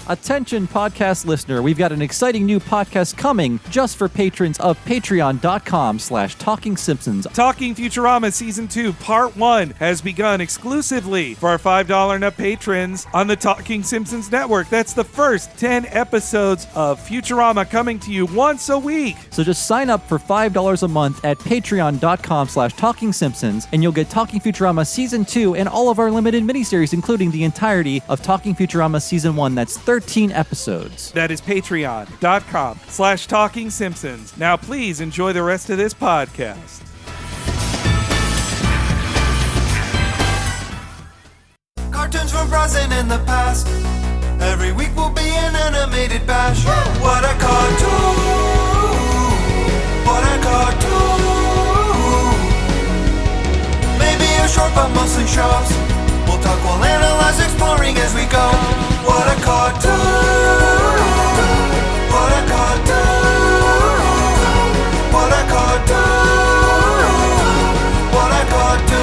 Attention podcast listener, we've got an exciting new podcast coming just for patrons of patreon.com/Talking Simpsons. Talking Futurama Season 2 Part 1 has begun exclusively for our $5 and up patrons on the Talking Simpsons Network. That's the first 10 episodes of Futurama coming to you once a week. So just sign up for $5 a month at patreon.com/Talking Simpsons, and you'll get Talking Futurama Season 2 and all of our limited miniseries, including the entirety of Talking Futurama Season 1. That's 13 episodes. That is patreon.com/Talking Simpsons. Now please enjoy the rest of this podcast. Cartoons from present in the past. Every week will be an animated bash. What a cartoon! What a cartoon! Maybe a short but mostly shows. We'll talk, we'll analyze, exploring as we go. What a cartoon! What a cartoon! What a cartoon! What a cartoon!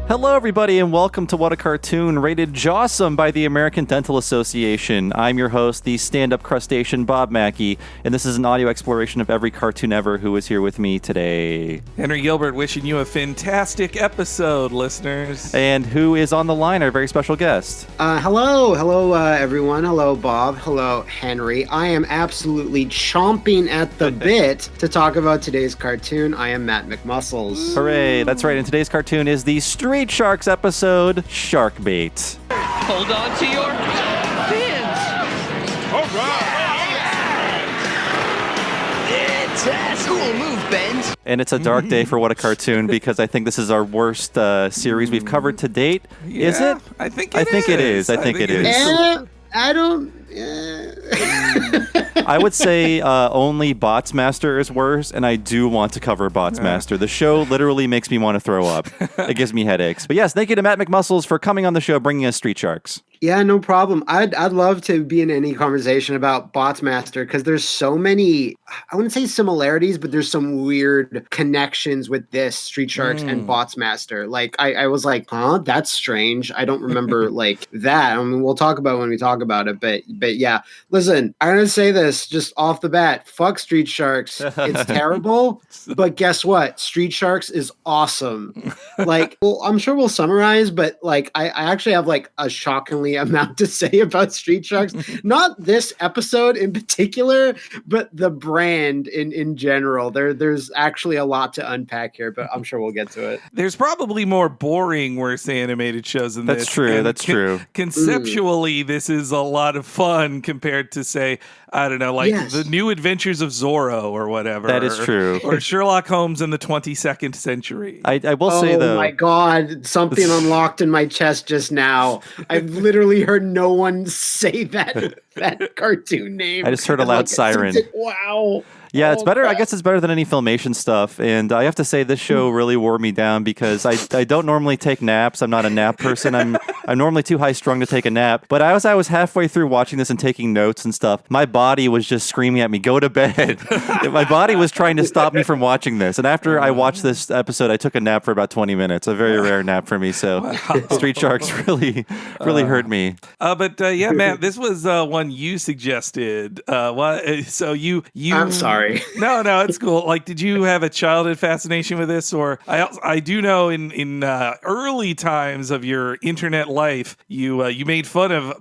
Hello, everybody, and welcome to What a Cartoon, rated Jawsome by the American Dental Association. I'm your host, the stand-up crustacean Bob Mackey, and this is an audio exploration of every cartoon ever who is here with me today. Henry Gilbert wishing you a fantastic episode, listeners. And who is on the line, our very special guest? Hello, everyone. Hello, Bob. Hello, Henry. I am absolutely chomping at the bit to talk about today's cartoon. I am Matt McMuscles. Hooray, that's right, and today's cartoon is the Street Sharks episode, Shark Bait. Hold on to your fins. All right. It's a cool move, Ben. And it's a dark day for What a Cartoon because I think this is our worst series we've covered to date. Is it? I think it is. I think it is. I don't... I would say only Bots Master is worse, and I do want to cover Bots Master. The show literally makes me want to throw up. It gives me headaches. But yes, thank you to Matt McMuscles for coming on the show, bringing us Street Sharks. Yeah, no problem. I'd love to be in any conversation about Bots Master because there's so many, I wouldn't say similarities, but there's some weird connections with this Street Sharks and Bots Master. Like, I was like, huh, that's strange. I don't remember like that. I mean, we'll talk about it when we talk about it, but yeah. Listen, I'm going to say this just off the bat. Fuck Street Sharks. It's terrible, but guess what? Street Sharks is awesome. Like, well, I'm sure we'll summarize, but like, I actually have like a shockingly amount to say about Street Sharks. Not this episode in particular, but the brand in general. There's actually a lot to unpack here, but I'm sure we'll get to it. There's probably more boring, worse animated shows than this. That's true. Conceptually, this is a lot of fun compared to, say, I don't know, like the New Adventures of Zorro or whatever. That is true. Or Sherlock Holmes in the 22nd century. I will say, though. Oh my God, something unlocked in my chest just now. I've literally heard no one say that cartoon name. I just heard a loud siren. Wow. Yeah, it's better. I guess it's better than any Filmation stuff. And I have to say, this show really wore me down because I don't normally take naps. I'm not a nap person. I'm normally too high strung to take a nap. But as I was halfway through watching this and taking notes and stuff, my body was just screaming at me, "Go to bed!" My body was trying to stop me from watching this. And after I watched this episode, I took a nap for about 20 minutes. A very rare nap for me. So Street Sharks really hurt me. But yeah, Matt, this was one you suggested. So you. I'm sorry. No, it's cool. Like, did you have a childhood fascination with this? Or I do know in early times of your internet life, you made fun of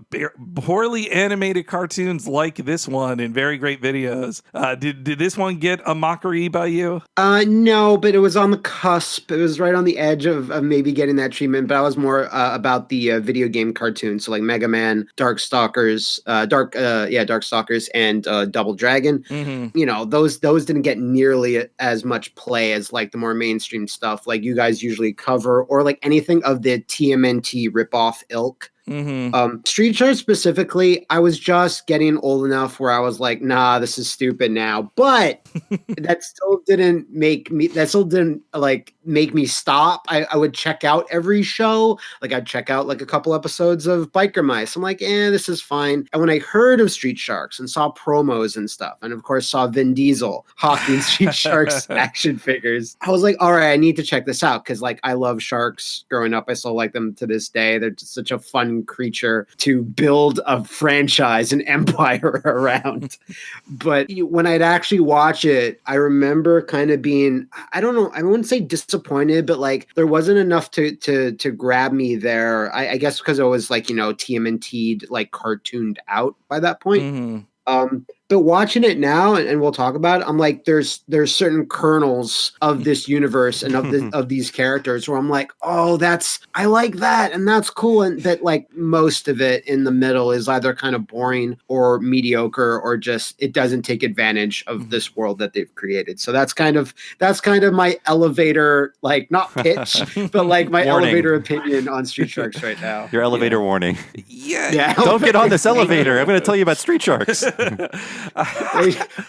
poorly animated cartoons like this one in very great videos. Did this one get a mockery by you? No, but it was on the cusp. It was right on the edge of maybe getting that treatment. But I was more about the video game cartoons, so like Mega Man, Darkstalkers, and Double Dragon. Mm-hmm. You know, those didn't get nearly as much play as like the more mainstream stuff like you guys usually cover, or like anything of the TMNT ripoff ilk. Mm-hmm. Street Sharks specifically, I was just getting old enough where I was like, nah, this is stupid now. But that still didn't make me stop. I would check out every show. Like I'd check out like a couple episodes of Biker Mice. I'm like, this is fine. And when I heard of Street Sharks and saw promos and stuff, and of course saw Vin Diesel hawking Street Sharks action figures, I was like, all right, I need to check this out. Cause like I love sharks growing up. I still like them to this day. They're just such a fun some creature to build a franchise, an empire around. But when I'd actually watch it, I remember kind of being, I don't know, I wouldn't say disappointed, but like there wasn't enough to grab me there. I guess because I was like, TMNT'd, like cartooned out by that point. But watching it now, and we'll talk about it, I'm like, there's certain kernels of this universe and of these characters where I'm like, oh, I like that, and that's cool, and that like most of it in the middle is either kind of boring or mediocre or just it doesn't take advantage of this world that they've created. So that's kind of my elevator, like not pitch, but like my Warning. elevator opinion on Street Sharks right now. Your elevator warning. Yeah. Don't get on this elevator. I'm going to tell you about Street Sharks.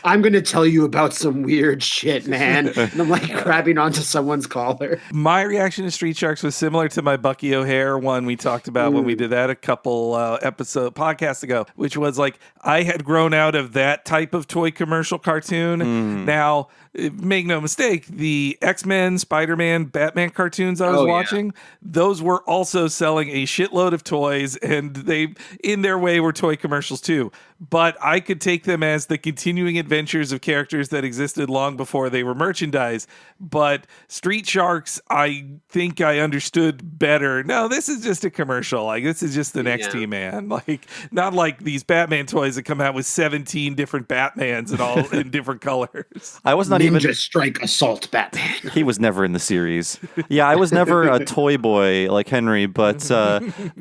I'm going to tell you about some weird shit, man. And I'm like grabbing onto someone's collar. My reaction to Street Sharks was similar to my Bucky O'Hare one we talked about when we did that a couple podcasts ago, which was like I had grown out of that type of toy commercial cartoon. Now, make no mistake, the X-Men, Spider-Man, Batman cartoons I was watching, those were also selling a shitload of toys, and they, in their way, were toy commercials too. But I could take them as the continuing adventures of characters that existed long before they were merchandise. But Street Sharks, I think I understood better. No, this is just a commercial. Like, this is just the next T-Man. Like, not like these Batman toys that come out with 17 different Batmans and all in different colors. I was not Ninja Strike Assault Batman. He was never in the series. Yeah, I was never a toy boy like Henry, but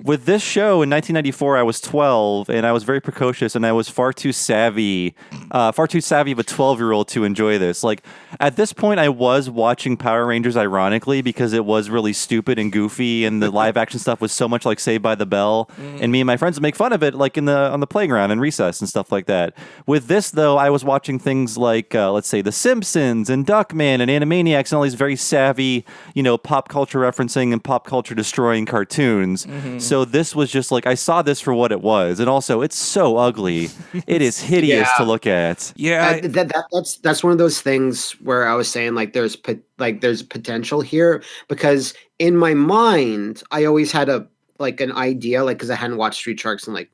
with this show in 1994, I was 12, and I was very precocious, and I was far too savvy of a 12-year-old to enjoy this. Like, at this point, I was watching Power Rangers ironically because it was really stupid and goofy, and the live-action stuff was so much like Saved by the Bell, and me and my friends would make fun of it like on the playground and recess and stuff like that. With this, though, I was watching things like, let's say, The Simpsons and Duckman and Animaniacs and all these very savvy, pop culture referencing and pop culture destroying cartoons. So this was just like, I saw this for what it was. And also, it's so ugly. It is hideous to look at. Yeah. That's one of those things where I was saying like there's potential here, because in my mind, I always had an idea, like, because I hadn't watched Street Sharks in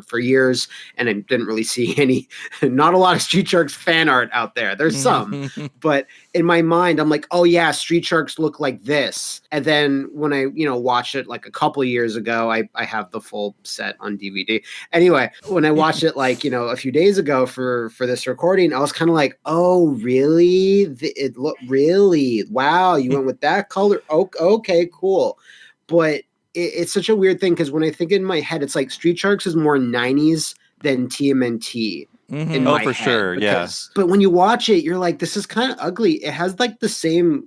for years, and I didn't really see not a lot of Street Sharks fan art out there. There's some, but in my mind, I'm like, oh yeah, Street Sharks look like this. And then when I, watched it like a couple of years ago, I have the full set on DVD. Anyway, when I watched it a few days ago for this recording, I was kind of like, oh really? It looked really, wow, you went with that color. Okay, cool. But it's such a weird thing, because when I think in my head, it's like Street Sharks is more 90s than TMNT. In my head, sure, But when you watch it, you're like, this is kind of ugly. It has like the same,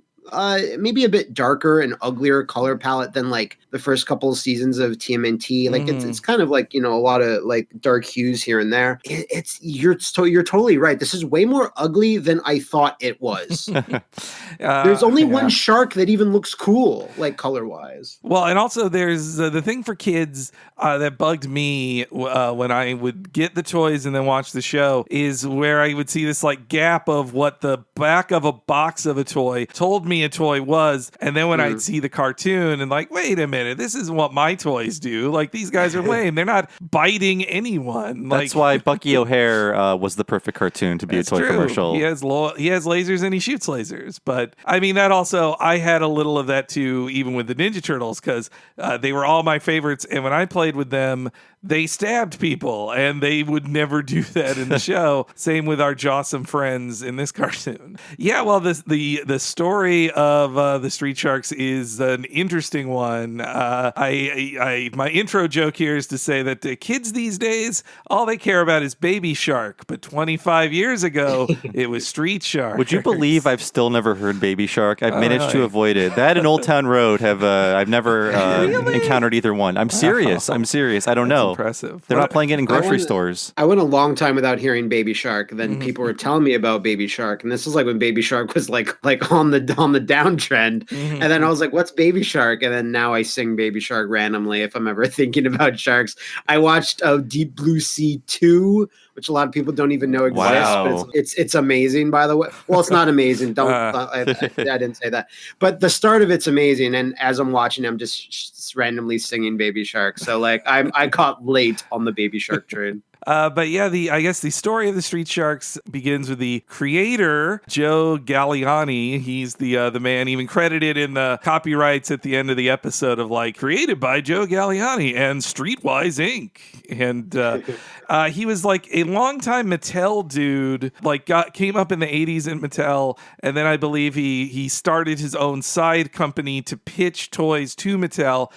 maybe a bit darker and uglier color palette than like the first couple of seasons of TMNT. Like it's kind of like, a lot of like dark hues here and there. You're totally right. This is way more ugly than I thought it was. There's only one shark that even looks cool, like color wise. Well, and also there's the thing for kids that bugged me when I would get the toys and then watch the show is where I would see this like gap of what the back of a box of a toy told me a toy was, and then when I'd see the cartoon and like, wait a minute, this isn't what my toys do. Like, these guys are lame. They're not biting anyone. That's why Bucky O'Hare was the perfect cartoon to be a toy commercial. He has lasers and he shoots lasers. But I mean, that also, I had a little of that too, even with the Ninja Turtles, because they were all my favorites. And when I played with them, they stabbed people, and they would never do that in the show. Same with our Jawsome friends in this cartoon. Yeah, well, the story of the Street Sharks is an interesting one. My intro joke here is to say that the kids these days, all they care about is Baby Shark. But 25 years ago, it was Street Shark. Would you believe I've still never heard Baby Shark? I've managed to avoid it. That and Old Town Road I've never encountered either one. I'm serious. I don't know. Impressive. They're not playing it in grocery stores. I went a long time without hearing Baby Shark. Then people were telling me about Baby Shark, and this was like when Baby Shark was like on the downtrend. And then I was like, "What's Baby Shark?" And then now I sing Baby Shark randomly if I'm ever thinking about sharks. I watched Deep Blue Sea 2 which a lot of people don't even know exists. Wow. But it's amazing, by the way. Well, it's not amazing. I didn't say that. But the start of it's amazing, and as I'm watching, I'm just randomly singing Baby Shark. So like I caught late on the Baby Shark train. But yeah, I guess the story of the Street Sharks begins with the creator, Joe Galliani. He's the man even credited in the copyrights at the end of the episode of like created by Joe Galliani and Streetwise Inc. And he was like a longtime Mattel dude, like came up in the 80s in Mattel, and then I believe he started his own side company to pitch toys to Mattel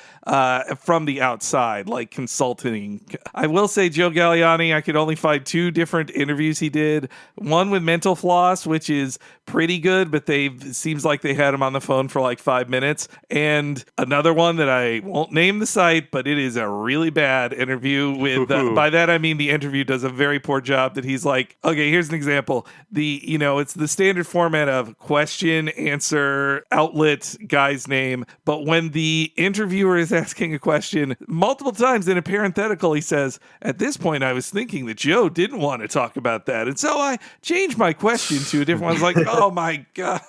from the outside, like consulting. I will say Joe Galliani, I could only find 2 different interviews he did. One with Mental Floss, which is pretty good, but it seems like they had him on the phone for like 5 minutes. And another one that I won't name the site, but it is a really bad interview with, by that I mean the interview does a very poor job that he's like, okay, here's an example. It's the standard format of question, answer, outlet, guy's name. But when the interviewer is asking a question multiple times in a parenthetical, he says, at this point, I was thinking that Joe didn't want to talk about that. And so I changed my question to a different one. I was like, oh my God.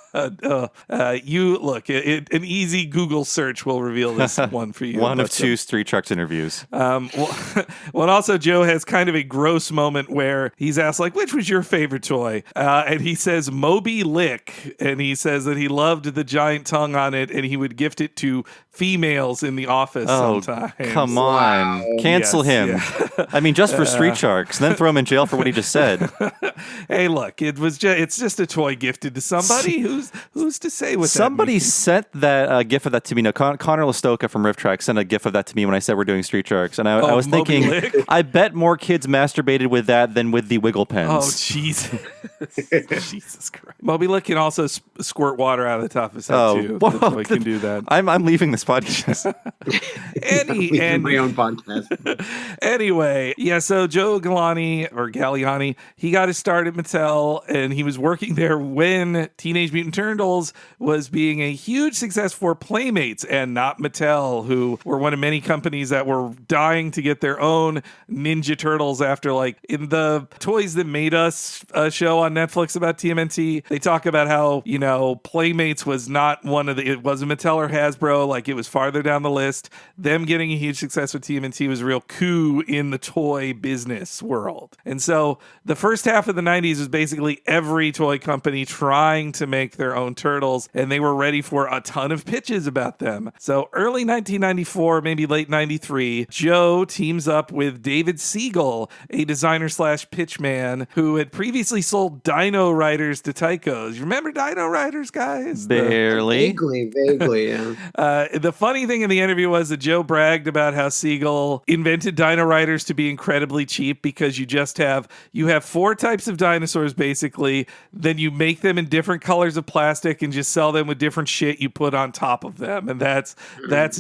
You look, an easy Google search will reveal this one for you. One of 2 Street Sharks interviews. Well, also Joe has kind of a gross moment where he's asked, like, which was your favorite toy? And he says Moby Lick. And he says that he loved the giant tongue on it and he would gift it to females in the office sometimes. Come on. Wow. Cancel him. Yeah. I mean, just for Street Sharks, then throw him in jail for what he just said. Hey, look, it's just a toy gifted to somebody. Who's to say what Somebody that means? sent that GIF of that to me. No, Connor Listoka from Riff Track sent a GIF of that to me when I said we're doing Street Sharks, and I was Moby thinking, Lick? I bet more kids masturbated with that than with the Wiggle pens. Oh, Jesus. Jesus Christ. Moby Lick can also squirt water out of the top of his head, too. whoa, The toy can do that. I'm leaving this podcast. My own podcast. Anyway, yeah, so Joe Galliani, he got his start at Mattel, and he was working there when Teenage Mutant Turtles was being a huge success for Playmates and not Mattel, who were one of many companies that were dying to get their own Ninja Turtles after, like, in the Toys That Made Us show on Netflix about TMNT, they talk about how, Playmates was not it wasn't Mattel or Hasbro, like it was farther down the list. Them getting a huge success with TMNT was a real coup in the toy business world. And so the first half of the 90s was basically every toy company trying to make their own turtles, and they were ready for a ton of pitches about them. So early 1994, maybe late 93, Joe teams up with David Siegel, a designer / pitchman who had previously sold Dino Riders to Tychos. You remember Dino Riders, guys? Barely. Vaguely, yeah. The funny thing in the interview was that Joe bragged about how Siegel invented Dino Riders to be incredibly cheap because you have 4 types of dinosaurs basically, then you make them in different colors of plastic and just sell them with different shit you put on top of them, and that's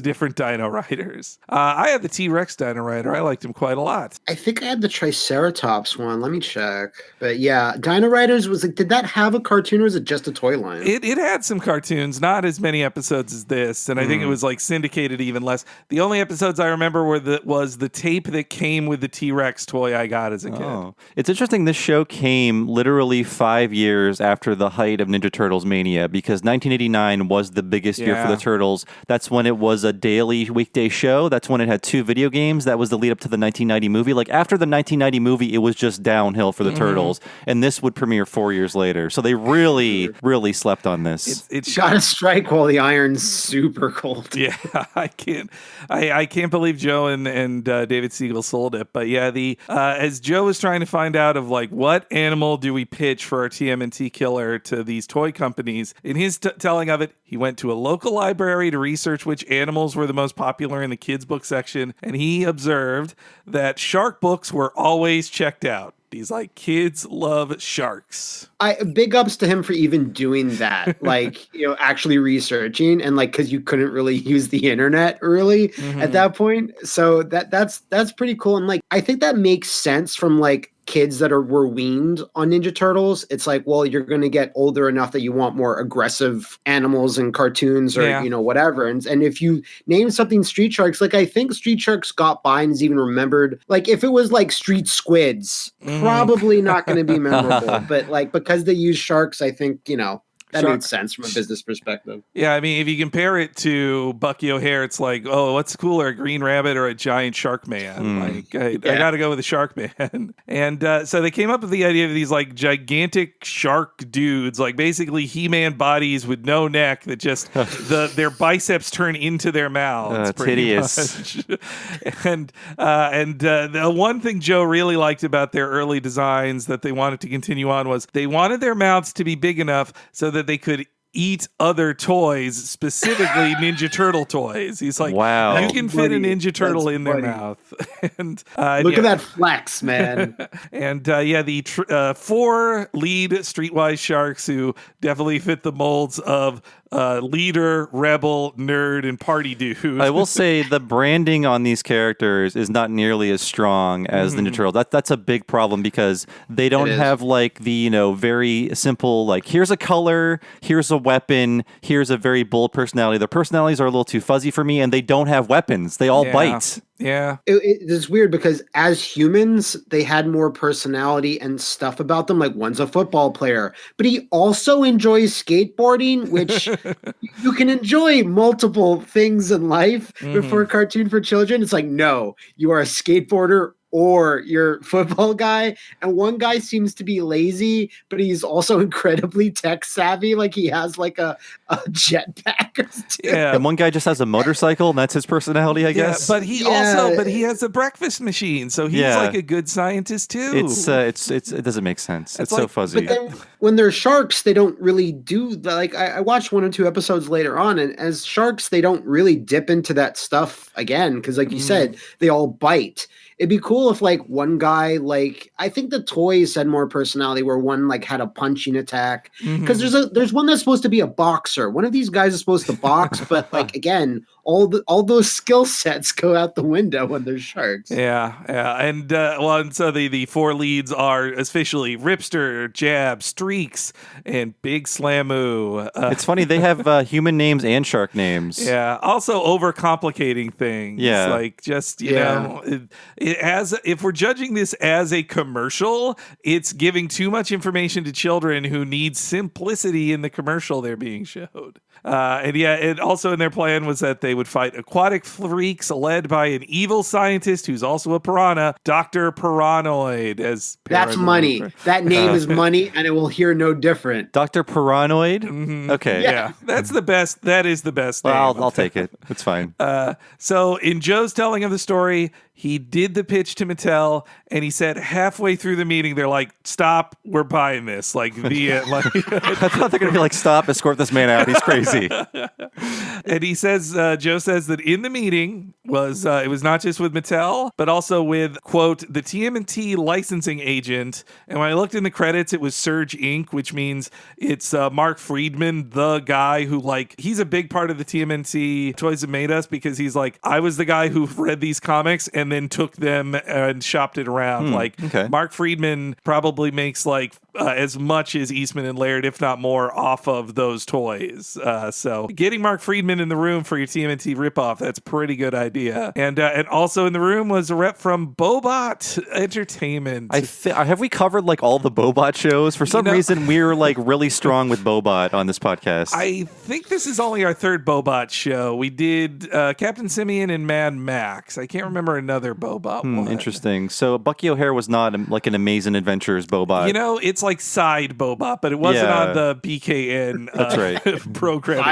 different Dino Riders. I had the T-Rex Dino Rider. I liked him quite a lot. I think I had the Triceratops one. Let me check. But yeah, Dino Riders was like, did that have a cartoon or was it just a toy line? It had some cartoons, not as many episodes as this, and I think it was like syndicated even less. The only episodes I remember was the tape that came with the T-Rex toy I got as a kid. Oh. It's interesting this show came literally 5 years after the height of Ninja Turtles mania, because 1989 was the biggest year for the Turtles. That's when it was a daily weekday show. That's when it had 2 video games. That was the lead up to the 1990 movie. Like after the 1990 movie, it was just downhill for the Turtles, and this would premiere 4 years later. So they really, really slept on this. It's gotta strike while the iron's super cold. Yeah, I can't believe Joe and David Siegel sold it. But yeah, as Joe was trying to find out of like what animal do we pitch for our TMNT killer to these toy companies, in his telling of it, he went to a local library to research which animals were the most popular in the kids' book section, and he observed that shark books were always checked out. He's like, kids love sharks. Big ups to him for even doing that, like, actually researching, and like, because you couldn't really use the internet really at that point. So that's pretty cool. And like, I think that makes sense from like kids that were weaned on Ninja Turtles, it's like, well, you're going to get older enough that you want more aggressive animals and cartoons or, Yeah. whatever. And if you name something Street Sharks, like I think Street Sharks got by and is even remembered. Like if it was like Street Squids, probably not going to be memorable. But like because they use sharks, I think, that made sense from a business perspective. Yeah, I mean, if you compare it to Bucky O'Hare, it's like, oh, what's cooler, a green rabbit or a giant shark man? Like, I got to go with the shark man. And so they came up with the idea of these like gigantic shark dudes, like basically He-Man bodies with no neck that just their biceps turn into their mouths. Hideous. and the one thing Joe really liked about their early designs that they wanted to continue on was they wanted their mouths to be big enough so that they could eat other toys, specifically Ninja Turtle toys. He's like, wow, you can fit a Ninja Turtle in their mouth. And look at that flex, man. And the 4 lead Streetwise Sharks who definitely fit the molds of leader, rebel, nerd, and party dude. I will say the branding on these characters is not nearly as strong as Ninja Turtles. That's a big problem because they don't have like the very simple like here's a color, here's a weapon, here's a very bold personality. Their personalities are a little too fuzzy for me, and they don't have weapons. They all bite. Yeah. It's weird because as humans, they had more personality and stuff about them. Like one's a football player, but he also enjoys skateboarding, which you can enjoy multiple things in life. But for a cartoon for children, it's like, no, you are a skateboarder or you're football guy. And one guy seems to be lazy, but he's also incredibly tech savvy. Like he has like a jetpack or something. Yeah. And one guy just has a motorcycle, and that's his personality, I guess. But he has a breakfast machine, so he's like a good scientist too. It doesn't make sense. It's so fuzzy. But then when they're sharks, they don't really do that. Like I watched 1 or 2 episodes later on, and as sharks, they don't really dip into that stuff again because, like you said, they all bite. It'd be cool if like one guy, like I think the toys had more personality where one like had a punching attack because there's one that's supposed to be a boxer. One of these guys is supposed to box, but like again, all those skill sets go out the window when there's sharks. Yeah. And and so the 4 leads are officially Ripster, Jab, Streaks, and Big Slamoo. It's funny, they have human names and shark names. Yeah. Also overcomplicating things. Yeah. Like just, if we're judging this as a commercial, it's giving too much information to children who need simplicity in the commercial they're being showed. And also in their plan was that they would fight aquatic freaks led by an evil scientist who's also a piranha, Dr. Piranoid. That's money. That name is money, and it will hear no different. Dr. Piranoid? Okay. Yeah. That's the best. That is the best name. Well, I'll take it. It's fine. So in Joe's telling of the story, he did the pitch to Mattel, and he said halfway through the meeting, they're like, "Stop, we're buying this." Like I thought they're gonna be like, "Stop, escort this man out. He's crazy." And he says, Joe says that in the meeting it was not just with Mattel, but also with quote the TMNT licensing agent. And when I looked in the credits, it was Surge Inc., which means it's Mark Friedman, the guy who he's a big part of the TMNT Toys That Made Us because he's like, I was the guy who read these comics and then took them and shopped it around. Mark Friedman probably makes as much as Eastman and Laird, if not more, off of those toys. So getting Mark Friedman in the room for your TMNT ripoff, that's a pretty good idea. And also in the room was a rep from Bobot Entertainment. Have we covered all the Bobot shows? For some reason, we're really strong with Bobot on this podcast. I think this is only our 3rd Bobot show. We did Captain Simeon and Mad Max. I can't remember another Bobot one. Interesting. So Bucky O'Hare was not an Amazing Adventures Bobot. It's like side Bobot, but it wasn't on the BKN That's right. program.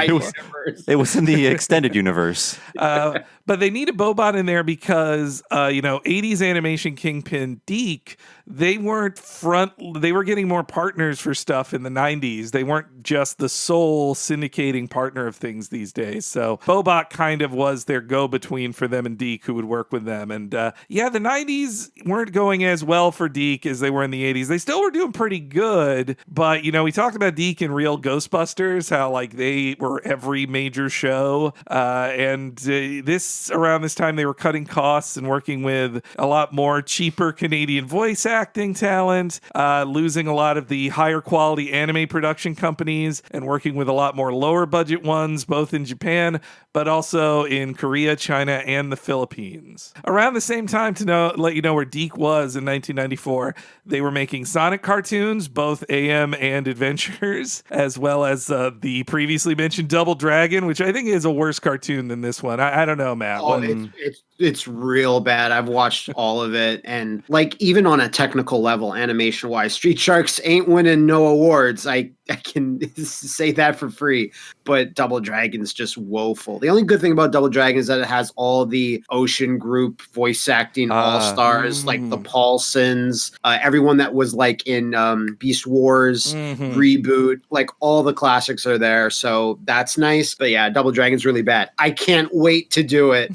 It was in the extended universe. But they need a Bobot in there because, 80s animation kingpin Deke, they were getting more partners for stuff in the 90s. They weren't just the sole syndicating partner of things these days. So Bobot kind of was their go-between for them and Deke, who would work with them. And the 90s weren't going as well for Deke as they were in the 80s. They still were doing pretty pretty good. But, we talked about Deke and Real Ghostbusters, how like they were every major show. And around this time, they were cutting costs and working with a lot more cheaper Canadian voice acting talent, losing a lot of the higher quality anime production companies and working with a lot more lower budget ones, both in Japan, but also in Korea, China, and the Philippines. Around the same time, let you know where Deke was in 1994, they were making Sonic cartoons, both AM and Adventures, as well as the previously mentioned Double Dragon, which I think is a worse cartoon than this one. I don't know, Matt. Oh, it's real bad. I've watched all of it, and like even on a technical level, animation wise, Street Sharks ain't winning no awards. I can say that for free. But Double Dragon's just woeful. The only good thing about Double Dragon is that it has all the Ocean Group voice acting all stars, like the Paulsons, everyone that was like in Beast Wars reboot, like all the classics are there. So that's nice. But yeah, Double Dragon's really bad. I can't wait to do it.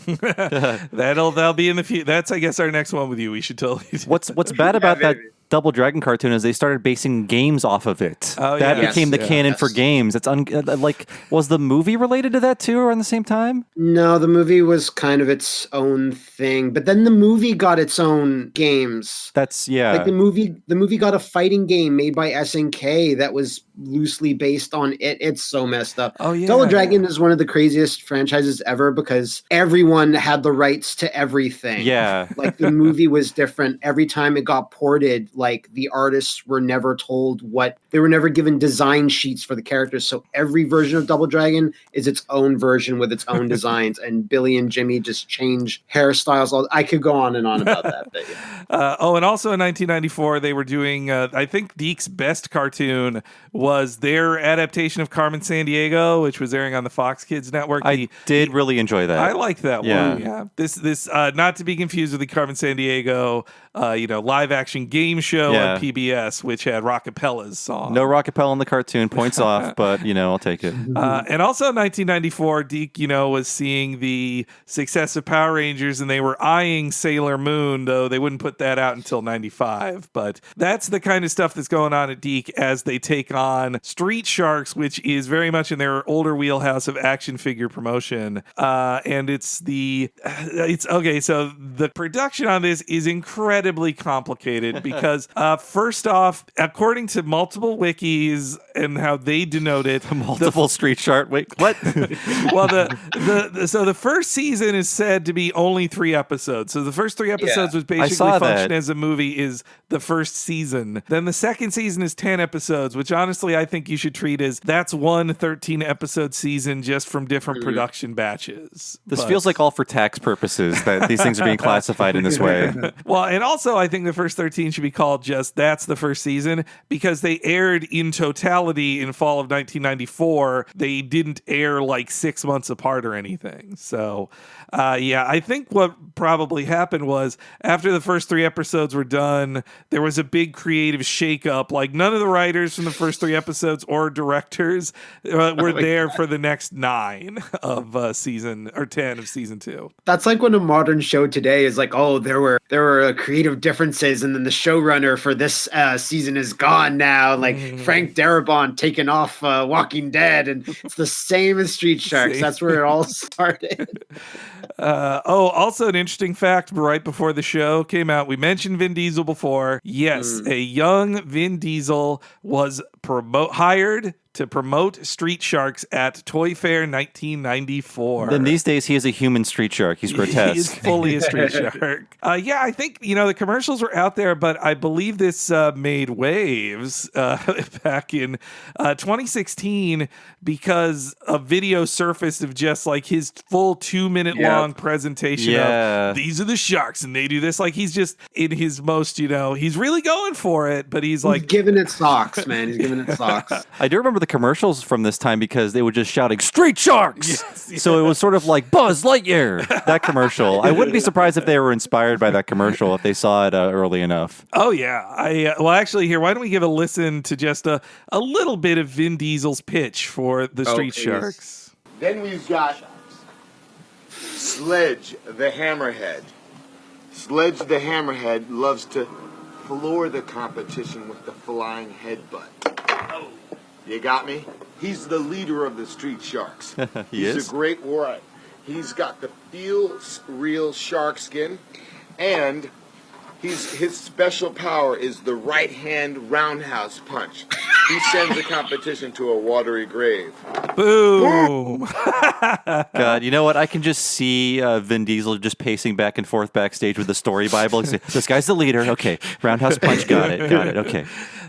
That'll be in the future. That's, I guess, our next one with you. We should totally do. What's bad about that Double Dragon cartoon is they started basing games off of it. Oh, that yeah. became the canon for games. It's like, was the movie related to that too around the same time? No, the movie was kind of its own thing, but then the movie got its own games. That's Like the movie got a fighting game made by SNK that was loosely based on it. It's so messed up. Oh yeah. Double Dragon is one of the craziest franchises ever because everyone had the rights to everything. Yeah. Like the movie was different every time it got ported. Like the artists were never told they were never given design sheets for the characters. So every version of Double Dragon is its own version with its own designs, and Billy and Jimmy just change hairstyles. I could go on and on about that. But yeah. And also in 1994, they were doing, I think Deke's best cartoon was their adaptation of Carmen Sandiego, which was airing on the Fox Kids network. I did really enjoy that. I liked that one. Yeah. This not to be confused with the Carmen Sandiego, live action game show on PBS, which had Rockapella's song. No Rockapella in the cartoon, points off, but I'll take it. And also in 1994, Deke, was seeing the success of Power Rangers, and they were eyeing Sailor Moon, though they wouldn't put that out until 95. But that's the kind of stuff that's going on at Deke as they take on Street Sharks, which is very much in their older wheelhouse of action figure promotion. And it's okay. So the production on this is incredibly complicated because first off, according to multiple wikis and how they denote it, multiple Street Shark. Wait, what? Well, so the first season is said to be only 3 episodes. So the first 3 episodes was basically function as a movie is the first season. Then the second season is 10 episodes, which honestly I think you should treat as that's one 13-episode season just from different production batches. This feels like all for tax purposes that these things are being classified in this way. Well, and also I think the first 13 should be called just that's the first season because they aired in totality in fall of 1994. They didn't air like 6 months apart or anything. So, I think what probably happened was after the first 3 episodes were done, there was a big creative shakeup. Like none of the writers from the first 3 episodes or directors were there for the next 9 of season or 10 of season 2. That's like when a modern show today is like, oh, there were creative differences, and then the showrunner for this season is gone now. Like Frank Darabont taking off Walking Dead, and it's the same as Street Sharks. That's where it all started. Also an interesting fact right before the show came out, we mentioned Vin Diesel before. Yes, a young Vin Diesel was hired to promote Street Sharks at Toy Fair 1994. Then these days, he is a human Street Shark. He's grotesque. He is fully a Street Shark. I think, the commercials were out there, but I believe this made waves back in 2016 because a video surfaced of just like his full 2-minute long presentation of these are the sharks and they do this. Like he's just in his most, he's really going for it, but he's like giving it socks, man. He's giving it socks. I do remember the commercials from this time because they were just shouting Street Sharks. Yes. So it was sort of like Buzz Lightyear, that commercial. I wouldn't be surprised if they were inspired by that commercial if they saw it early enough. Oh yeah. Well, actually here, why don't we give a listen to just a little bit of Vin Diesel's pitch for the Street Sharks. Then we've got Sledge the Hammerhead. Sledge the Hammerhead loves to floor the competition with the flying headbutt. You got me? He's the leader of the Street Sharks. He's a great warrior. He's got the real shark skin, and his special power is the right hand roundhouse punch. He sends the competition to a watery grave. Boom. God, you know what? I can just see Vin Diesel just pacing back and forth backstage with the story Bible. This guy's the leader. Okay, roundhouse punch. Got it. Okay.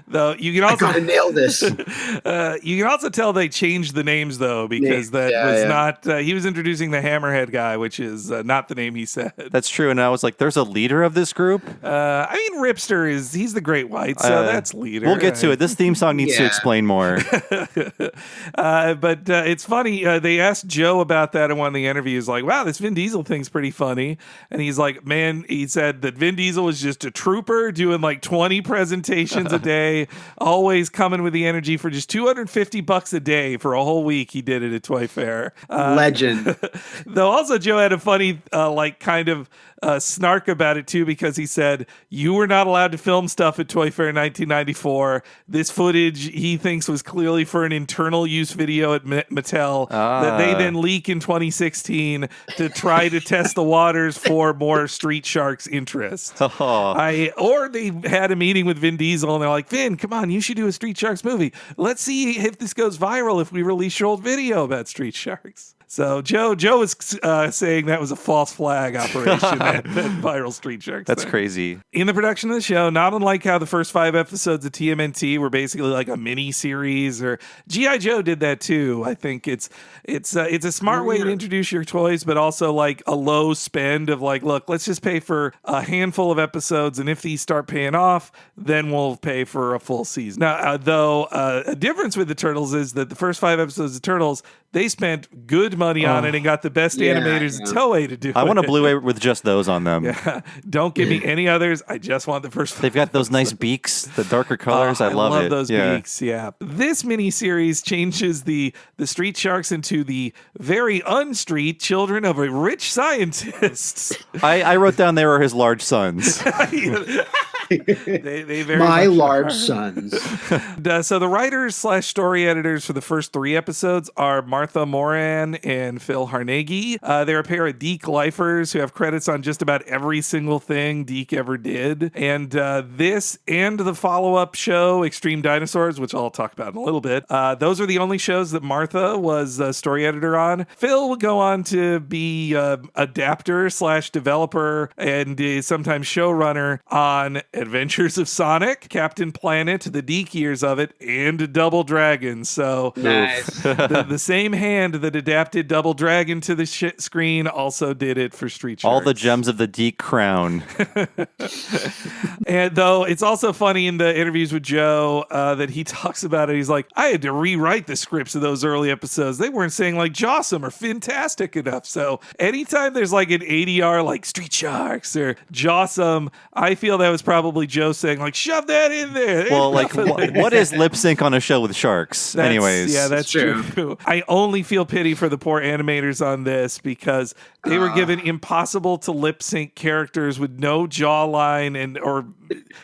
Though you can also I gotta nail this. you can also tell they changed the names though, because not he was introducing the Hammerhead guy, which is not the name he said. That's true. And I was like, there's a leader of this group? I mean, Ripster he's the Great White, so that's leader. We'll get to it. This theme song needs to explain more. But it's funny. They asked Joe about that in one of the interviews, like, wow, this Vin Diesel thing's pretty funny. And he's like, man, he said that Vin Diesel was just a trooper doing like 20 presentations a day, always coming with the energy for just $250 a day for a whole week. He did it at Toy Fair. Legend. Though also Joe had a funny, kind of snark about it too, because he said, you were not allowed to film stuff at Toy Fair 1994. This footage he thinks was clearly for an internal use video at Mattel that they then leak in 2016 to try to test the waters for more Street Sharks interest. Or they had a meeting with Vin Diesel and they're like, Vin, come on, you should do a Street Sharks movie. Let's see if this goes viral if we release your old video about Street Sharks. So Joe was saying that was a false flag operation, that viral Street Sharks That's thing. crazy. In the production of the show, not unlike how the first 5 episodes of TMNT were basically like a mini series, or G.I. Joe did that too. I think it's a smart way to introduce your toys, but also like a low spend of like, look, let's just pay for a handful of episodes, and if these start paying off, then we'll pay for a full season. Now, though, a difference with the Turtles is that the first 5 episodes of Turtles, they spent good money on it and got the best animators in Toei to do it. I want a Blu-ray with just those on them. Yeah. Don't give me any others. I just want the first 5. They've got those nice beaks, the darker colors. I love it. Those beaks, yeah. This miniseries changes the Street Sharks into the very unstreet children of a rich scientist. I wrote down they were his large sons. They very My much large are. sons. So the writers/story editors for the first 3 episodes are Martha Moran and Phil Harnaghi. They're a pair of Deke lifers who have credits on just about every single thing Deke ever did. And this and the follow-up show, Extreme Dinosaurs, which I'll talk about in a little bit, those are the only shows that Martha was a story editor on. Phil will go on to be adapter/developer and sometimes showrunner on Adventures of Sonic, Captain Planet, the Deke years of it, and Double Dragon. So Nice. the same hand that adapted Double Dragon to the screen also did it for Street Sharks. All the gems of the Deke crown. And though it's also funny in the interviews with Joe that he talks about it, he's like, I had to rewrite the scripts of those early episodes. They weren't saying like Jawsome or Fantastic enough. So anytime there's like an ADR like Street Sharks or Jawsome, I feel that was probably Joe saying like, shove that in there. Well, like, what is lip sync on a show with sharks? Anyways. Yeah, that's true. I only feel pity for the poor animators on this because they were given impossible to lip sync characters with no jawline or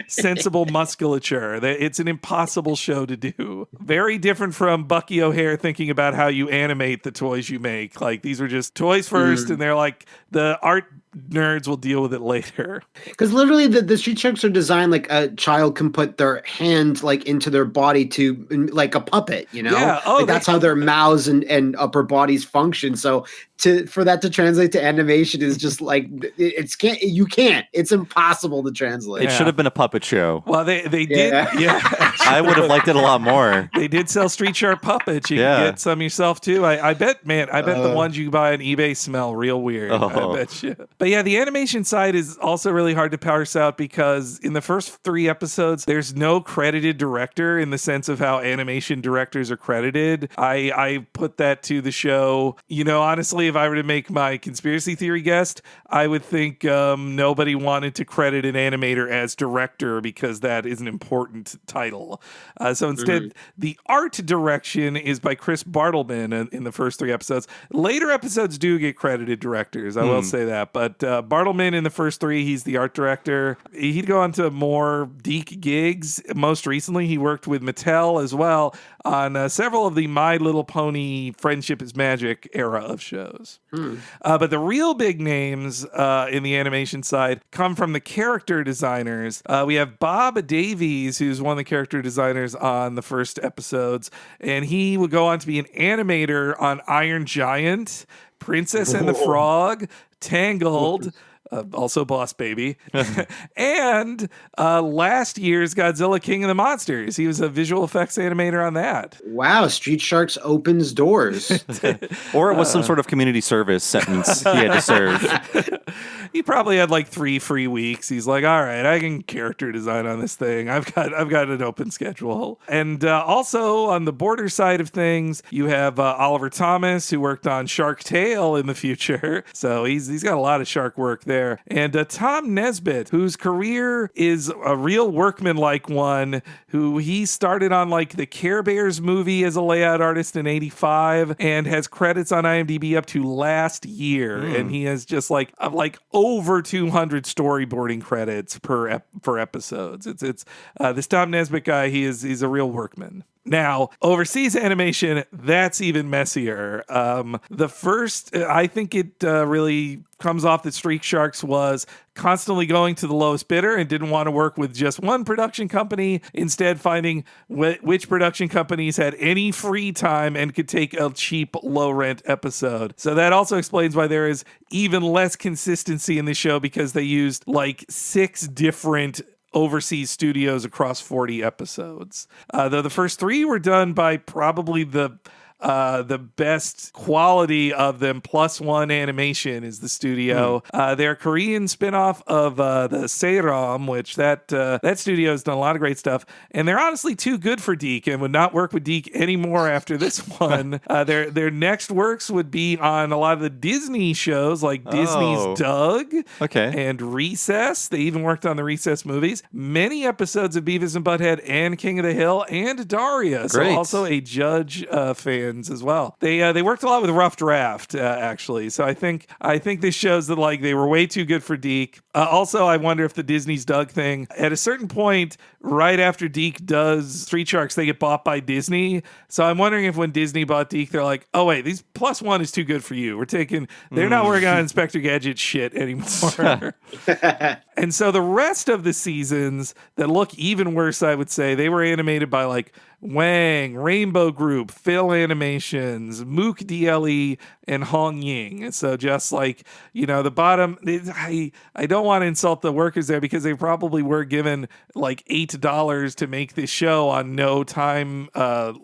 sensible musculature. It's an impossible show to do. Very different from Bucky O'Hare thinking about how you animate the toys you make. Like, these were just toys first, and they're like, the art nerds will deal with it later. Because literally the Street Sharks are designed like a child can put their hand like into their body to like a puppet, you know? Yeah. Like, that's how their mouths and upper bodies function. So for that to translate to animation is just like it's impossible to translate. It should have been a puppet show. Well, they did. Yeah. I would have liked it a lot more. They did sell Street Shark puppets. You can get some yourself too. I bet the ones you buy on eBay smell real weird. I bet you. But yeah, the animation side is also really hard to parse out because in the first 3 episodes, there's no credited director in the sense of how animation directors are credited. I put that to the show. You know, honestly, if I were to make my conspiracy theory guess, I would think nobody wanted to credit an animator as director because that is an important title. So instead, the art direction is by Chris Bartleman in the first 3 episodes. Later episodes do get credited directors, I will say that. But Bartleman in the first 3, he's the art director. He'd go on to more Deke gigs. Most recently, he worked with Mattel as well on several of the My Little Pony Friendship is Magic era of shows. But the real big names in the animation side come from the character designers. We have Bob Davies, who's one of the character designers on the first episodes, and he would go on to be an animator on Iron Giant, Princess and the Frog, Tangled, also Boss Baby, and last year's Godzilla King of the Monsters. He was a visual effects animator on that. Wow, Street Sharks opens doors. Or it was some sort of community service sentence he had to serve. He probably had like 3 free weeks. He's like, all right, I can character design on this thing. I've got an open schedule. And also on the border side of things, you have Oliver Thomas, who worked on Shark Tale in the future. So he's got a lot of shark work there. And Tom Nesbitt, whose career is a real workman-like one, who he started on like the Care Bears movie as a layout artist in '85 and has credits on IMDb up to last year. And he has just like over 200 storyboarding credits per episodes. It's this Tom Nesbitt guy. He's a real workman. Now, overseas animation, that's even messier. The first, I think it really comes off that Street Sharks was constantly going to the lowest bidder and didn't want to work with just one production company, instead finding which production companies had any free time and could take a cheap, low-rent episode. So that also explains why there is even less consistency in the show, because they used like 6 different overseas studios across 40 episodes. Though the first 3 were done by probably the best quality of them, Plus One Animation is the studio. They're a Korean spinoff of the Seiram, which that studio has done a lot of great stuff, and they're honestly too good for Deke and would not work with Deke anymore after this one. Their next works would be on a lot of the Disney shows, like Disney's Doug and Recess. They even worked on the Recess movies, many episodes of Beavis and Butthead and King of the Hill and Daria. So also a Judge fan as well. They worked a lot with Rough Draft, actually. So I think this shows that like they were way too good for Deke. Also, I wonder if the Disney's Doug thing, at a certain point, right after Deke does Street Sharks, they get bought by Disney. So I'm wondering if when Disney bought Deke, they're like, oh wait, these Plus One is too good for you. They're not working on Inspector Gadget shit anymore. And so the rest of the seasons that look even worse, I would say, they were animated by like Wang, Rainbow Group, Phil Animations, Mook DLE, and Hong Ying. So just like, the bottom, I don't want to insult the workers there because they probably were given like $8 to make this show on no time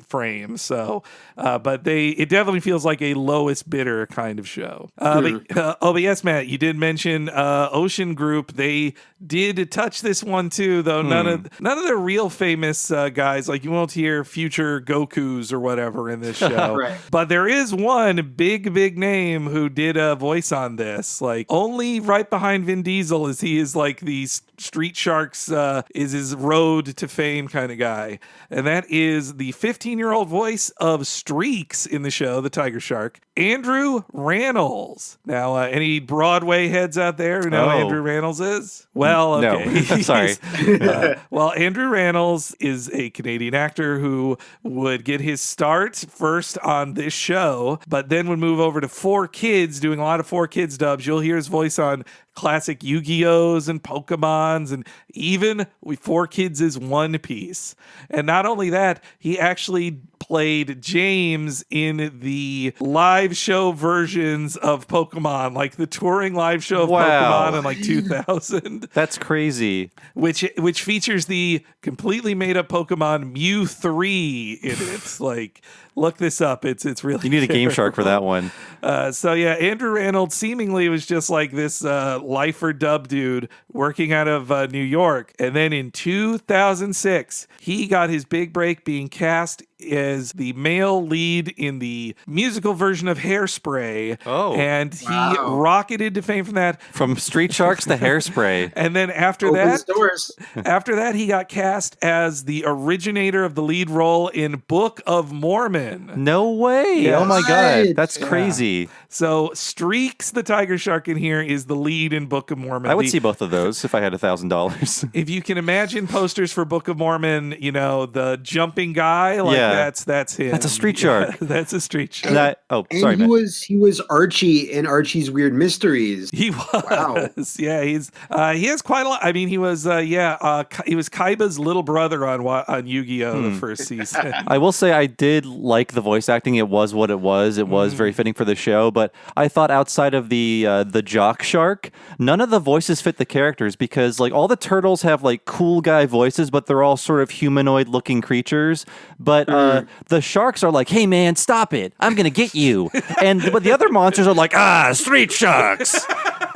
frame. So, but it definitely feels like a lowest bidder kind of show. But yes, Matt, you did mention Ocean Group. They did touch this one too, though none of the real famous guys, like you won't hear future Gokus or whatever in this show. Right. But there is one big name who did a voice on this, like only right behind Vin Diesel, as he is like the Street Sharks is his road to fame kind of guy. And that is the 15-year-old voice of Streaks in the show, The Tiger Shark, Andrew Rannells. Now, any Broadway heads out there who know who Andrew Rannells is? Well, okay. No. Sorry. Well, Andrew Rannells is a Canadian actor who would get his start first on this show, but then would move over to 4Kids, doing a lot of 4Kids dubs. You'll hear his voice on classic Yu-Gi-Ohs and Pokemons, and even 4Kids is One Piece. And not only that, he actually played James in the live show versions of Pokemon, like the touring live show of Pokemon in like 2000. That's crazy. Which features the completely made up Pokemon Mew 3 in it. Like, look this up. It's really You need a Game Shark for that one. So yeah, Andrew Rannells seemingly was just like this lifer dub dude working out of New York. And then in 2006, he got his big break being cast is the male lead in the musical version of Hairspray. Oh. And he Wow. rocketed to fame from that. From Street Sharks to Hairspray. And then after Opens that, doors. after that, he got cast as the originator of the lead role in Book of Mormon. No way. Yes. Oh my God. What? That's crazy. So Streaks the Tiger Shark in here is the lead in Book of Mormon. I would see both of those if I had $1,000. If you can imagine posters for Book of Mormon, you know, the jumping guy, like Yeah. that's him. That's a street shark. That's a street shark. And Sorry, he Matt. was Archie in Archie's Weird Mysteries. He was. Wow. Yeah, he has quite a lot. I mean, he was he was Kaiba's little brother on Yu-Gi-Oh! The first season. I will say I did like the voice acting. It was what it was. It was very fitting for the show. But I thought outside of the jock shark, none of the voices fit the characters because like all the turtles have like cool guy voices, but they're all sort of humanoid looking creatures. But the sharks are like, "Hey man, stop it! I'm gonna get you." But the other monsters are like, street sharks.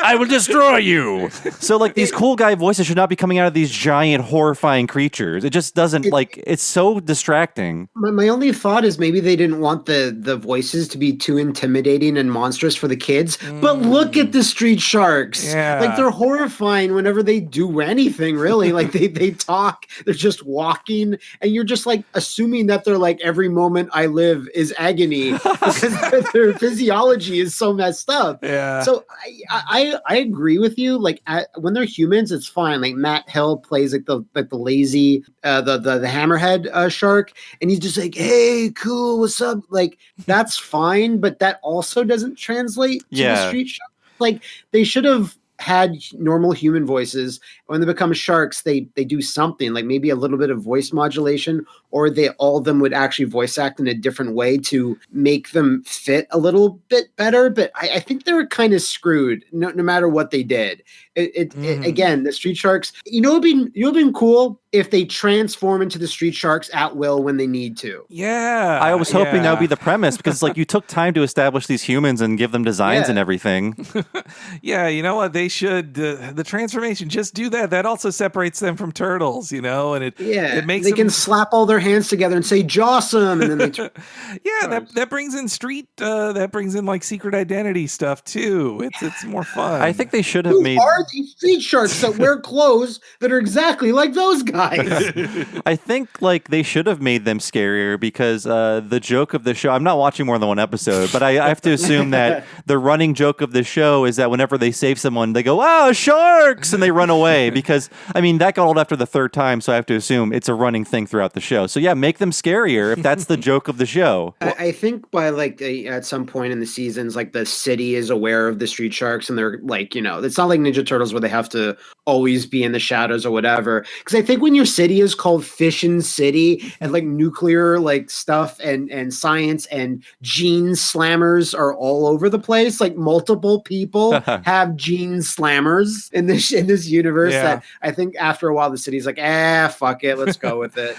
I will destroy you. So like these cool guy voices should not be coming out of these giant horrifying creatures. It just doesn't it's so distracting. My only thought is maybe they didn't want the voices to be too intimidating and monstrous for the kids. But look at the street sharks. Yeah. Like they're horrifying whenever they do anything, really. Like they talk, they're just walking, and you're just like assuming that they're like every moment I live is agony because their physiology is so messed up. Yeah. So I agree with you. Like when they're humans, it's fine. Like Matt Hill plays like the lazy the hammerhead shark, and he's just like, "Hey, cool, what's up?" Like that's fine, but that also doesn't translate to the street shark. Like they should have had normal human voices. When they become sharks, they do something like maybe a little bit of voice modulation, or all of them would actually voice act in a different way to make them fit a little bit better. But I think they were kind of screwed no matter what they did. Again, the street sharks, it would been cool if they transform into the street sharks at will when they need to. Yeah. I was hoping that would be the premise because like you took time to establish these humans and give them designs Yeah. and everything. Yeah, you know what? They should the transformation. Just do that. That also separates them from turtles, and it makes they them, can slap all their hands together and say "Jawsome," and then they that brings in that brings in like secret identity stuff too. It's more fun. I think they should have Who made. are these street sharks that wear clothes that are exactly like those guys? I think like they should have made them scarier because the joke of the show. I'm not watching more than one episode, but I have to assume that the running joke of the show is that whenever they save someone, they go, "Oh, sharks!" and they run away because I mean that got old after the third time, so I have to assume it's a running thing throughout the show. So yeah, make them scarier if that's the joke of the show. I think by like at some point in the seasons, like the city is aware of the street sharks, and they're like, it's not like Ninja Turtles where they have to always be in the shadows or whatever. Because I think when your city is called Fission City and like nuclear like stuff and science and gene slammers are all over the place, like multiple people have gene slammers in this universe. Yeah. That I think after a while the city's like, fuck it, let's go with it.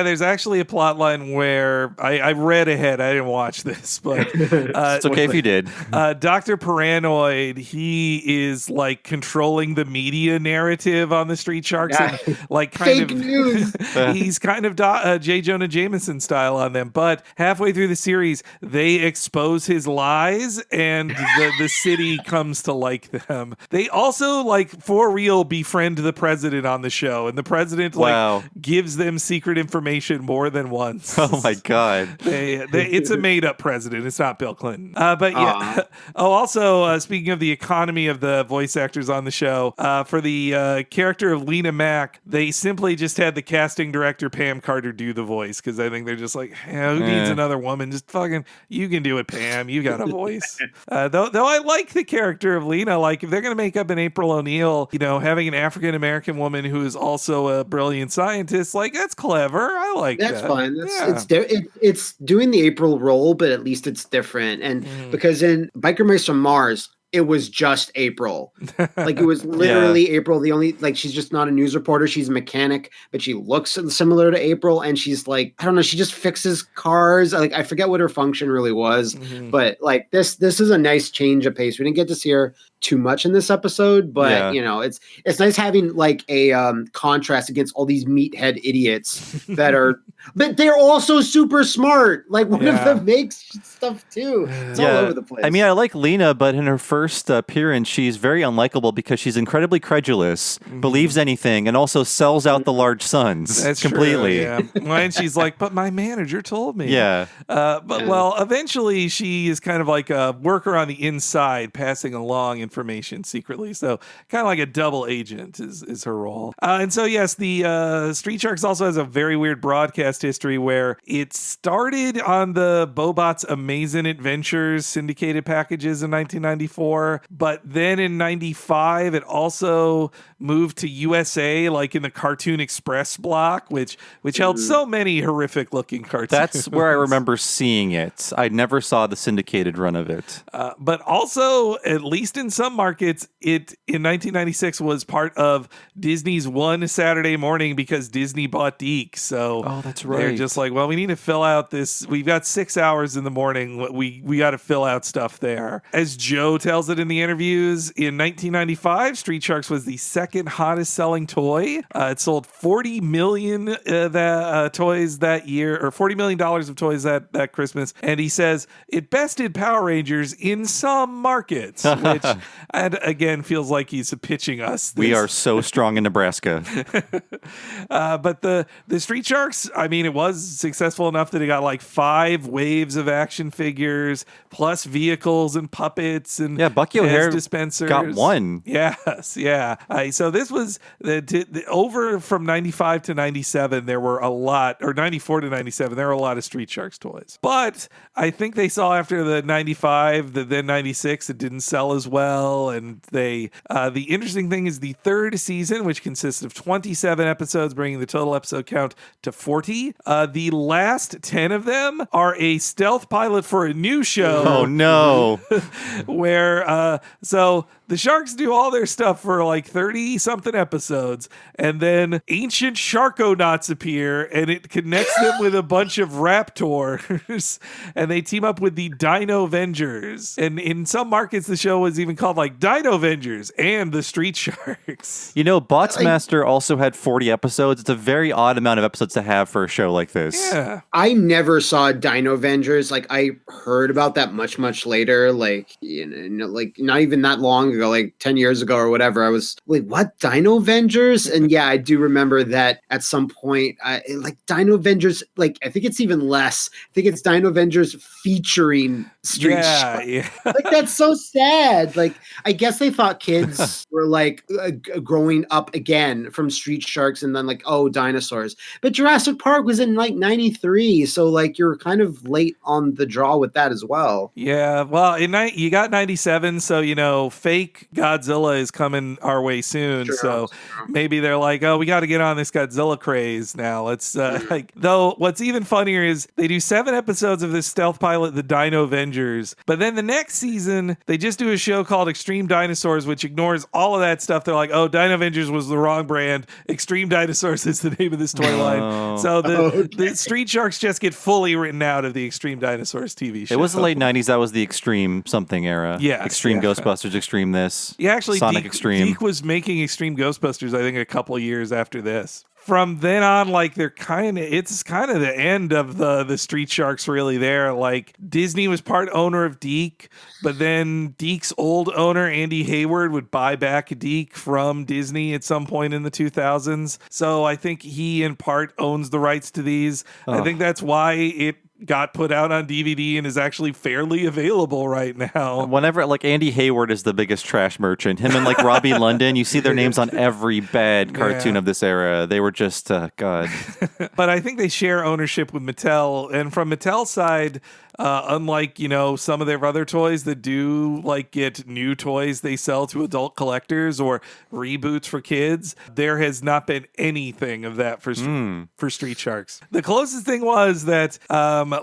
There's actually a plot line where I read ahead. I didn't watch this, but It's okay if you did. Dr. Paranoid, he is like controlling the media narrative on the Street Sharks, and like kind Fake of news. he's kind of J. Jonah Jameson style on them. But halfway through the series, they expose his lies, and the city comes to like them. They also like for real befriend the president on the show, and the president gives them secret information more than once. Oh my God. It's a made up president. It's not Bill Clinton. But yeah. Also, speaking of the economy of the voice actors on the show, for the character of Lena Mack, they simply just had the casting director Pam Carter do the voice because I think they're just like, who needs another woman? Just fucking, you can do it, Pam. You got a voice. Though I like the character of Lena. Like if they're gonna make up an April O'Neil, having an African American woman who is also a brilliant scientist, like that's clever. I like that's that. fine. It's doing the April role, but at least it's different. And because in Biker Mice from Mars, it was just April. Like it was literally April. The only she's just not a news reporter. She's a mechanic, but she looks similar to April. And she's like, I don't know, she just fixes cars. Like I forget what her function really was. But like this is a nice change of pace. We didn't get to see her too much in this episode, but Yeah. you know, it's nice having like a contrast against all these meathead idiots that are, but they're also super smart. Like one of them makes stuff too. It's all over the place. I mean, I like Lena, but in her first appearance, she's very unlikable because she's incredibly credulous, believes anything, and also sells out the large sons. That's completely. True, yeah. And she's like, but my manager told me. Yeah. Well, eventually she is kind of like a worker on the inside, passing along information secretly. So kind of like a double agent is her role. And so, yes, the Street Sharks also has a very weird broadcast history where it started on the Bobot's Amazing Adventures syndicated packages in 1994, but then in 95 it also moved to USA, like in the Cartoon Express block, which held so many horrific looking cartoons. That's where I remember seeing it. I never saw the syndicated run of it. But also, at least in some markets, it in 1996 was part of Disney's One Saturday Morning because Disney bought Deke. So that's they're right. just like, well, we need to fill out this. We've got 6 hours in the morning. We got to fill out stuff there. As Joe tells it in the interviews, in 1995, Street Sharks was the second hottest selling toy. It sold 40 million toys that year, or $40 million of toys that Christmas. And he says it bested Power Rangers in some markets, which and again feels like he's pitching us. We are so strong in Nebraska. But the Street Sharks, I mean, it was successful enough that it got like 5 waves of action figures, plus vehicles and puppets and Bucky O'Hare dispensers. got one. Yes, yeah. So this was over from 95 to 97. There were a lot, or 94 to 97. There were a lot of Street Sharks toys. But I think they saw after the 95, then 96, it didn't sell as well. And the interesting thing is the third season, which consists of 27 episodes, bringing the total episode count to 40. The last 10 of them are a stealth pilot for a new show. Oh no. Where so the Sharks do all their stuff for like 30 something episodes, and then ancient Sharkonauts appear and it connects them with a bunch of Raptors, and they team up with the Dino Vengers. And in some markets the show was even called like Dino Vengers and the Street Sharks. You know, Botsmaster also had 40 episodes. It's a very odd amount of episodes to have for a show like this. Yeah. I never saw Dino Vengers. Like I heard about that much later. Like like not even that long ago, like 10 years ago or whatever. I was like, what, Dino Vengers? And yeah, I do remember that at some point, like Dino Vengers, like I think it's even less. I think it's Dino Vengers featuring Street Sharks. Yeah. Like that's so sad. Like I guess they thought kids were like growing up again from Street Sharks and then like, oh, dinosaurs. But Jurassic Park was in like 93, so like you're kind of late on the draw with that as well. Yeah, well, you got 97, so you know, fake Godzilla is coming our way soon. Sure, so sure. maybe they're like, oh, we got to get on this Godzilla craze now. Let's like. Though what's even funnier is they do 7 episodes of this stealth pilot, the Dino Vengers, but then the next season they just do a show called Extreme Dinosaurs, which ignores all of that stuff. They're like, oh, Dino Vengers was the wrong brand. Extreme Dinosaurs is the name of this toy line. So the Street Sharks just get fully written out of the Extreme Dinosaurs TV show. It was the late 90s. That was the Extreme something era. Yes, Extreme yeah. Ghostbusters, Extreme this. Yeah, actually, Sonic Extreme. Deke was making Extreme Ghostbusters, I think, a couple years after this. From then on, like it's kind of the end of the Street Sharks really there. Like Disney was part owner of Deke, but then Deke's old owner, Andy Hayward, would buy back Deke from Disney at some point in the 2000s. So I think he in part owns the rights to these. I think that's why it got put out on DVD and is actually fairly available right now. Whenever, like, Andy Hayward is the biggest trash merchant. Him and, like, Robbie London, you see their names on every bad cartoon of this era. They were just, God. But I think they share ownership with Mattel. And from Mattel's side, unlike, you know, some of their other toys that do, like, get new toys they sell to adult collectors or reboots for kids, there has not been anything of that for Street Sharks. The closest thing was that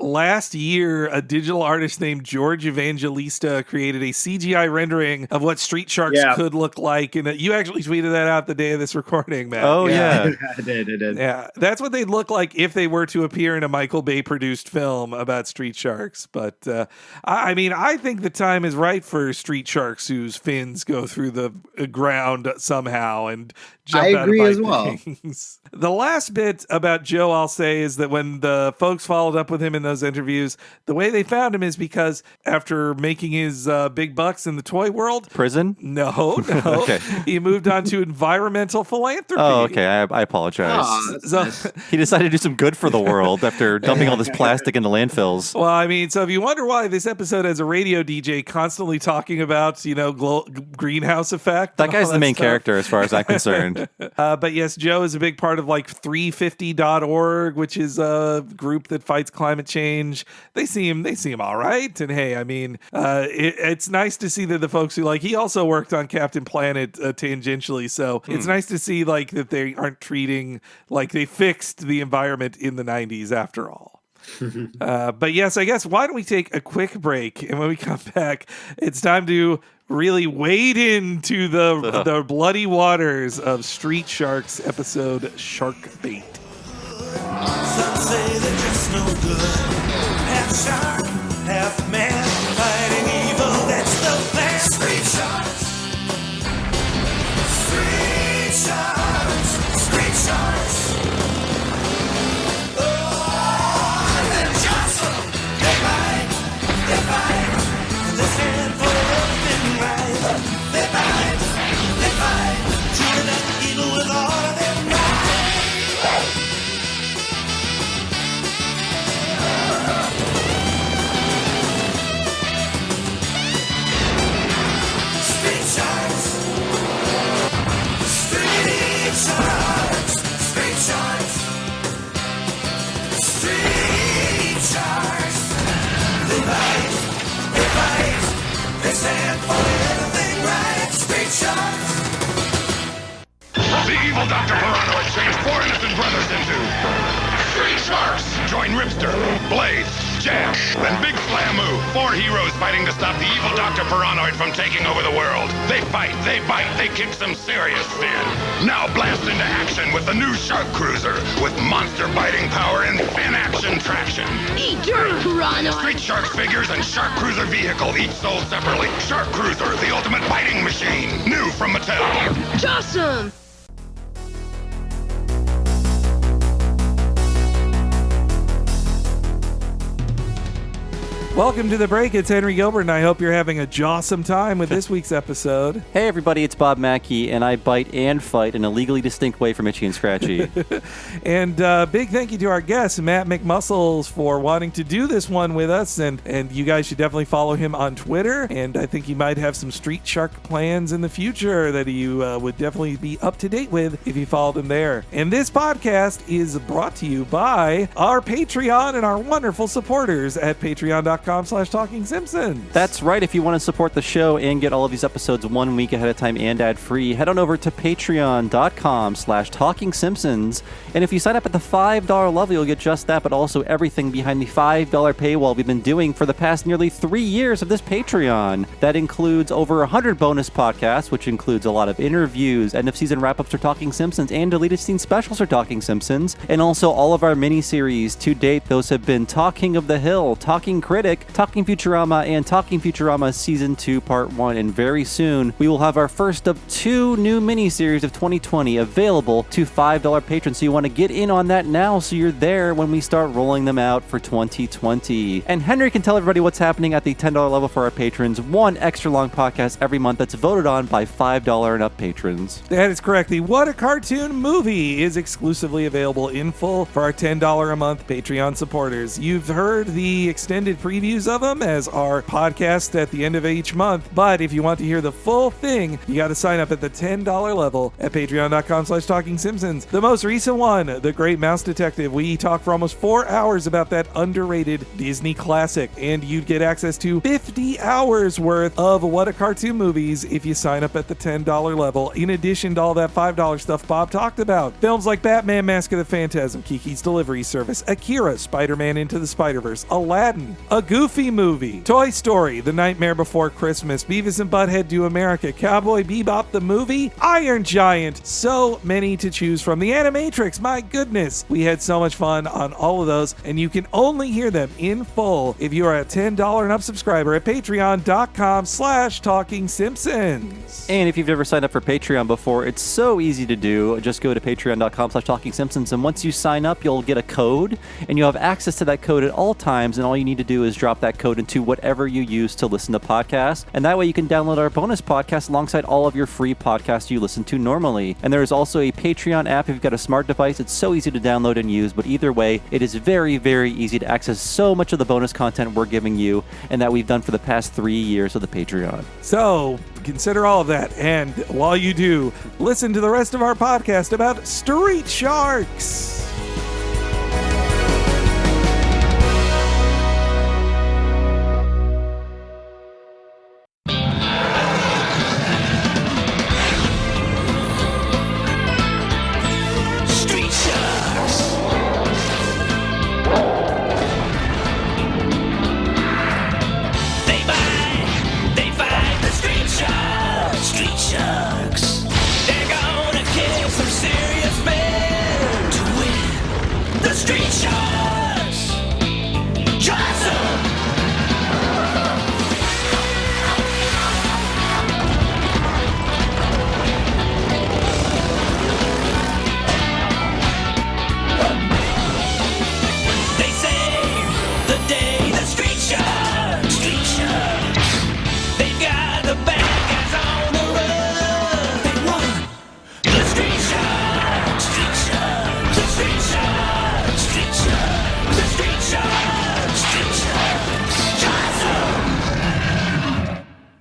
last year, a digital artist named George Evangelista created a CGI rendering of what Street Sharks could look like. And you actually tweeted that out the day of this recording, Matt. Oh, yeah. I did. Yeah, that's what they'd look like if they were to appear in a Michael Bay produced film about Street Sharks. Sharks. But I mean, I think the time is right for street sharks whose fins go through the ground somehow and jump I out agree and as bite well. things. The last bit about Joe, I'll say, is that when the folks followed up with him in those interviews, the way they found him is because after making his big bucks in the toy world, Prison? no, Okay. he moved on to environmental philanthropy. Oh, okay. I apologize. So, He decided to do some good for the world after dumping all this plastic into landfills. well, I mean, so if you wonder why this episode has a radio DJ constantly talking about, greenhouse effect. That and guy's all the main stuff. character as far as I'm concerned. But yes, Joe is a big part of like 350.org, which is a group that fights climate change. They seem all right. And hey, I mean, it's nice to see that the folks who he also worked on Captain Planet tangentially. So it's nice to see that they aren't treating like they fixed the environment in the 90s after all. But yes, I guess why don't we take a quick break, and when we come back, it's time to really wade into the bloody waters of Street Sharks episode Shark Bait. Some say they're just no good. Half shark, half man, fighting evil, that's the plan. Street sharks. Street sharks. Street sharks. Oh, they're jostle. They fight. They fight. They stand for everything right. They fight. They fight. Chewing up evil with all of their might. Street sharks. Street sharks. Street sharks. Street sharks. They fight. They fight. They stand for everything right. Street sharks. The evil Dr. Pirano changed 4 innocent brothers into Street Sharks. Join Ripster, Blaze, Jam, and Big Slamu. 4 heroes fighting to stop the evil Dr. Piranoid from taking over the world. They fight, they bite, they kick some serious sin. Now blast into action with the new Shark Cruiser with monster-biting power and fin-action traction. Eat dirt, Pirano! Street Sharks figures and Shark Cruiser vehicle, each sold separately. Shark Cruiser, the ultimate biting machine. New from Mattel. Awesome! Welcome to the break. It's Henry Gilbert, and I hope you're having a jawsome time with this week's episode. Hey, everybody, it's Bob Mackey, and I bite and fight in a legally distinct way from Itchy and Scratchy. And big thank you to our guest, Matt McMuscles, for wanting to do this one with us. And you guys should definitely follow him on Twitter. And I think he might have some Street Shark plans in the future that you would definitely be up to date with if you followed him there. And this podcast is brought to you by our Patreon and our wonderful supporters at patreon.com/Talking Simpsons. That's right. If you want to support the show and get all of these episodes 1 week ahead of time and ad-free, head on over to patreon.com/Talking Simpsons. And if you sign up at the $5 level, you'll get just that, but also everything behind the $5 paywall we've been doing for the past nearly 3 years of this Patreon. That includes over 100 bonus podcasts, which includes a lot of interviews, end-of-season wrap-ups for Talking Simpsons, and deleted scene specials for Talking Simpsons, and also all of our mini-series. To date, those have been Talking of the Hill, Talking Critic, Talking Futurama, and Talking Futurama Season 2 Part 1. And very soon, we will have our first of 2 new miniseries of 2020 available to $5 patrons. So you want to get in on that now so you're there when we start rolling them out for 2020. And Henry can tell everybody what's happening at the $10 level for our patrons. 1 extra long podcast every month that's voted on by $5 and up patrons. That is correct. The What a Cartoon Movie is exclusively available in full for our $10 a month Patreon supporters. You've heard the extended previews of them as our podcast at the end of each month, but if you want to hear the full thing, you got to sign up at the $10 level at patreon.com/Talking Simpsons. The most recent one, The Great Mouse Detective, we talked for almost 4 hours about that underrated Disney classic, and you'd get access to 50 hours worth of What a Cartoon Movies if you sign up at the $10 level, in addition to all that $5 stuff Bob talked about. Films like Batman Mask of the Phantasm, Kiki's Delivery Service, Akira, Spider-Man Into the Spider-Verse, Aladdin, A Goofy Movie, Toy Story, The Nightmare Before Christmas, Beavis and Butthead Do America, Cowboy Bebop the movie, Iron Giant. So many to choose from. The Animatrix, my goodness. We had so much fun on all of those, and you can only hear them in full if you are a $10 and up subscriber at patreon.com/Talking Simpsons. And if you've never signed up for Patreon before, it's so easy to do. Just go to patreon.com/Talking Simpsons, and once you sign up, you'll get a code, and you'll have access to that code at all times, and all you need to do is drop that code into whatever you use to listen to podcasts, and that way you can download our bonus podcast alongside all of your free podcasts you listen to normally. And there is also a Patreon app if you've got a smart device. It's so easy to download and use, but either way, it is very, very easy to access so much of the bonus content we're giving you and that we've done for the past 3 years of the Patreon. So consider all of that, and while you do, listen to the rest of our podcast about Street Sharks.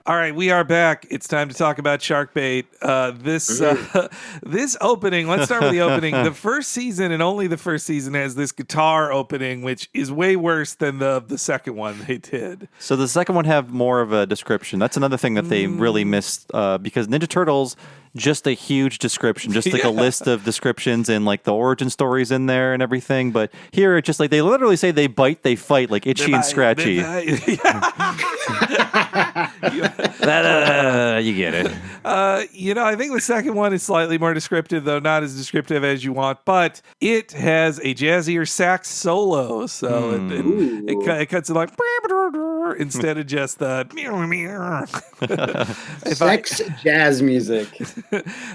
All right, we are back. It's time to talk about Sharkbait. This opening, let's start with the opening. The first season, and only the first season, has this guitar opening, which is way worse than the second one they did. So the second one have more of a description. That's another thing that they really missed because Ninja Turtles, just a huge description, just like a list of descriptions and like the origin stories in there and everything. But here, it's just like they literally say they bite, they fight, like Itchy and Scratchy. You get it. I think the second one is slightly more descriptive, though not as descriptive as you want, but it has a jazzier sax solo, so it cuts it like instead of just the sex jazz music.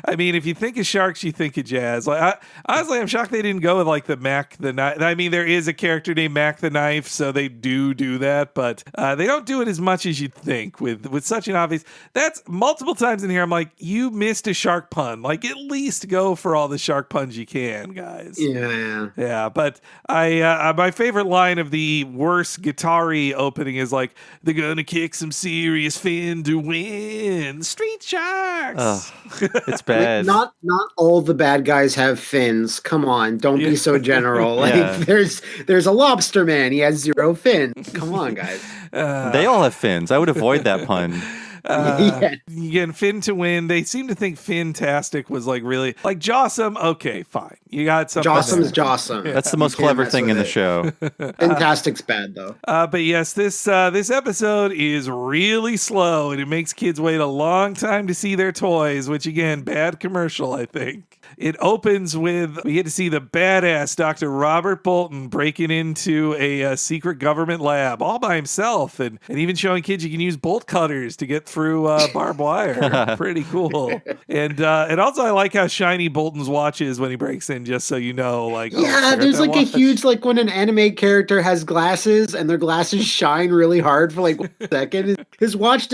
I mean, if you think of sharks, you think of jazz. Like, honestly, I'm shocked they didn't go with like the Mac the Knife. I mean, there is a character named Mac the Knife, so they do that, but they don't do it as much as you'd think with such an obvious. That's multiple times in here. I'm like, you missed a shark pun. Like, at least go for all the shark puns you can, guys. Yeah. But my favorite line of the worst guitar-y opening is like, they're gonna kick some serious fin to win. Street Sharks. It's bad. Not all the bad guys have fins. Come on, don't be so general. Like there's a lobster man. He has 0 fins. Come on, guys. They all have fins. I would avoid that pun. Again, Finn to win. They seem to think Fantastic was like really like Jawsome. Okay, fine. You got something. Jawsome's Jawsome. That's the most clever thing in the show. Fantastic's bad though. But yes, this episode is really slow, and it makes kids wait a long time to see their toys. Which again, bad commercial, I think. It opens with, we get to see the badass Dr. Robert Bolton breaking into a secret government lab all by himself, and even showing kids you can use bolt cutters to get through barbed wire. Pretty cool. And also I like how shiny Bolton's watch is when he breaks in, just so you know. Like, there's like a huge, like when an anime character has glasses and their glasses shine really hard for like 1 second. This watch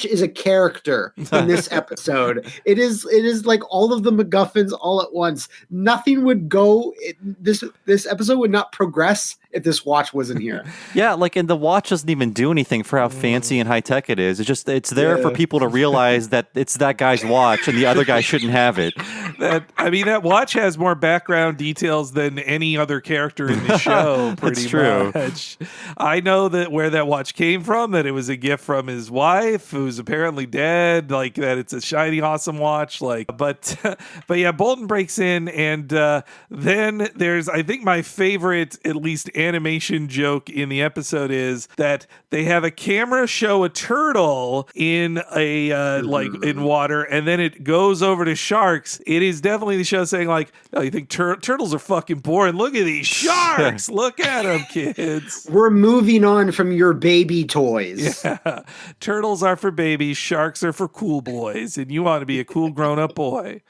is a character in this episode. It is like all of the MacGuffins all at once. Nothing would go. This episode would not progress if this watch wasn't here. Yeah, like, and the watch doesn't even do anything for how fancy and high tech it is. It's there for people to realize that it's that guy's watch and the other guy shouldn't have it. That watch has more background details than any other character in the show. Pretty much. I know that where that watch came from, that it was a gift from his wife, who's apparently dead. Like that, it's a shiny, awesome watch. Like, but yeah, Bolton breaks in, and then there's, I think, my favorite, at least animation joke in the episode is that they have a camera show a turtle in a like in water, and then it goes over to sharks. It is definitely the show saying like, "Oh, you think turtles are fucking boring? Look at these sharks! Look at them, kids." We're moving on from your baby toys. Yeah. Turtles are for babies, sharks are for cool boys, and you want to be a cool grown-up boy.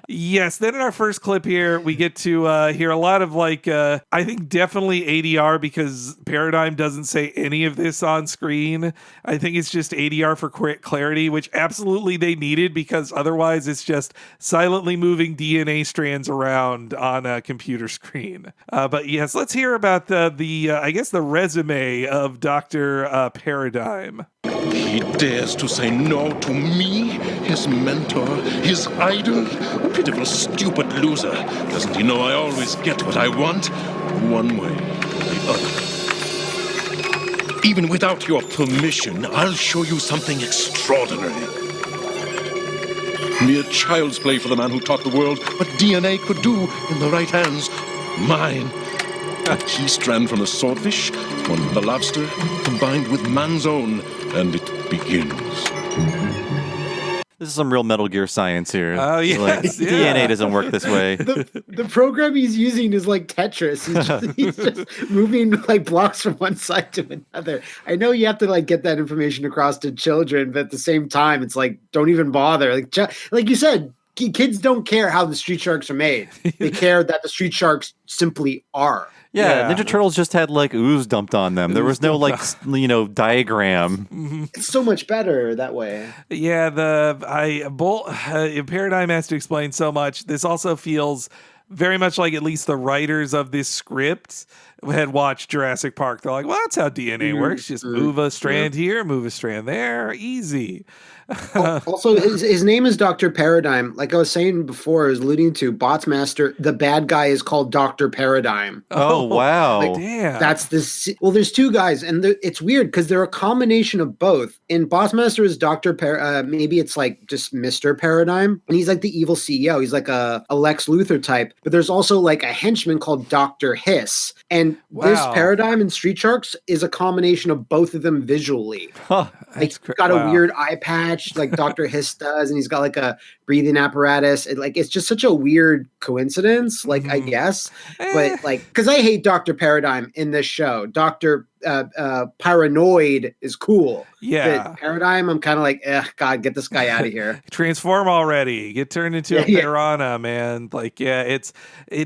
Yes, then in our first clip here, we get to hear a lot of like, I think definitely ADR, because Paradigm doesn't say any of this on screen. I think it's just ADR for clarity, which absolutely they needed, because otherwise it's just silently moving DNA strands around on a computer screen. But yes, let's hear about the I guess the resume of Dr. Paradigm. He dares to say no to me, his mentor, his idol. Pitiful, stupid loser. Doesn't he know I always get what I want? One way or the other. Even without your permission, I'll show you something extraordinary. Mere child's play for the man who taught the world what DNA could do in the right hands. Mine. A key strand from the swordfish, one from the lobster, combined with man's own, and it begins. This is some real Metal Gear science here. Oh, yes, Like, yeah. DNA doesn't work this way. The program he's using is like Tetris. He's just moving like blocks from one side to another. I know you have to like get that information across to children, but at the same time, it's like, don't even bother. Like you said, kids don't care how the Street Sharks are made. They care that the Street Sharks simply are. Yeah, Ninja Turtles just had like ooze dumped on them. There was no like diagram. It's so much better that way. Yeah, Paradigm has to explain so much. This also feels very much like at least the writers of this script had watched Jurassic Park. They're like, well, that's how DNA works. Just move a strand here, move a strand there. Easy. Also, his name is Dr. Paradigm. Like I was saying before, I was alluding to Botsmaster. The bad guy is called Dr. Paradigm. Oh, wow. Like, Damn. That's well, there's two guys, and it's weird because they're a combination of both. In Botsmaster is Dr. Maybe it's like just Mr. Paradigm, and he's like the evil CEO. He's like a Lex Luthor type. But there's also like a henchman called Dr. Hiss. And this Paradigm in Street Sharks is a combination of both of them visually. Huh. He's got a weird eye patch like Dr. Hiss does, and he's got like a breathing apparatus. It's just such a weird coincidence, like I guess. But like, because I hate Dr. Paradigm in this show. Dr. Paranoid is cool. Yeah. But Paradigm, I'm kind of like, God, get this guy out of here. Transform already. Get turned into a piranha, man. Like, it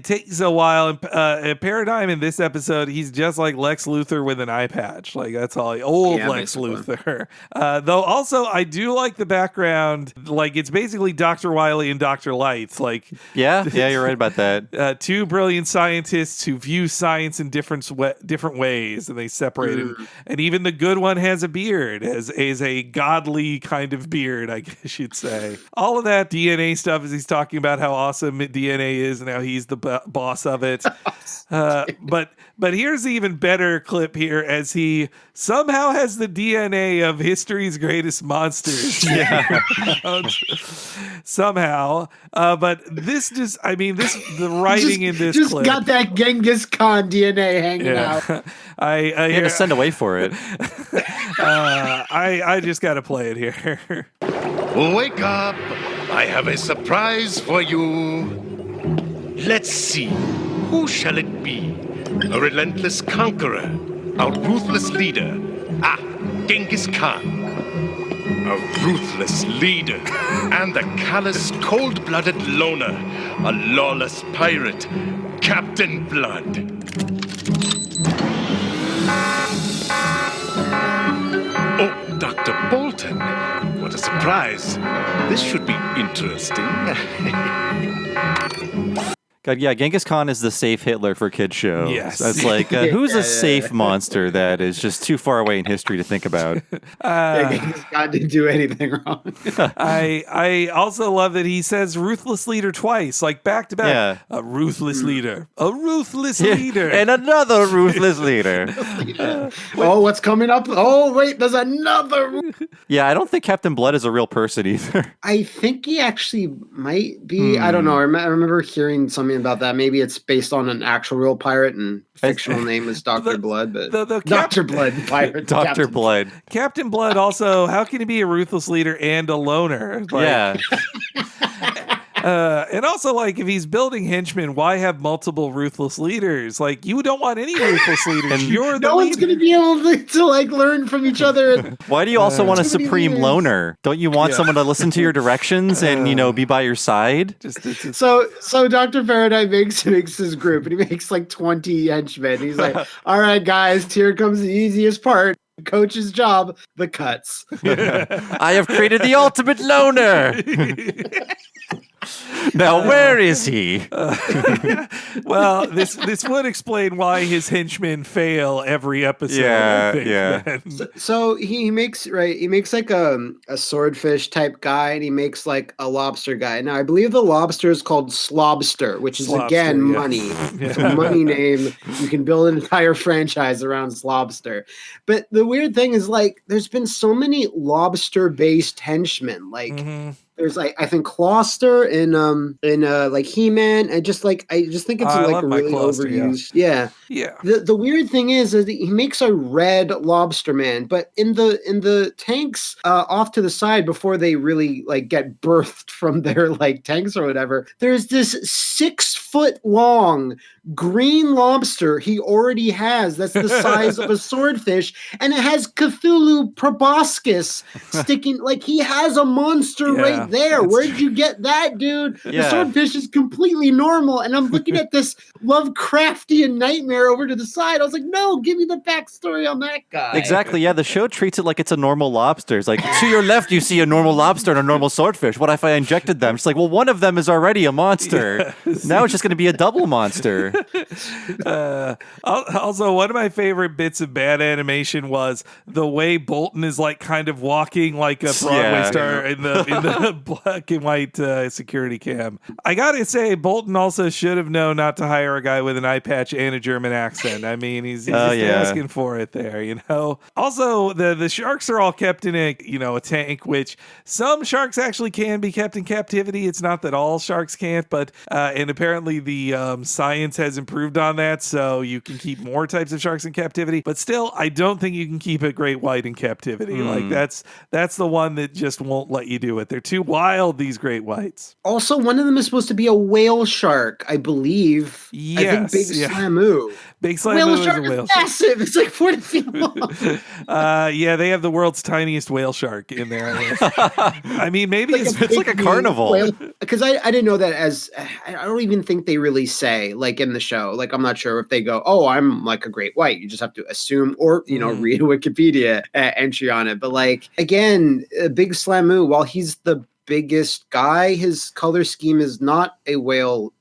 takes a while. And Paradigm in this episode, he's just like Lex Luthor with an eye patch. Like, that's all. Lex Luthor. Though also, I do like the background. Like, it's basically Dr. Wily and Dr. Light. Like, yeah, you're right about that. Two brilliant scientists who view science in different ways, and they separated. And even the good one has a beard, as a godly kind of beard, I guess you'd say. All of that DNA stuff, as he's talking about how awesome DNA is and how he's the boss of it. But here's the even better clip here, as he somehow has the DNA of history's greatest monsters. Yeah. Somehow. But this just, the writing in this just clip. Got that Genghis Khan DNA hanging out. I had to send away for it. I just got to play it here. Wake up! I have a surprise for you. Let's see. Who shall it be? A relentless conqueror, a ruthless leader. Genghis Khan. A ruthless leader, and the callous, cold-blooded loner, a lawless pirate, Captain Blood. Oh, Dr. Bolton, what a surprise. This should be interesting. God, yeah, Genghis Khan is the safe Hitler for kids show. Yes. That's like, who's a safe monster that is just too far away in history to think about? Genghis Khan didn't do anything wrong. I also love that he says ruthless leader twice, like back to back. Yeah. A ruthless leader. A ruthless leader. And another ruthless leader. Oh, what's coming up? Oh, wait, there's another. Yeah, I don't think Captain Blood is a real person either. I think he actually might be. I don't know. I remember hearing some something about that. Maybe it's based on an actual real pirate and fictional name is Dr. Blood, but Dr. Blood pirate. Dr. Blood. Captain Blood also, how can he be a ruthless leader and a loner? Yeah. And also, like, if he's building henchmen, why have multiple ruthless leaders? Like, you don't want any ruthless leaders. You're the no one's leader. going to be able to like learn from each other. Why do you also want a Too many supreme leaders. loner? Don't you want someone to listen to your directions and, be by your side? So Dr. Faraday makes his group, and he makes like 20 henchmen. He's like, all right, guys, here comes the easiest part. Coach's job, the cuts. I have created the ultimate loner. Now, where is he? Well, this would explain why his henchmen fail every episode. Yeah, I think, yeah. then. So he makes like a swordfish type guy, and he makes like a lobster guy. Now I believe the lobster is called Slobster, which is Slobster, again yeah. money. It's a money name. You can build an entire franchise around Slobster. But the weird thing is, like, there's been so many lobster based henchmen. Like there's like, I think Closter in like He-Man. I just think it's I like love my really Closter, overused. Yeah. Yeah. The weird thing is that he makes a red lobster man, but in the tanks off to the side before they really like get birthed from their like tanks or whatever, there's this 6-foot long green lobster he already has that's the size of a swordfish, and it has Cthulhu proboscis sticking, like he has a monster right there. Where'd you get that, dude? Yeah. The swordfish is completely normal, and I'm looking at this Lovecraftian nightmare over to the side. I was like, no, give me the backstory on that guy. Exactly, yeah. The show treats it like it's a normal lobster. It's like, to your left, you see a normal lobster and a normal swordfish. What if I injected them? It's like, well, one of them is already a monster. Now it's just going to be a double monster. Also, one of my favorite bits of bad animation was the way Bolton is like kind of walking like a Broadway star in the black and white security cam. I gotta say, Bolton also should have known not to hire a guy with an eye patch and a German accent. I mean, he's just asking for it there, you know. Also, the sharks are all kept in a tank, which some sharks actually can be kept in captivity. It's not that all sharks can't, but and apparently the science has improved on that, so you can keep more types of sharks in captivity. But still, I don't think you can keep a great white in captivity. Like that's the one that just won't let you do it. They're too wild, these great whites. Also, one of them is supposed to be a whale shark, I believe. Yes, I think Big Slamoo. Big Slamoo Whale is shark a whale is shark. massive. It's like 40 feet long. Yeah, they have the world's tiniest whale shark in there. I mean, maybe It's like a carnival. Because I didn't know that I don't even think they really say, like, in the show. Like, I'm not sure if they go, oh, I'm like a great white. You just have to assume or, read a Wikipedia entry on it. But, like, again, Big Slamoo, while he's the biggest guy, his color scheme is not a whale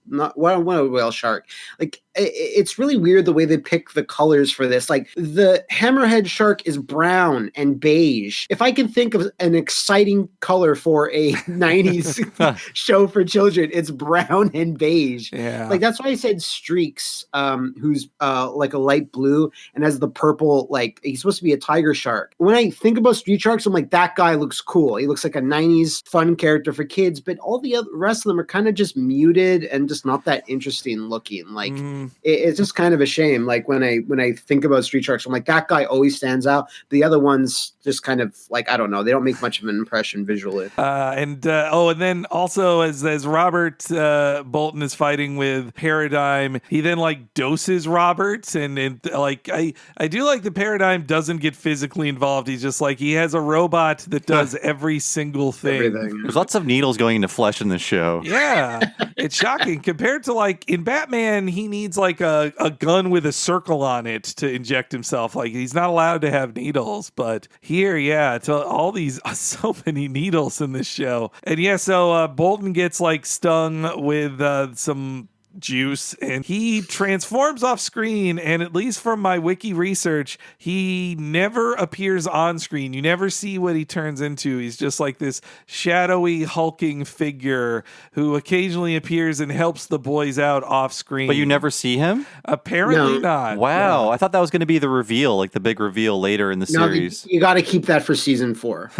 shark. Like, it's really weird the way they pick the colors for this. Like, the hammerhead shark is brown and beige. If I can think of an exciting color for a 90s show for children, it's brown and beige. Yeah. Like, that's why I said Streaks, who's like a light blue and has the purple, like, he's supposed to be a tiger shark. When I think about street sharks, I'm like, that guy looks cool. He looks like a 90s fun character for kids, but all the rest of them are kind of just muted and just not that interesting looking. Like, it's just kind of a shame. Like, when I think about street sharks, I'm like, that guy always stands out. The other ones just kind of, like, I don't know, they don't make much of an impression visually. And then also as Robert Bolton is fighting with Paradigm, he then like doses Robert, and like I do like the Paradigm doesn't get physically involved. He's just like, he has a robot that does every single thing. Everything. There's lots of needles going into flesh in this show. Yeah, it's shocking compared to, like, in Batman, he needs like a gun with a circle on it to inject himself. Like, he's not allowed to have needles, but here, it's all these so many needles in this show. And so Bolton gets like stung with some juice, and he transforms off screen, and at least from my wiki research, he never appears on screen. You never see what he turns into. He's just like this shadowy hulking figure who occasionally appears and helps the boys out off screen. But you never see him? Apparently not. Wow. No. I thought that was going to be the reveal, like the big reveal later in the series. You got to keep that for season 4.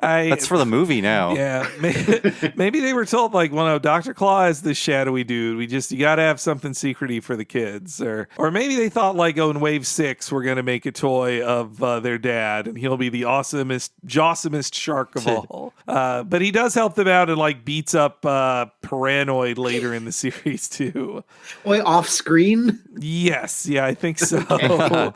That's for the movie now. Yeah. Maybe they were told, like, well, no, Dr. Claw is the shadowy dude dude. You got to have something secrety for the kids. Or maybe they thought like, in Wave 6, we're going to make a toy of their dad, and he'll be the jawsomest shark of all. But he does help them out and like beats up Paranoid later in the series too. Wait, off screen? Yes. Yeah, I think so.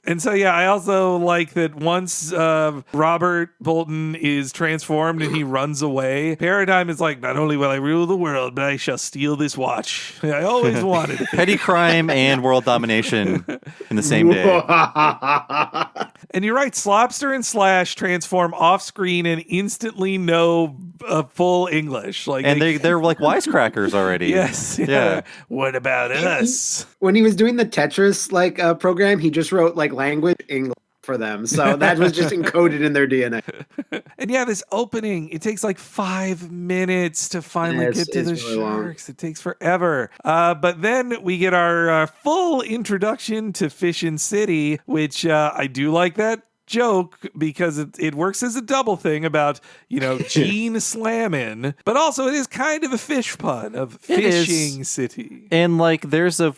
And so, yeah, I also like that once Robert Bolton is transformed and he runs away, Paradigm is like, not only will I rule the world, but I shall steal this watch. I always wanted it. Petty crime and world domination in the same day. And you're right, Slobster and Slash transform off screen and instantly know full English. Like, and they're like wisecrackers already. Yes. Yeah. What about us? When he was doing the Tetris program, he just wrote like language English for them. So that was just encoded in their DNA. And yeah, this opening, it takes like 5 minutes to finally get to the really sharks. Long. It takes forever. But then we get our full introduction to Fishin' City, which I do like that joke because it works as a double thing about, Gene slamming, but also it is kind of a fish pun of Fishing City. And like there's a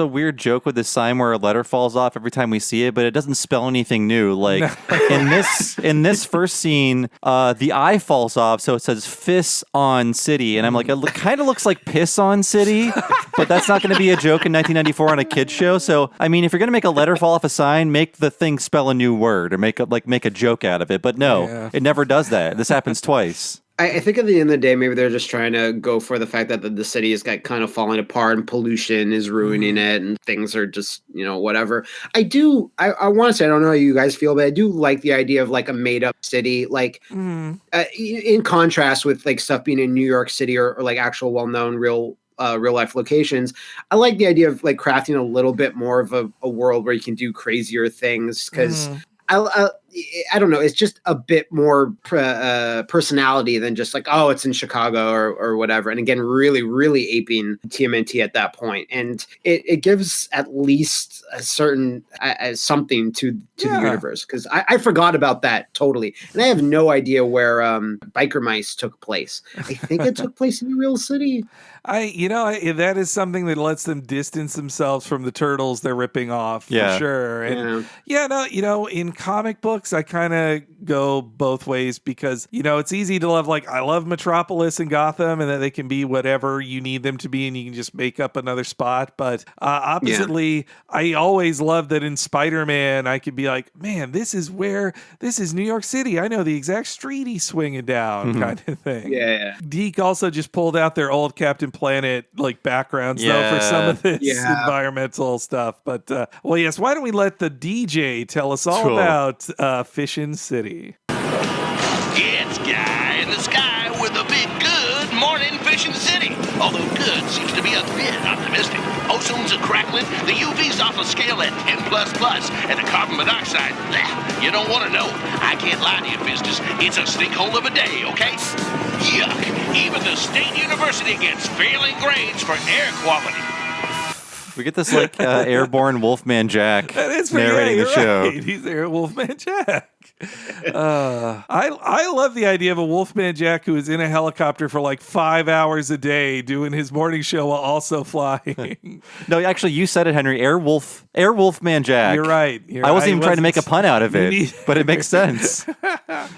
weird joke with this sign where a letter falls off every time we see it, but it doesn't spell anything new. Like in this first scene, the I falls off, so it says Fiss on City, and I'm like, it kind of looks like Piss on City, but that's not going to be a joke in 1994 on a kids show. So I mean, if you're going to make a letter fall off a sign, make the thing spell a new word or make a joke out of it. But no, It never does that. This happens twice. I think at the end of the day, maybe they're just trying to go for the fact that the city is kind of falling apart and pollution is ruining it and things are just, whatever. I want to say, I don't know how you guys feel, but I do like the idea of like a made up city, like in contrast with like stuff being in New York City or like actual well-known real life locations. I like the idea of like crafting a little bit more of a world where you can do crazier things because I don't know. It's just a bit more personality than just like, oh, it's in Chicago or whatever. And again, really, really aping TMNT at that point. And it gives at least a certain something to the universe. Because I forgot about that totally. And I have no idea where Biker Mice took place. I think it took place in a real city. That is something that lets them distance themselves from the turtles they're ripping off, for sure. And in comic books, I kind of go both ways because, it's easy to love, like, I love Metropolis and Gotham and that they can be whatever you need them to be and you can just make up another spot. But oppositely, I always love that in Spider-Man, I could be like, man, this is New York City. I know the exact street he's swinging down kind of thing. Yeah. Deke also just pulled out their old Captain Planet like backgrounds though for some of this environmental stuff. But yes, why don't we let the DJ tell us all about Fishin' City? It's Guy in the Sky with a big good morning Fishin' City. Although good seems to be a bit optimistic. Ozone's a crackling, the UV's off a scale at 10++, and the carbon monoxide, you don't want to know. I can't lie to you, business. It's a stinkhole of a day, okay? Yuck. Even the State University gets failing grades for air quality. We get this like airborne Wolfman Jack narrating the show. Right. He's there, Wolfman Jack. I love the idea of a Wolfman Jack who is in a helicopter for like 5 hours a day doing his morning show while also flying. No, actually, you said it, Henry. Wolfman Jack. You're right. I wasn't even trying to make a pun out of it, but it makes sense.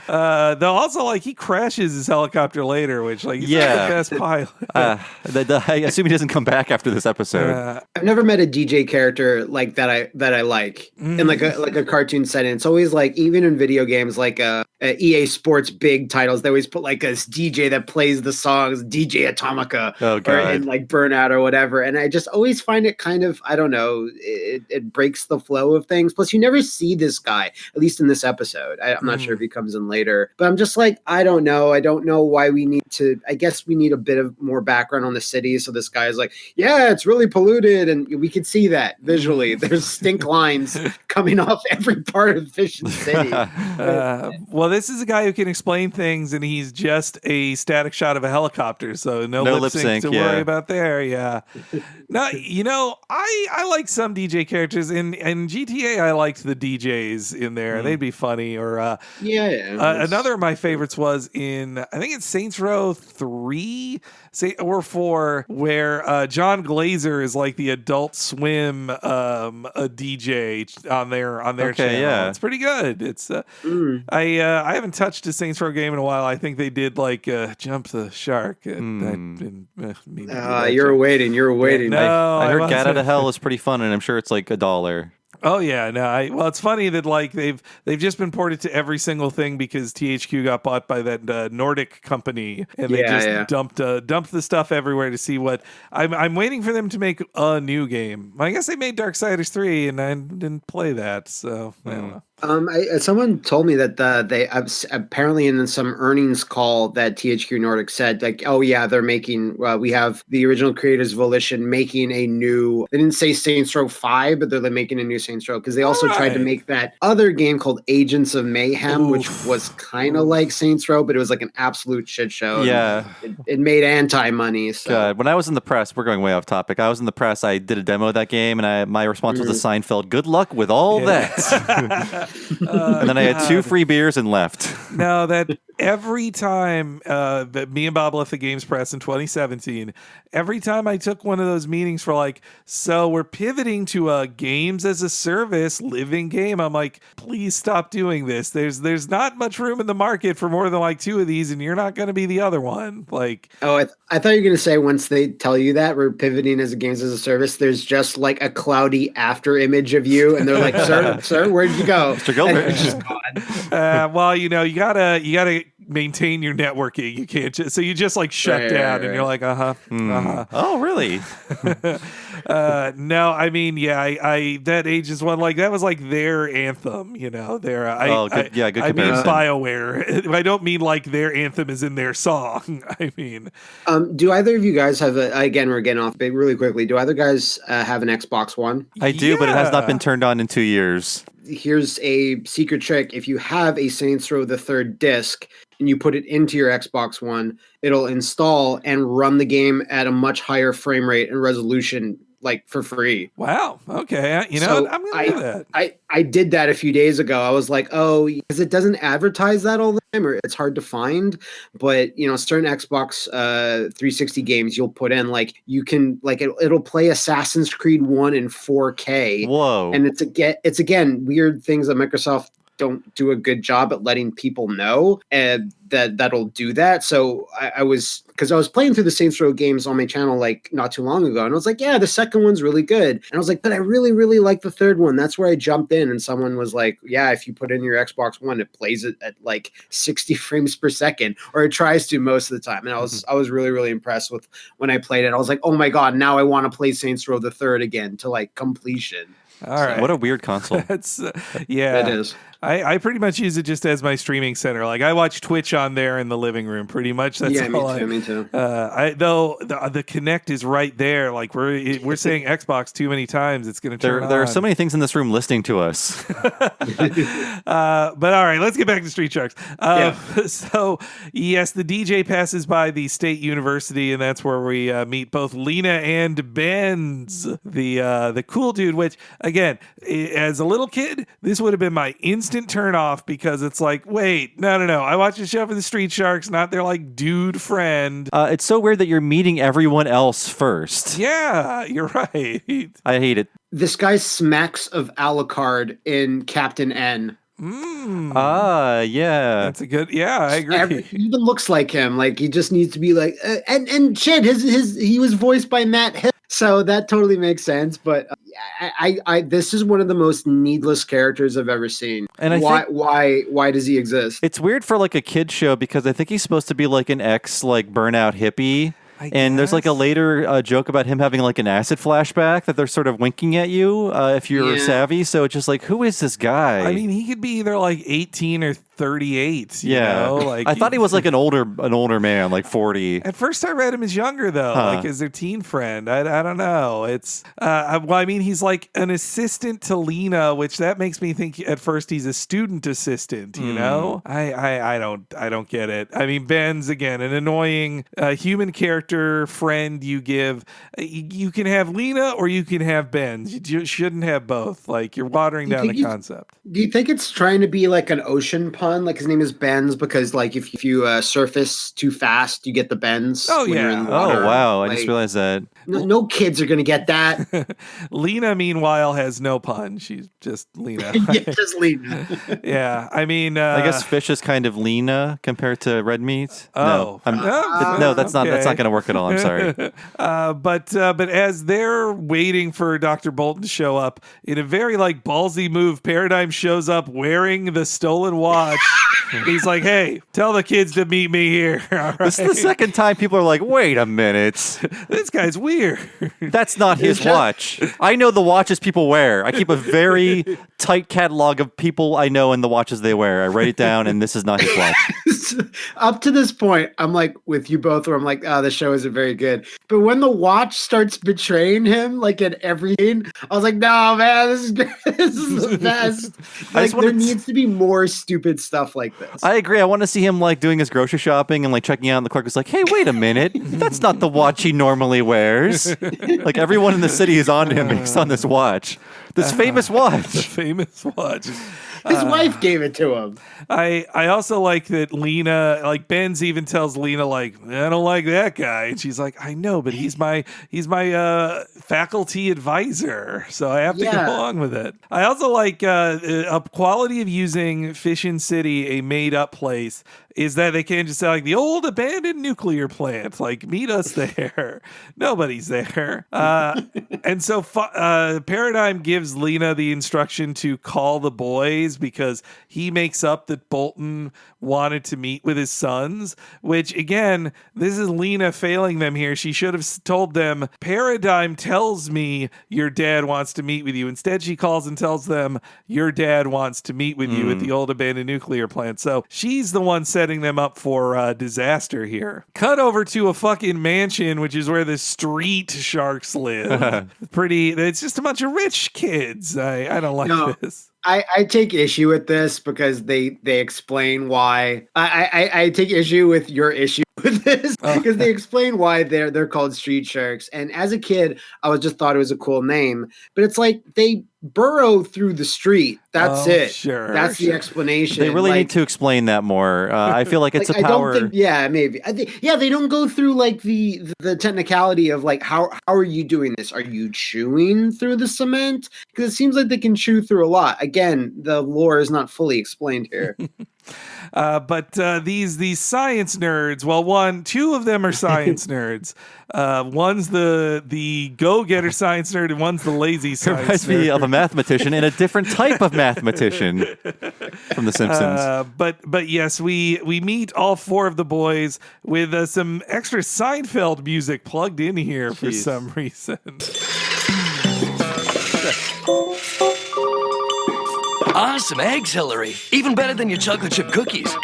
Though also, like, he crashes his helicopter later, which, like, he's not the best pilot. I assume he doesn't come back after this episode. I've never met a DJ character like that I like in like a cartoon setting. It's always like, even in video games like EA Sports big titles, they always put like a DJ that plays the songs, DJ Atomica, or in like Burnout or whatever. And I just always find it kind of, I don't know, it breaks the flow of things. Plus, you never see this guy, at least in this episode. I'm not sure if he comes in later, but I'm just like, I don't know. I don't know why we need to. I guess we need a bit of more background on the city. So this guy is like, yeah, it's really polluted, and we could see that visually. There's stink lines coming off every part of Fishin' City. Well, this is a guy who can explain things, and he's just a static shot of a helicopter, so no lip sync to worry about there. Yeah. Now, I like some DJ characters in GTA. I liked the DJs in there; they'd be funny. Or another of my favorites was in, I think it's Saints Row 3 or 4, where John Glazer is like the Adult Swim a DJ on their channel. Yeah. It's pretty good. It's I haven't touched a Saints Row game in a while. I think they did like Jump the Shark. You're waiting. No, I heard Gat Out of Hell is pretty fun, and I'm sure it's like $1. Oh yeah, no. Well, it's funny that like they've just been ported to every single thing because THQ got bought by that Nordic company, and they dumped the stuff everywhere to see what. I'm waiting for them to make a new game. I guess they made Darksiders 3, and I didn't play that, so I don't know. Someone told me that they apparently in some earnings call that THQ Nordic said like, oh yeah, they're making. We have the original creators Volition making a new. They didn't say Saints Row 5, but they're making a new Saints Row because they also tried to make that other game called Agents of Mayhem, which was kind of like Saints Row, but it was like an absolute shit show. Yeah, it made money. So. God, when I was in the press, we're going way off topic. I was in the press. I did a demo of that game, and my response was to Seinfeld. Good luck with all that. And then I had 2 free beers and left. No, that every time that me and Bob left the Games Press in 2017, every time I took one of those meetings for like, so we're pivoting to a games as a service living game. I'm like, please stop doing this. There's not much room in the market for more than like 2 of these, and you're not going to be the other one. Like, oh, I thought you were going to say once they tell you that we're pivoting as a games as a service, there's just like a cloudy after image of you, and they're like, sir, where'd you go? Mr. Gilbert. It's just gone. Well, you gotta maintain your networking. You can't just, so you just like shut down and you're like, Oh, really? No, I mean, I that Ages one, like that was like their anthem, their good I mean BioWare. I don't mean like their anthem is in their song. I mean, do either of you guys have again, we're getting off big really quickly. Do either guys have an Xbox One? I do, but it has not been turned on in 2 years. Here's a secret trick. If you have a Saints Row the Third disc and you put it into your Xbox One, it'll install and run the game at a much higher frame rate and resolution, like for free. Wow. Okay. I'm gonna do that. I did that a few days ago. I was like, oh, because it doesn't advertise that all the time, or it's hard to find. But certain Xbox 360 games you'll put in, like you can, like it'll play Assassin's Creed 1 in 4K. Whoa! And it's again weird things that Microsoft don't do a good job at letting people know, and that'll do that. So I was playing through the Saints Row games on my channel like not too long ago, and I was like, yeah, the second one's really good. And I was like, but I really, really like the third one. That's where I jumped in, and someone was like, yeah, if you put in your Xbox One, it plays it at like 60 frames per second, or it tries to most of the time. And I was really, really impressed with when I played it. I was like, oh my God, now I want to play Saints Row the Third again to like completion. All right. What a weird console. That's It is. I pretty much use it just as my streaming center. Like I watch Twitch on there in the living room. Pretty much. That's all. Me too. Though the Kinect is right there. Like we're saying Xbox too many times. It's going to turn. There are so many things in this room listening to us. But all right, let's get back to Street Sharks. So yes, the DJ passes by the State University, and that's where we meet both Lena and Benz, the cool dude. Which again, as a little kid, this would have been my instant turn off because it's like, wait, no. I watched a show for the Street Sharks, not their like dude friend. It's so weird that you're meeting everyone else first. Yeah, you're right. I hate it. This guy smacks of Alucard in Captain N. Yeah. That's a good. Yeah, I agree. He even looks like him. Like he just needs to be like, and shit. He was voiced by Matt Hill, so that totally makes sense. But I this is one of the most needless characters I've ever seen. And why does he exist? It's weird for like a kid show because I think he's supposed to be like an ex like burnout hippie. And there's like a later joke about him having like an acid flashback that they're sort of winking at you if you're savvy. So it's just like, who is this guy? I mean, he could be either like 18 or 38. Yeah. Like I thought he was like an older man, like 40. At first, I read him as younger, though, like as their teen friend. I don't know. It's well, I mean, he's like an assistant to Lena, which that makes me think at first he's a student assistant. You know, I don't get it. I mean, Ben's again an annoying human character friend. You give, you can have Lena or you can have Ben. You shouldn't have both. Like you're watering down the concept. Do you think it's trying to be like an ocean pun? Like his name is Benz because like if you surface too fast, you get the bends. Oh, when you're yeah. in the water. Oh, wow. I Like, just realized that. no kids are going to get that. Lena, meanwhile, has no pun. She's just Lena. Yeah, just Lena. Yeah, I mean, I guess fish is kind of leaner compared to red meat. Oh. No, that's not going to work at all. I'm sorry. But as they're waiting for Dr. Bolton to show up, in a very like ballsy move, Paradigm shows up wearing the stolen watch. He's like, "Hey, tell the kids to meet me here." All right? This is the second time people are like, wait a minute. This guy's weird. That's not his watch. I know the watches people wear. I keep a very tight catalog of people I know and the watches they wear. I write it down, and this is not his watch. Up to this point, I'm like with you both, where I'm like, oh, the show isn't very good. But when the watch starts betraying him, like in everything, I was like, no, man, this is good. This is the best. Like, there needs to be more stupid stuff like this. I agree. I want to see him like doing his grocery shopping and like checking out, and the clerk is like, "Hey, wait a minute, that's not the watch he normally wears." Like everyone in the city is on him based on this watch, this famous watch. The famous watch. His wife gave it to him. I also like that Lena, like Ben's even tells Lena, like, I don't like that guy. And she's like, I know, but he's my faculty advisor. So I have to go along with it. I also like a quality of using Fishin' City, a made up place, is that they can't just say like the old abandoned nuclear plant, like meet us there. Nobody's there. And so Paradigm gives Lena the instruction to call the boys because he makes up that Bolton wanted to meet with his sons, which again, this is Lena failing them here. She should have told them, Paradigm tells me your dad wants to meet with you. Instead, she calls and tells them your dad wants to meet with you at the old abandoned nuclear plant. So she's the one setting them up for disaster here. Cut over to a fucking mansion, which is where the street sharks live. It's just a bunch of rich kids. I don't like this. I take issue with this because they explain why. I take issue with your issue with this because they explain why they're called street sharks. And as a kid, I just thought it was a cool name. But it's like they burrow through the street. That's it. Sure. That's the explanation. They really need to explain that more. I feel like it's a power. I don't think, maybe. They don't go through like the technicality of like how are you doing this? Are you chewing through the cement? Because it seems like they can chew through a lot. Again, the lore is not fully explained here. But these science nerds, well, two of them are science nerds. One's the go-getter science nerd, and one's the lazy science nerd. Reminds me of a mathematician and a different type of mathematician from The Simpsons. But yes, we meet all four of the boys with some extra Seinfeld music plugged in here for some reason. Awesome eggs, Hillary. Even better than your chocolate chip cookies.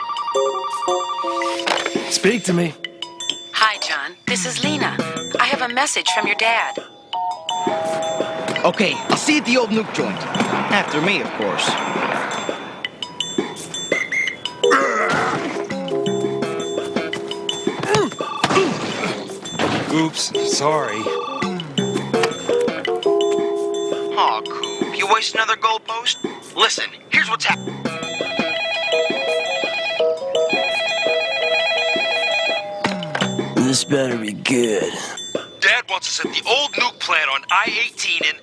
Speak to me. Hi, John. This is Lena. I have a message from your dad. Okay, I'll see you at the old nuke joint. After me, of course. Oops, sorry. Aw, Coop, you waste another goalpost? Listen, here's what's happening. This better be good. Dad wants us at the old nuke plant on I-18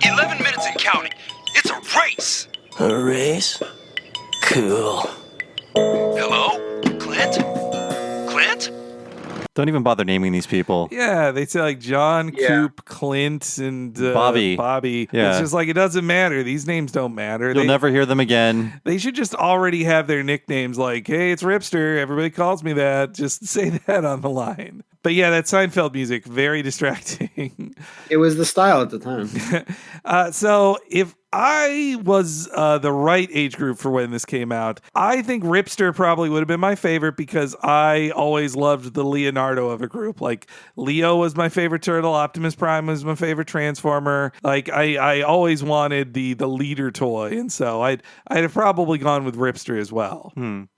in 11 minutes and counting. It's a race. A race? Cool. Hello? Clint? Clint? Don't even bother naming these people. Yeah, they say like John, Coop, Clint, and Bobby. Yeah. It's just like, it doesn't matter. These names don't matter. You'll never hear them again. They should just already have their nicknames like, hey, it's Ripster. Everybody calls me that. Just say that on the line. But yeah, that Seinfeld music, very distracting. It was the style at the time. So if I was the right age group for when this came out. I think Ripster probably would have been my favorite because I always loved the Leonardo of a group. Like Leo was my favorite turtle, Optimus Prime was my favorite Transformer. Like I always wanted the leader toy, and so I'd have probably gone with Ripster as well.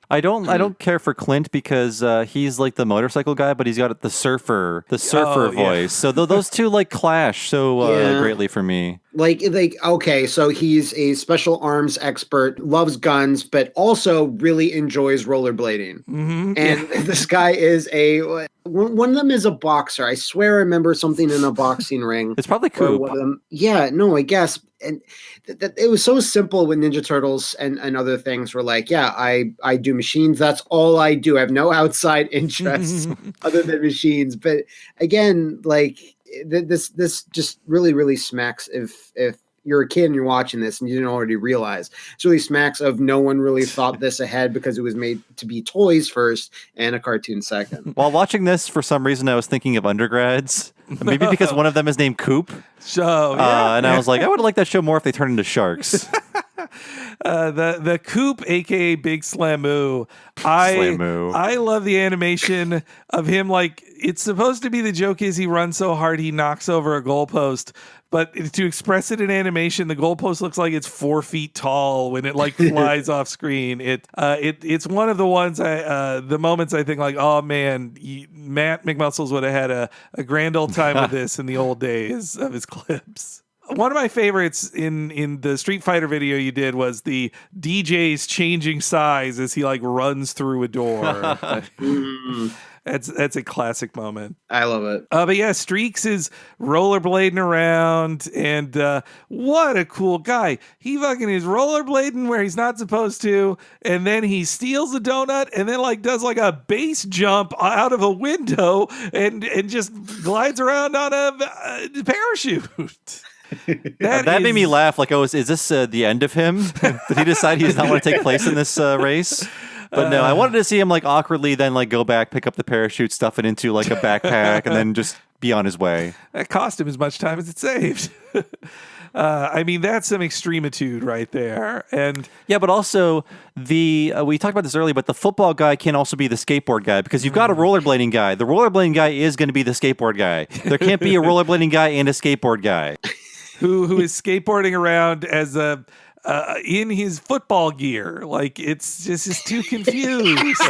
I don't care for Clint because he's like the motorcycle guy, but he's got the surfer voice. So those two like clash so greatly for me. Like okay, so he's a special arms expert, loves guns, but also really enjoys rollerblading. Mm-hmm. And this guy is one of them is a boxer. I swear I remember something in a boxing ring. It's probably Coop. One of them, yeah, no, I guess. And it was so simple with Ninja Turtles and other things were like, yeah, I do machines. That's all I do. I have no outside interests other than machines. But again, like this just really smacks if you're a kid and you're watching this and you didn't already realize, it's really smacks of no one really thought this ahead because it was made to be toys first and a cartoon second. While watching this, for some reason, I was thinking of undergrads. Maybe because one of them is named Coop. So, yeah. And I was like, I would have liked that show more if they turned into sharks. The Coop, aka Big Slamoo. I love the animation of him. Like, it's supposed to be, the joke is he runs so hard he knocks over a goalpost. But to express it in animation, the goalpost looks like it's 4 feet tall when it like flies off screen. It's one of the ones the moments I think like, oh man, Matt McMuscles would have had a grand old time with this in the old days of his clips. One of my favorites in the Street Fighter video you did was the DJ's changing size as he like runs through a door. That's a classic moment. I love it. But yeah, Streaks is rollerblading around, and what a cool guy. He fucking is rollerblading where he's not supposed to, and then he steals a donut, and then like does like a base jump out of a window, and just glides around on a parachute. That made me laugh. Like, is this the end of him? Did he decide he does not want to take place in this race? But no, I wanted to see him like awkwardly then like go back, pick up the parachute, stuff it into like a backpack, and then just be on his way. That cost him as much time as it saved. I mean, that's some extremitude right there. And yeah, but also we talked about this earlier, but the football guy can also be the skateboard guy because you've got a rollerblading guy. The rollerblading guy is going to be the skateboard guy. There can't be a rollerblading guy and a skateboard guy. Who is skateboarding around as in his football gear. Like, it's just too confused.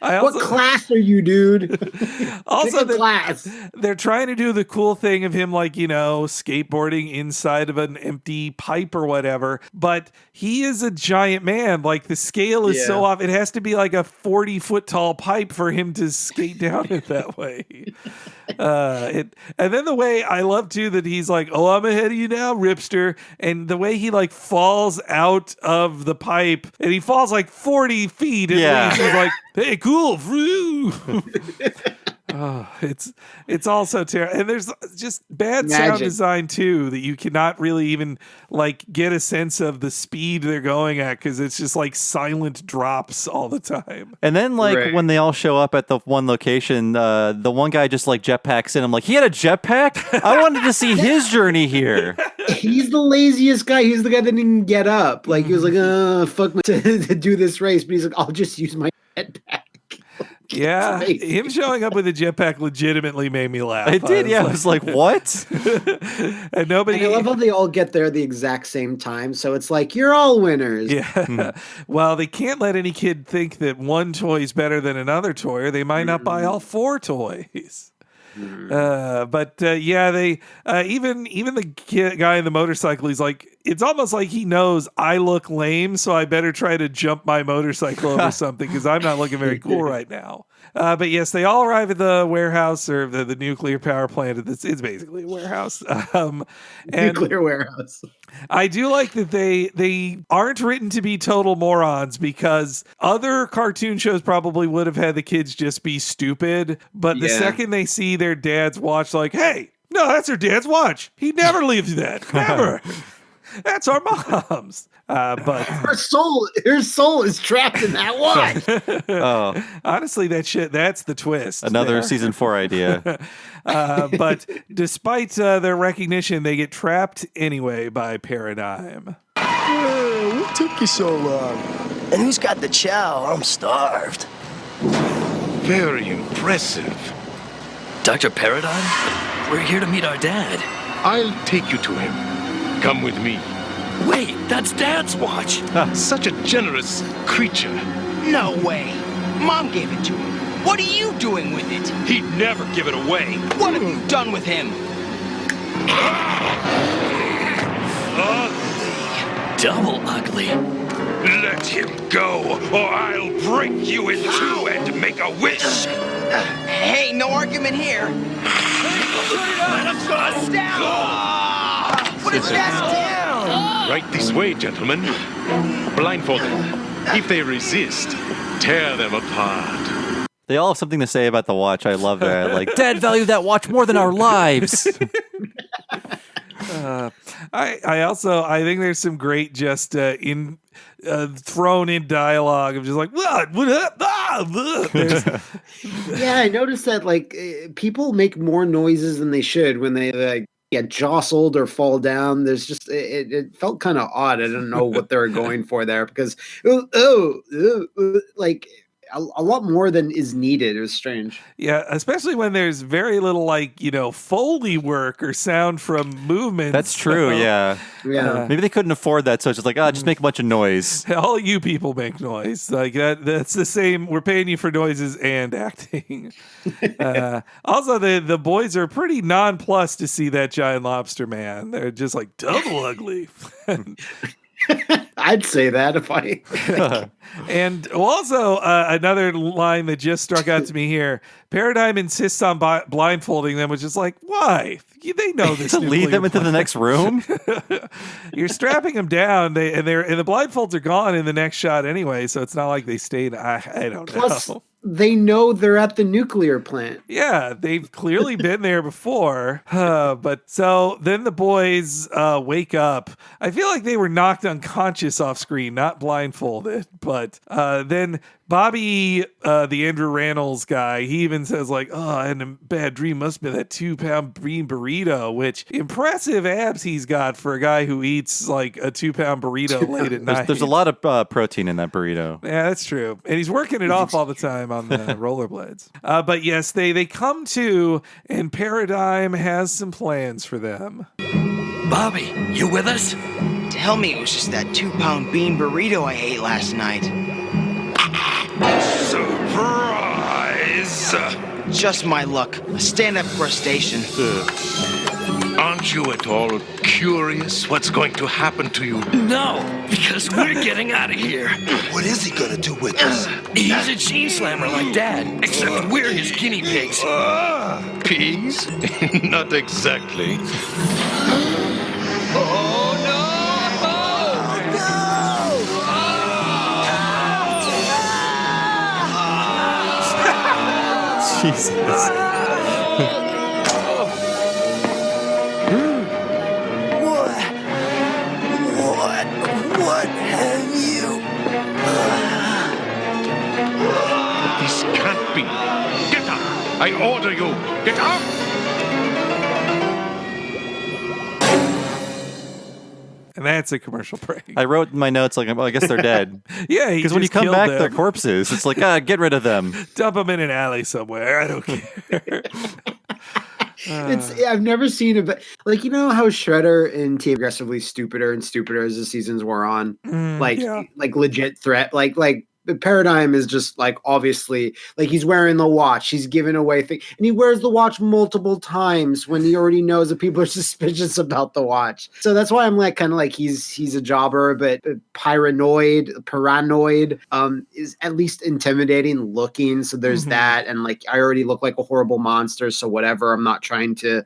What class are you, dude? Also, they're trying to do the cool thing of him, like, you know, skateboarding inside of an empty pipe or whatever. But he is a giant man. Like, the scale is so off. It has to be like a 40-foot tall pipe for him to skate down it that way. And then the way I love too that he's like, "Oh, I'm ahead of you now, Ripster," and the way he like falls out of the pipe and he falls like 40 feet at least. He's like, "Hey, cool." Oh, it's also terrible, and there's just bad sound design too that you cannot really even like get a sense of the speed they're going at because it's just like silent drops all the time. And then like when they all show up at the one location, the one guy just like jetpacks in. I'm like, he had a jetpack? I wanted to see his journey here. He's the laziest guy. He's the guy that didn't get up. Like he was like, fuck me to do this race, but he's like, I'll just use my jetpack. Yeah, him showing up with a jetpack legitimately made me laugh. It did, I was like, what? And nobody. And I love how they all get there at the exact same time. So it's like, you're all winners. Yeah. Well, they can't let any kid think that one toy is better than another toy, or they might not buy all 4 toys. But yeah, they even the guy in the motorcycle, he's like, it's almost like he knows I look lame, so I better try to jump my motorcycle over something because I'm not looking very cool right now. But yes, they all arrive at the warehouse or the nuclear power plant. It's basically a warehouse. Nuclear warehouse. I do like that they aren't written to be total morons because other cartoon shows probably would have had the kids just be stupid. But the second they see their dad's watch, like, hey, no, that's her dad's watch. He never leaves that. Never. That's our mom's. But her soul is trapped in that watch. Honestly, that's the twist. Another there. season 4 idea. But despite their recognition, they get trapped anyway by Paradigm. What took you so long? And who's got the chow? I'm starved. Very impressive. Dr. Paradigm? We're here to meet our dad. I'll take you to him. Come with me. Wait, that's Dad's watch. Such a generous creature. No way. Mom gave it to him. What are you doing with it? He'd never give it away. What have you done with him? Double ugly. Let him go, or I'll break you in two and make a wish. Hey, no argument here. Let us go. Down! Put his chest down! Right this way, gentlemen. Blindfold them. If they resist, tear them apart. They all have something to say about the watch. I love that. Like, Dad valued that watch more than our lives. I think there's some great just thrown in dialogue of just like what up? Yeah, I noticed that like people make more noises than they should when they like get jostled or fall down. There's just it felt kind of odd. I don't know what they were going for there because like a lot more than is needed. It was strange. Yeah, especially when there's very little like Foley work or sound from movement. That's true. Yeah. Maybe they couldn't afford that, so it's just like, just make a bunch of noise. All you people make noise like that. That's the same. We're paying you for noises and acting. Also, the boys are pretty nonplussed to see that giant lobster man. They're just like double ugly. I'd say that if I. And also another line that just struck out to me here. Paradigm insists on blindfolding them, which is like, why? They know this. To lead them into the next room. You're strapping them down, and the blindfolds are gone in the next shot anyway. So it's not like they stayed. I don't Plus, know. They know they're at the nuclear plant. Yeah, they've clearly been there before. But so then the boys wake up. I feel like they were knocked unconscious off screen, not blindfolded. But then Bobby, the Andrew Rannells guy, he even says like, I had a bad dream. Must have been that 2-pound bean burrito, which impressive abs he's got for a guy who eats like a 2-pound burrito late at night. There's a lot of protein in that burrito. Yeah, that's true. And he's working it off all the time on the rollerblades. But yes, they come to, and Paradigm has some plans for them. Bobby, you with us? Tell me it was just that 2-pound bean burrito I ate last night. Surprise! Just my luck. A stand-up crustacean. Aren't you at all curious what's going to happen to you? No, because we're getting out of here. What is he gonna do with us? He's a chain slammer like Dad, except we're his guinea pigs. Pigs? Not exactly. Oh, no! Jesus. What have you? This can't be. Get up! I order you. Get up! And that's a commercial break. I wrote in my notes like, well, I guess they're dead. Yeah, because when you come back, they're corpses. It's like, get rid of them. Dump them in an alley somewhere. I don't care. I've never seen it, but like how Shredder and T aggressively stupider and stupider as the seasons wore on, like legit threat, like the Paradigm is just like obviously like he's wearing the watch, he's giving away things, and he wears the watch multiple times when he already knows that people are suspicious about the watch. So that's why I'm like kind of like he's a jobber, but paranoid is at least intimidating looking. So there's that, and like I already look like a horrible monster, so whatever. I'm not trying to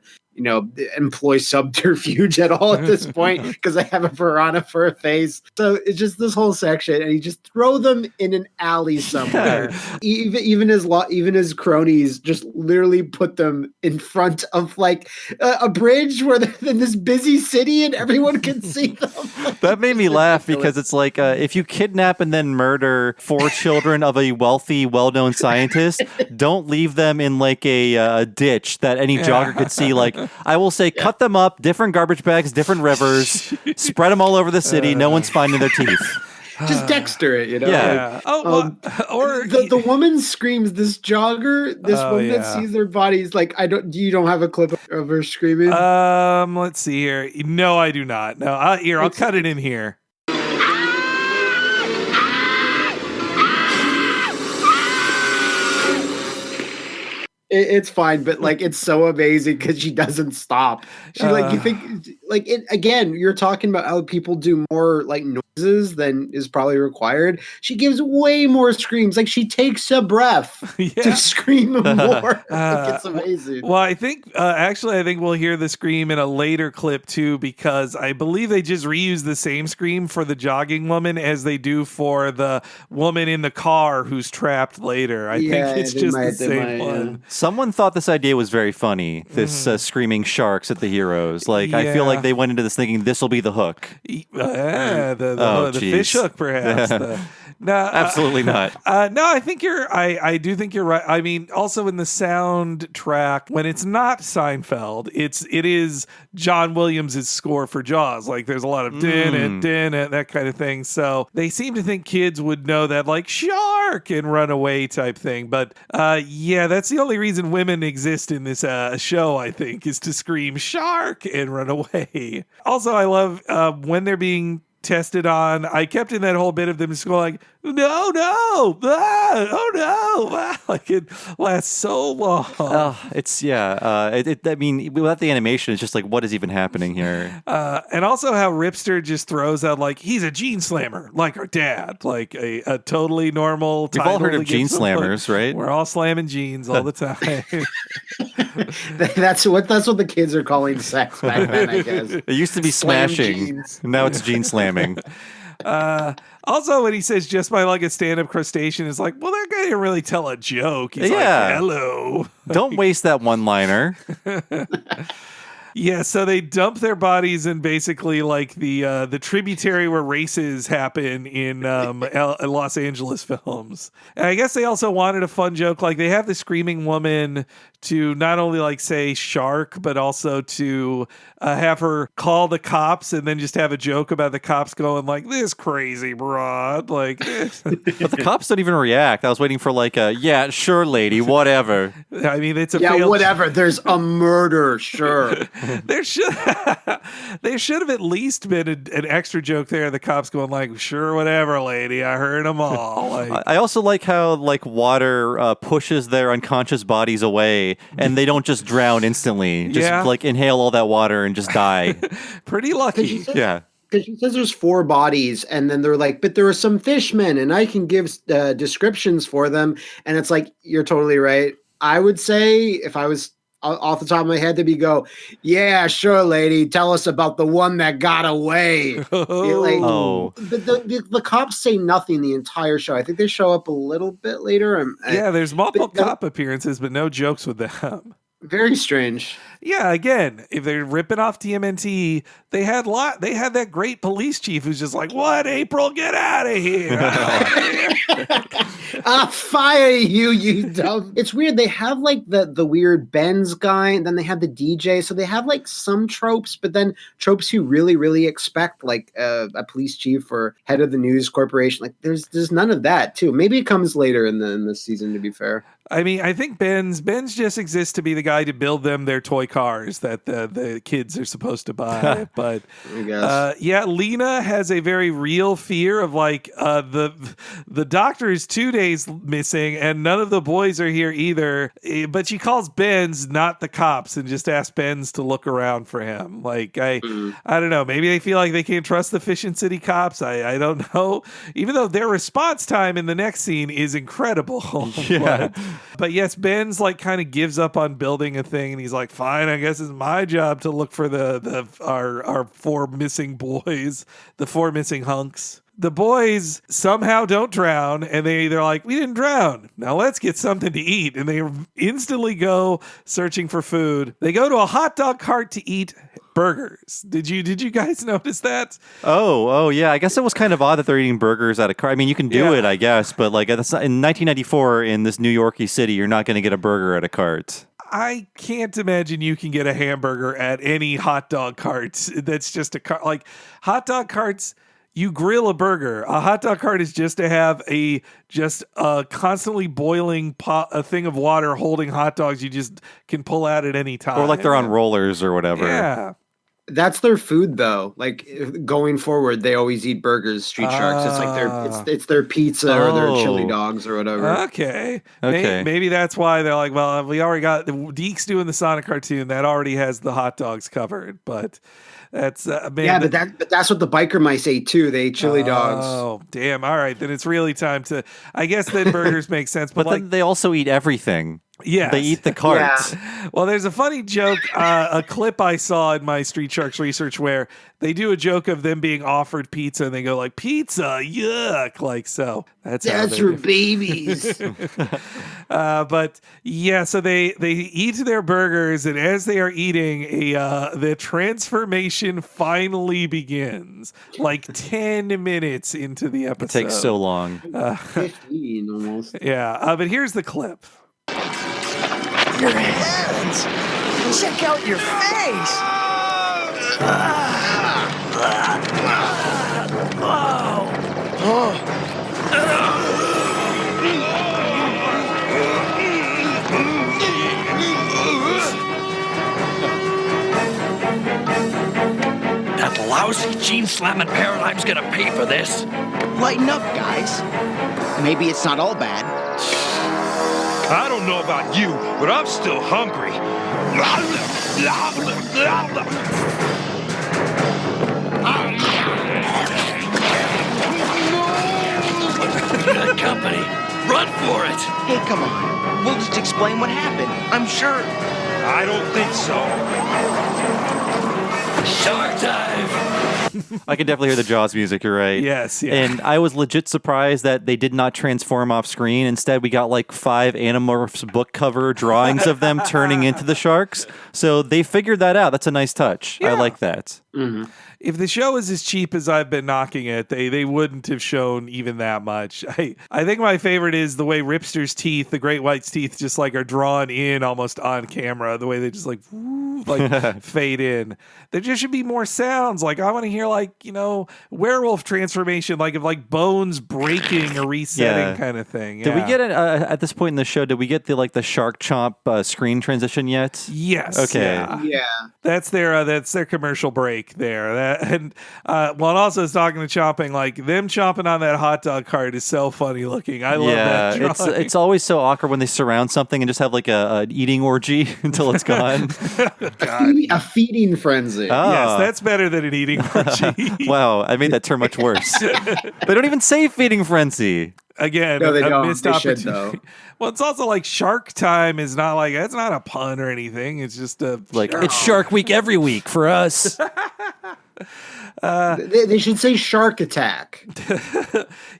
employ subterfuge at all at this point because I have a piranha for a face. So it's just this whole section, and he just throw them in an alley somewhere. Even his cronies just literally put them in front of like a bridge where they're in this busy city and everyone can see them. That made me laugh because it's like if you kidnap and then murder 4 children of a wealthy, well-known scientist, don't leave them in like a ditch that any jogger could see. Like, I will say, cut them up, different garbage bags, different rivers, spread them all over the city. No one's finding their teeth. Just Dexter it, Yeah. Or the woman screams. This jogger, this woman that sees their bodies. Like, you don't have a clip of her screaming. Let's see here. No, I do not. No, I'll cut it in here. It's fine, but like it's so amazing because she doesn't stop. She you think like it again. You're talking about how people do more like noises than is probably required. She gives way more screams. Like she takes a breath to scream more. It's amazing. Well, I think I think we'll hear the scream in a later clip too, because I believe they just reuse the same scream for the jogging woman as they do for the woman in the car who's trapped later. I think it's just the same one. Someone thought this idea was very funny, this screaming sharks at the heroes. Like, I feel like they went into this thinking this will be the hook. The fish hook, perhaps. No, absolutely not. No, I think I do think you're right. I mean, also in the soundtrack, when it's not Seinfeld, it is John Williams' score for Jaws. Like, there's a lot of din it, that kind of thing. So they seem to think kids would know that, like, shark and run away type thing. But that's the only reason women exist in this show, I think, is to scream shark and run away. Also, I love when they're being tested on. I kept in that whole bit of them just going like, no, like it lasts so long. I mean, without the animation, it's just like, what is even happening here? And also how Ripster just throws out like, he's a gene slammer, like our dad, like a totally normal. We've all heard of gene slammers, right? We're all slamming genes all the time. That's what the kids are calling sex back then, I guess. It used to be smashing. Now it's gene slamming. Also, when he says just my luck at stand-up crustacean, is like, well, that guy didn't really tell a joke. He's like, hello. Don't waste that one-liner. Yeah, so they dump their bodies in basically like the tributary where races happen in Los Angeles films. And I guess they also wanted a fun joke. Like, they have the screaming woman to not only like say shark, but also to have her call the cops and then just have a joke about the cops going like, this crazy broad. Like, but the cops don't even react. I was waiting for like yeah, sure, lady, whatever. I mean, it's a whatever. There's a murder, sure. There should have at least been an extra joke there. The cops going like, sure, whatever, lady. I heard them all. Like, I also like how like water pushes their unconscious bodies away, and they don't just drown instantly. Just like inhale all that water and just die. Pretty lucky. Yeah. Because she says there's 4 bodies, and then they're like, but there are some fishmen, and I can give descriptions for them. And it's like, you're totally right. I would say, if I was off the top of my head, yeah, sure, lady, tell us about the one that got away. The cops say nothing the entire show. I think they show up a little bit later. There's multiple cop appearances, but no jokes with them. Very strange. Yeah, again, if they're ripping off TMNT, they had that great police chief who's just like, "What, April? Get out of here! I'll fire you dumb." It's weird. They have like the weird Benz guy, and then they have the DJ. So they have like some tropes, but then tropes you really, really expect, like a police chief or head of the news corporation. Like there's none of that too. Maybe it comes later in this season. To be fair. I mean, I think Ben's just exists to be the guy to build them their toy cars that the kids are supposed to buy. But Lena has a very real fear of like the doctor is 2 days missing and none of the boys are here either. But she calls Ben's, not the cops, and just asks Ben's to look around for him. Like I don't know. Maybe they feel like they can't trust the Fish and City cops. I don't know. Even though their response time in the next scene is incredible. Yeah. But yes, Ben's like kind of gives up on building a thing, and he's like, "Fine, I guess it's my job to look for our 4 missing boys, the 4 missing hunks." The boys somehow don't drown, and they're like, "We didn't drown. Now let's get something to eat." And they instantly go searching for food. They go to a hot dog cart to eat burgers. Did you guys notice that? Oh, yeah. I guess it was kind of odd that they're eating burgers at a cart. I mean, you can do it, I guess, but like that's not, in 1994 in this New Yorky city, you're not going to get a burger at a cart. I can't imagine you can get a hamburger at any hot dog cart. That's just a cart. Like hot dog carts, you grill a burger. A hot dog cart is just to have a constantly boiling a thing of water holding hot dogs you just can pull out at any time. Or like they're on rollers or whatever. Yeah. That's their food, though. Like going forward, they always eat burgers. Street Sharks. It's like it's their pizza or their chili dogs or whatever. Okay. Maybe that's why they're like, well, we already got Deke's doing the Sonic cartoon that already has the hot dogs covered, but. That's but that's what the biker mice ate too. They ate chili dogs. Oh, damn! All right, then it's really time to. I guess then burgers make sense, but like then they also eat everything. Yeah, they eat the cart. Yeah. Well, there's a funny joke, a clip I saw in my Street Sharks research where they do a joke of them being offered pizza and they go like, "Pizza, yuck!" Like so. That's for babies. But yeah, so they eat their burgers, and as they are eating, the transformation finally begins. Like 10 minutes into the episode, It takes so long. 15 almost. Yeah, but here's the clip. Your hands. Check out your face. That lousy gene-slamming paradigm's gonna pay for this. Lighten up, guys. Maybe it's not all bad. I don't know about you, but I'm still hungry. Good company. Run for it. Hey, come on. We'll just explain what happened. I'm sure. I don't think so. Shark dive. I can definitely hear the Jaws music, you're right. Yes, yeah. And I was legit surprised that they did not transform off screen. Instead, we got like 5 Animorphs book cover drawings of them turning into the sharks. So they figured that out. That's a nice touch. Yeah. I like that. Mm-hmm. If the show is as cheap as I've been knocking it, they wouldn't have shown even that much. I think my favorite is the way Ripster's teeth, the Great White's teeth, just like are drawn in almost on camera. The way they just like fade in. There just should be more sounds. Like I want to hear werewolf transformation, like of like bones breaking or resetting kind of thing. Yeah. Did we get it at this point in the show? Did we get the shark chomp screen transition yet? Yes. Okay. Yeah. That's their commercial break there. And also is talking to chomping, like them chomping on that hot dog cart is so funny looking. I love that drawing. It's always so awkward when they surround something and just have like an eating orgy until it's gone. A feeding frenzy. Yes, that's better than an eating orgy. Wow, I made that term much worse. They don't even say feeding frenzy. Again, no, they a don't. missed they opportunity. should, though. Well, it's also like Shark Time is not like that's not a pun or anything. It's just it's Shark Week every week for us. They should say Shark Attack.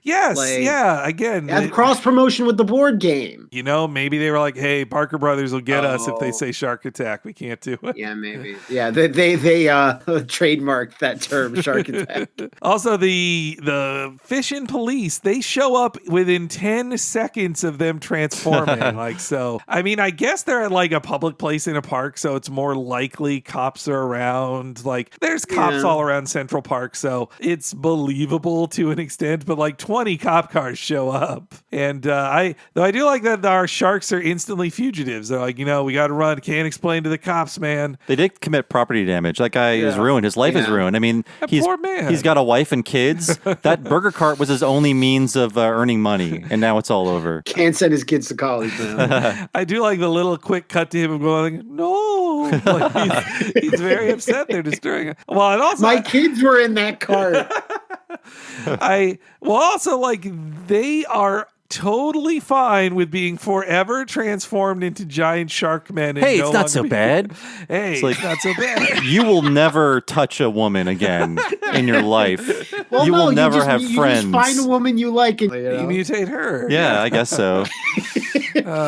Yes, again. Have cross promotion with the board game. Maybe they were like, hey, Parker Brothers will get us if they say Shark Attack. We can't do it. Yeah, maybe. Yeah, they trademarked that term, Shark Attack. Also, the Fishin' Police, they show up within 10 seconds of them transforming. I mean, I guess they're at like a public place in a park, so it's more likely cops are around. Like, there's cops all around Central Park, so it's believable to an extent, but like 20 cop cars show up. And I do like that our sharks are instantly fugitives. They're like, we got to run. Can't explain to the cops, man. They did commit property damage. That guy is ruined. His life is ruined. I mean, poor man. He's got a wife and kids. That burger cart was his only means of earning money, and now it's all over. Can't send his kids to college now. I do like the little quick cut to him going, no. Like he's very upset they're destroying it. Well, and also my kids were in that cart. also like they are totally fine with being forever transformed into giant shark men. And Hey, it's not so bad. Hey, It's like- it's not so bad. You will never touch a woman again in your life. Well, You no, will never just, have you friends. just find a woman you like and You mutate her. Yeah, I guess so.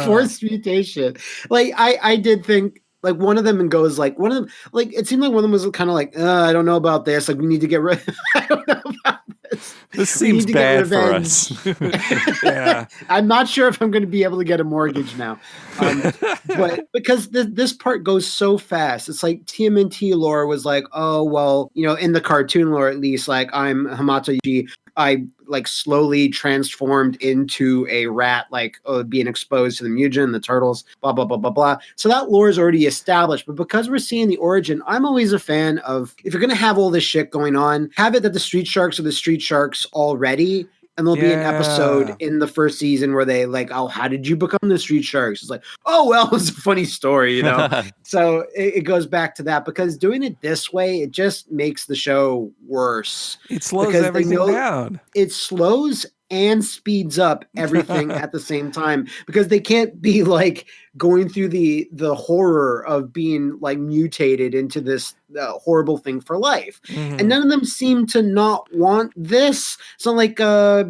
forced mutation. Like I did think like one of them goes like one of them like it seemed like one of them was kind of like I don't know about this. Like we need to get rid. I don't know about this. This We need seems to get bad for revenge. us. Yeah. I'm not sure if I'm going to be able to get a mortgage now, but because this part goes so fast, it's like TMNT lore was like, oh well, you know, in the cartoon lore at least, like I'm Hamato Yuji, I like slowly transformed into a rat, like being exposed to the mutagen, the turtles, blah blah blah blah blah. So that lore is already established, but because we're seeing the origin, I'm always a fan of if you're going to have all this shit going on, have it that the Street Sharks are the Street Sharks already. And there'll be an episode in the first season where they like, oh, how did you become the Street Sharks? It's like, oh, well, it's a funny story, you know? So it goes back to that because doing it this way, it just makes the show worse. It slows Because they everything know- down. It slows and speeds up everything at the same time because they can't be like going through the horror of being like mutated into this horrible thing for life. And none of them seem to not want this. It's not like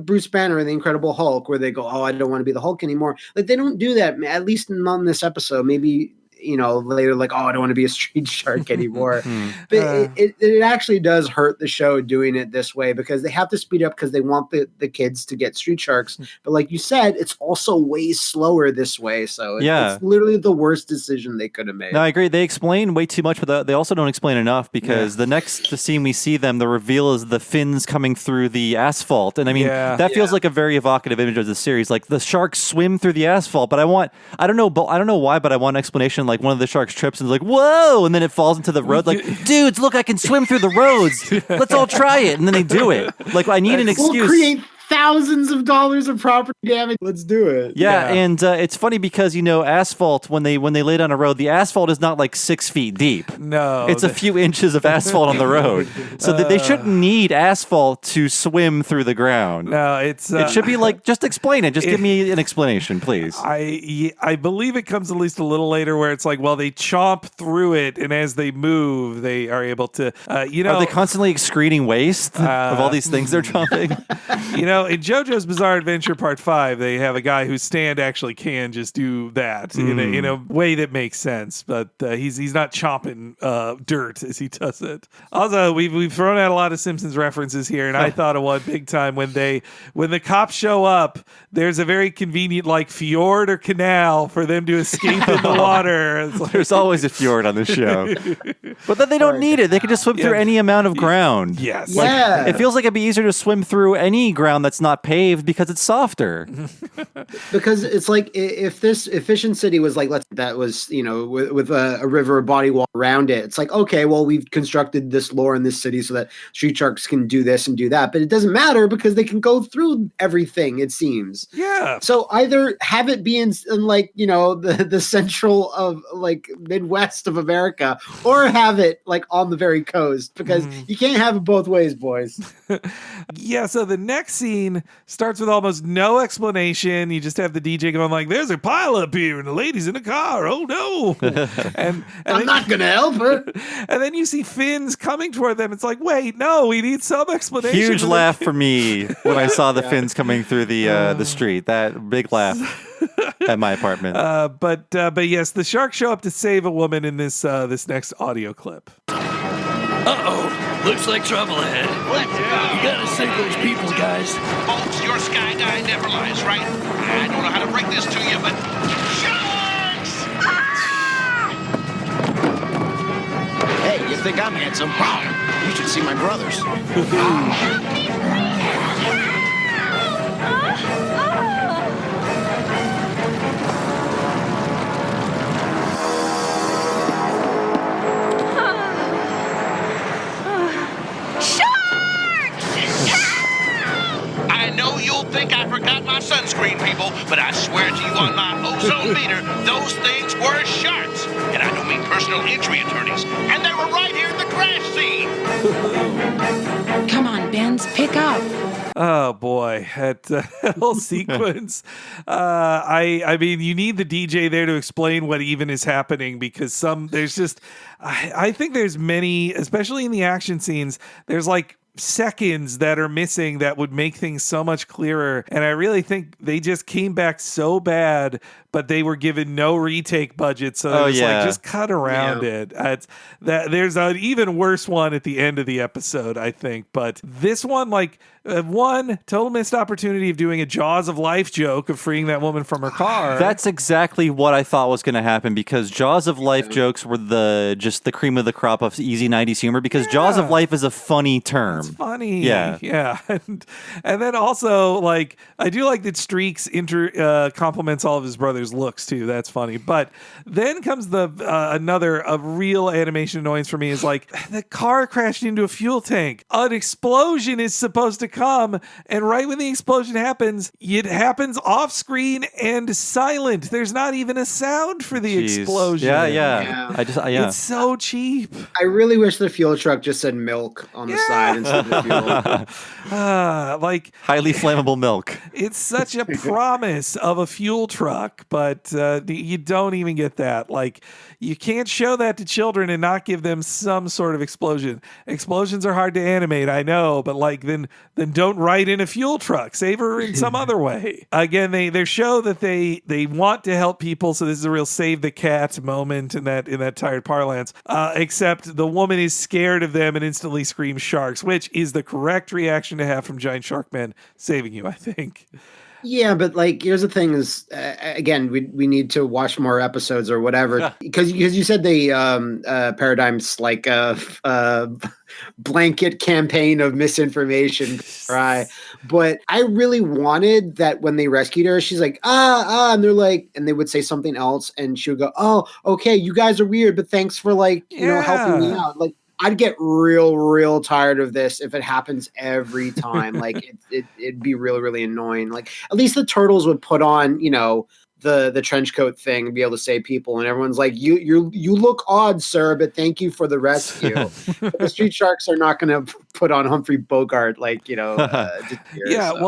Bruce Banner and the Incredible Hulk where they go, oh, I don't want to be the Hulk anymore. Like they don't do that, at least not in this episode. Maybe you know, later like, oh, I don't want to be a street shark anymore. But it actually does hurt the show doing it this way because they have to speed up because they want the kids to get street sharks. But like you said, it's also way slower this way. So it's literally the worst decision they could have made. No, I agree. They explain way too much, but they also don't explain enough because the next scene we see them, the reveal is the fins coming through the asphalt. And I mean, that feels like a very evocative image of the series. Like the sharks swim through the asphalt, but I don't know why, but I want an explanation. Like one of the sharks trips and is like, whoa, and then it falls into the road. Like, dudes, look, I can swim through the roads. Let's all try it. And then they do it. Like, I need an excuse. We'll create thousands of dollars of property damage. Let's do it. Yeah, and it's funny because, you know, asphalt, when they lay down a road, the asphalt is not like 6 feet deep. No. It's a few inches of asphalt on the road. So they shouldn't need asphalt to swim through the ground. No, it should be like, just explain it. Just give me an explanation, please. I believe it comes at least a little later where it's like, well, they chomp through it, and as they move, they are able to, you know. Are they constantly excreting waste of all these things they're chomping? You know, in JoJo's Bizarre Adventure Part 5, they have a guy whose stand actually can just do that in a way that makes sense, but he's not chomping dirt as he does it. Also, we've thrown out a lot of Simpsons references here, and I thought of one big time when the cops show up. There's a very convenient like fjord or canal for them to escape in the water. It's like, there's always a fjord on the show, but then they don't need it. They can just swim through any amount of ground. Yes, like, it feels like it'd be easier to swim through any ground that's not paved because it's softer. Because it's like if Fission City was like that was, you know, with a river or body wall around it, it's like, okay, well, we've constructed this lore in this city so that street sharks can do this and do that, but it doesn't matter because they can go through everything, it seems. Yeah. So either have it be in like, you know, the central of like Midwest of America, or have it like on the very coast, because you can't have it both ways, boys. Yeah, so the next scene starts with almost no explanation. You just have the DJ going like, there's a pile up here and the lady's in a car. Oh no. and I'm not gonna help her. And then you see fins coming toward them. It's like, wait, no, we need some explanation. Huge laugh for me when I saw the fins coming through the street. That big laugh at my apartment. But yes, the sharks show up to save a woman in this next audio clip. Uh-oh, looks like trouble ahead. You gotta save those people, guys. Folks, your sky guy never lies, right? I don't know how to break this to you, but sharks! Hey, you think I'm handsome? You should see my brothers. I know you'll think I forgot my sunscreen, people, but I swear to you on my ozone meter, those things were sharks. And I don't mean personal injury attorneys. And they were right here at the crash scene. Come on, Ben, Please pick up. Oh boy, that whole sequence. I mean, you need the DJ there to explain what even is happening because there's just, I think there's many, especially in the action scenes, there's like seconds that are missing that would make things so much clearer. And I really think they just came back so bad, but they were given no retake budget. So it's like, just cut around it. There's an even worse one at the end of the episode, I think. But this one, like, one total missed opportunity of doing a Jaws of Life joke of freeing that woman from her car. That's exactly what I thought was going to happen because Jaws of Life jokes were just the cream of the crop of easy 90s humor because Jaws of Life is a funny term. It's funny. Yeah. Yeah. And then also, like, I do like that Streaks compliments all of his brother's looks too. That's funny. But then comes another real animation annoyance for me is like the car crashed into a fuel tank. An explosion is supposed to come, and right when the explosion happens, it happens off screen and silent. There's not even a sound for the explosion. Yeah. It's so cheap. I really wish the fuel truck just said milk on the side instead of fuel. Like highly flammable milk. It's such a promise of a fuel truck, but you don't even get that. Like, you can't show that to children and not give them some sort of explosion. Explosions are hard to animate, I know, but like then don't write in a fuel truck. Save her in some other way. Again, they show that they want to help people, so this is a real save the cat moment in that tired parlance. Except the woman is scared of them and instantly screams sharks, which is the correct reaction to have from giant shark men saving you, I think. Yeah, but like, here's the thing: is again, we need to watch more episodes or whatever because you said the paradigm's like a blanket campaign of misinformation, right? But I really wanted that when they rescued her, she's like and they're like, and they would say something else, and she would go, "Oh, okay, you guys are weird, but thanks for like helping me out." Like, I'd get real tired of this if it happens every time. Like it'd be really annoying. Like at least the turtles would put on, the trench coat thing and be able to save people, and everyone's like, you look odd, sir, but thank you for the rescue. The street sharks are not going to put on Humphrey Bogart well,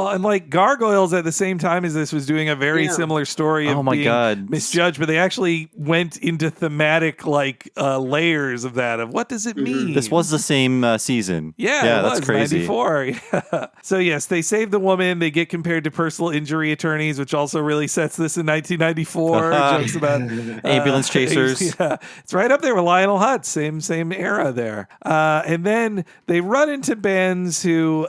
and like Gargoyles at the same time as this was doing a very similar story of being misjudged, but they actually went into thematic layers of that, of what does it mean. This was the same season. Yeah, that's crazy. 94. Yeah. So yes, they save the woman. They get compared to personal injury attorneys, which also really sets this in 1994. Jokes about ambulance chasers. It's right up there with Lionel Hutz. Same era there. And then they run into Benz, who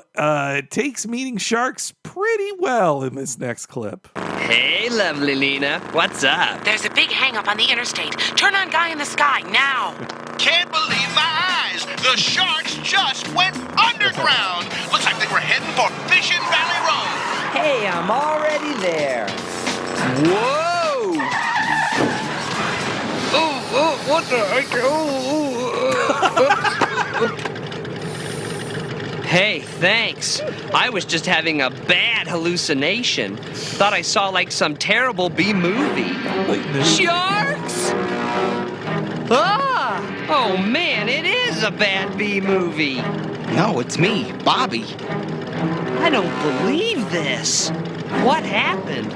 takes meeting sharks pretty well in this next clip. Hey, lovely Lena. What's up? There's a big hang-up on the interstate. Turn on Guy in the Sky now. Can't believe my eyes. The sharks just went underground. Looks like they were heading for Fishing Valley Road. Hey, I'm already there. Whoa! Oh, what the heck? Hey, thanks. I was just having a bad hallucination. Thought I saw like some terrible B-movie. Sharks? Ah! Oh man, it is a bad B-movie. No, it's me, Bobby. I don't believe this. What happened?